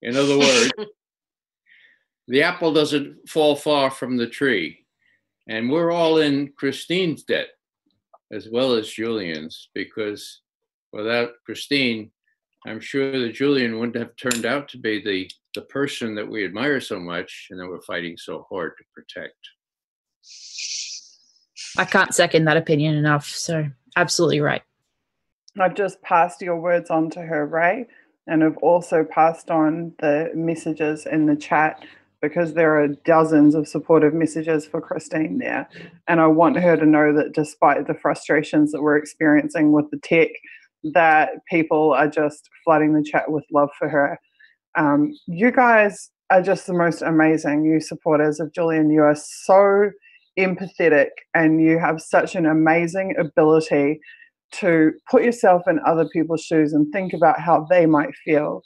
In other words, the apple doesn't fall far from the tree. And we're all in Christine's debt, as well as Julian's, because without Christine, I'm sure that Julian wouldn't have turned out to be the person that we admire so much and that we're fighting so hard to protect. I can't second that opinion enough. So absolutely right. I've just passed your words on to her, Ray, and I've also passed on the messages in the chat, because there are dozens of supportive messages for Christine there. And I want her to know that despite the frustrations that we're experiencing with the tech, that people are just flooding the chat with love for her. You guys are just the most amazing, you supporters of Julian. You are so empathetic and you have such an amazing ability to put yourself in other people's shoes and think about how they might feel.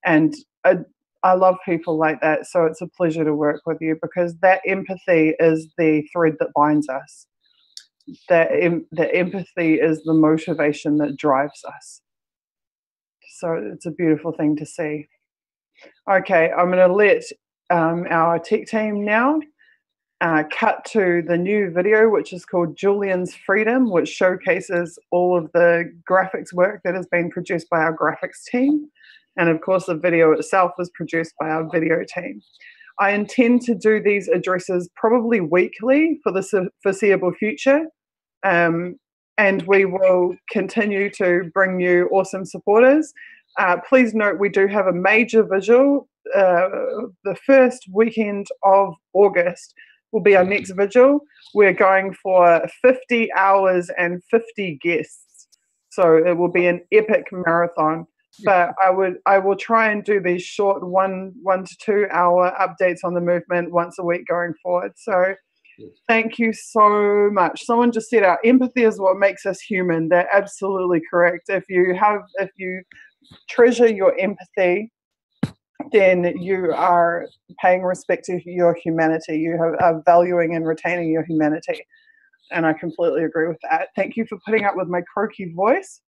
And I love people like that, so it's a pleasure to work with you, because that empathy is the thread that binds us. The empathy is the motivation that drives us. So it's a beautiful thing to see. Okay, I'm going to let our tech team now cut to the new video, which is called Julian's Freedom, which showcases all of the graphics work that has been produced by our graphics team. And of course, the video itself was produced by our video team. I intend to do these addresses probably weekly for the foreseeable future. And we will continue to bring you awesome supporters. Please note, we do have a major vigil. The first weekend of August will be our next vigil. We're going for 50 hours and 50 guests. So it will be an epic marathon. But I will try and do these short 1 to 2 hour updates on the movement once a week going forward. So thank you so much. Someone just said our empathy is what makes us human. They're absolutely correct. If you treasure your empathy, then you are paying respect to your humanity. You are valuing and retaining your humanity. And I completely agree with that. Thank you for putting up with my croaky voice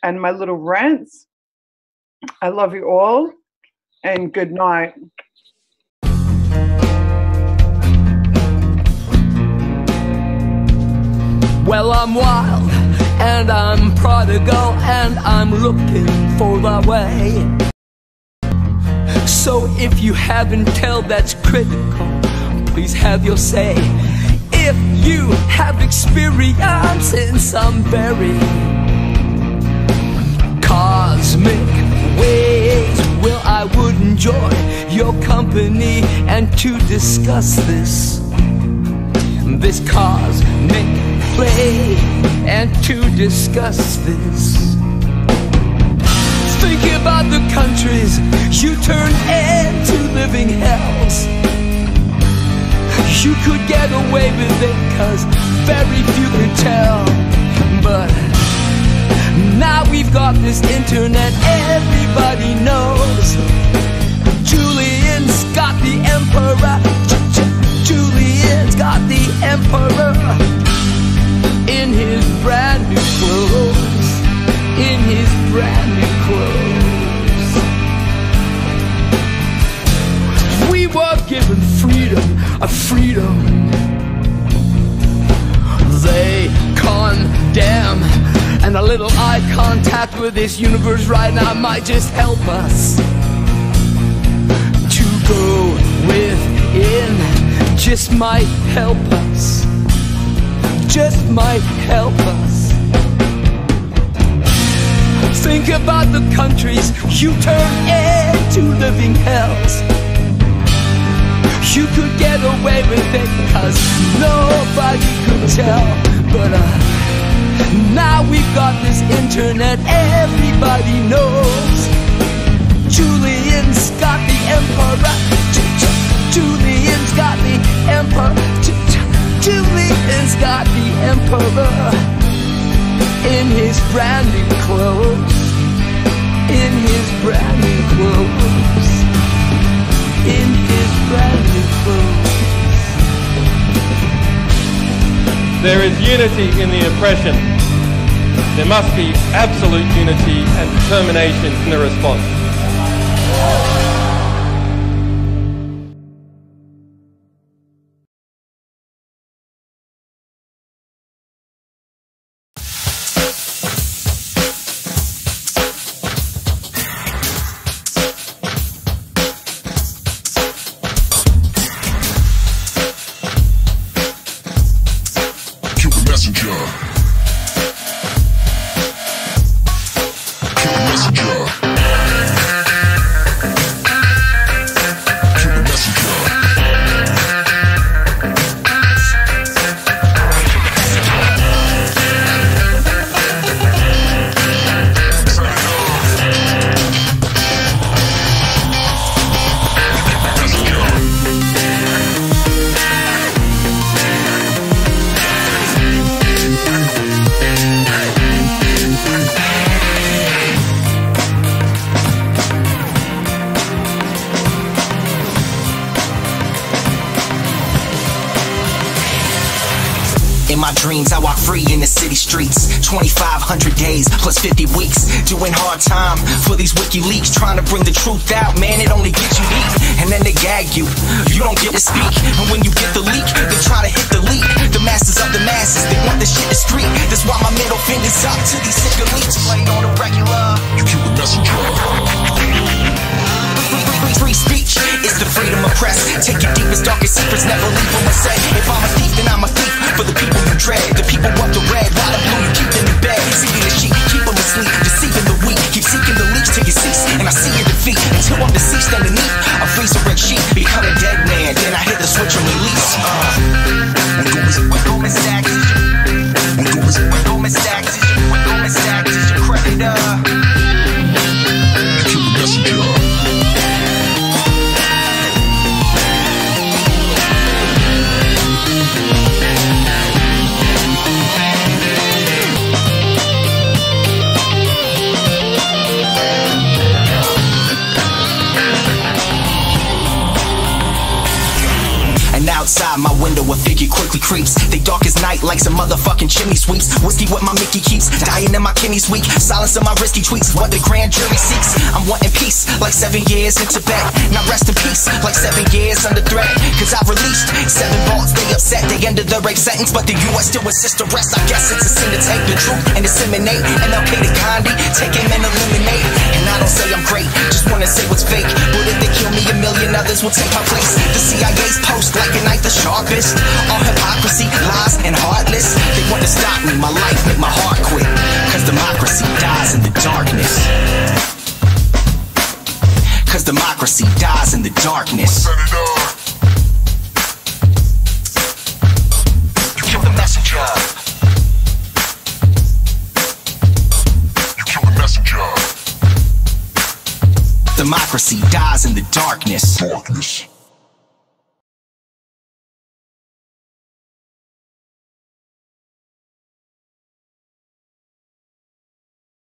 and my little rants. I love you all, and good night. Well, I'm wild, and I'm prodigal, and I'm looking for the way. So if you have intel that's critical, please have your say. If you have experience in some very cosmic ways, well, I would enjoy your company and to discuss this cosmic play, and to discuss this. Think about the countries you turn into living hells. You could get away with it, 'cause very few could tell. But now we've got this internet, everybody knows. Julian's got the emperor. Julian's got the emperor in his brand new clothes. In his brand new clothes. We were given freedom, a freedom they condemn. And a little eye contact with this universe right now might just help us to go within. Just might help us. Just might help us. Think about the countries you turn into living hells. You could get away with it, 'cause nobody could tell. But now we've got this internet, everybody knows. Julian's got the emperor. Julian's got the emperor. Julian's got the emperor in his brand new clothes. In his brand new clothes. In his brand new clothes. There is unity in the oppression. There must be absolute unity and determination in the response. Messenger. in my dreams, I walk free in the city streets. 2,500 days plus 50 weeks, doing hard time for these WikiLeaks, trying to bring the truth out. Man, it only gets you weak, and then they gag you. You don't get to speak, and when you get the leak, they try to hit the leak. The masters of the masses, they want this shit to street. That's why my middle finger's up to these sick elites. Playing on the regular, you keep the messenger. Free speech is the freedom of press. Take your deepest, darkest secrets, never leave them unsaid. If I'm a thief, then I'm a thief for the people you dread. The people want the red, while the blue you keep them in bed. Seeking the sheep, keep them asleep, deceiving the weak. Keep seeking the leech till you cease, and I see your defeat. Until I'm deceased underneath a freezer red sheet. Become a dead man, then I hit the switch and release. Women stacks, women stacks, is your creditor. You keep the messenger. Outside my window, a figure quickly creeps. They dark as night, like some motherfucking chimney sweeps. Whiskey what my Mickey keeps, dying in my kidneys weak. Silence of my risky tweets, what the grand jury seeks. I'm wanting peace, like 7 years in Tibet. Now rest in peace, like 7 years under threat. Cause I've released 7 vaults, they upset. They ended the rape sentence, but the US still insists to rest. I guess it's a sin to take the truth and disseminate. MLK to Gandhi, take him and eliminate. And I don't say I'm great, just wanna say what's fake. But if they kill me, 1 million others will take my place. The CIA's post like a knife the sharpest. All hypocrisy, lies, and heartless. They want to stop me, my life, make my heart quit. Cause democracy dies in the darkness. Cause democracy dies in the darkness. You kill the messenger. You kill the messenger. Democracy dies in the darkness.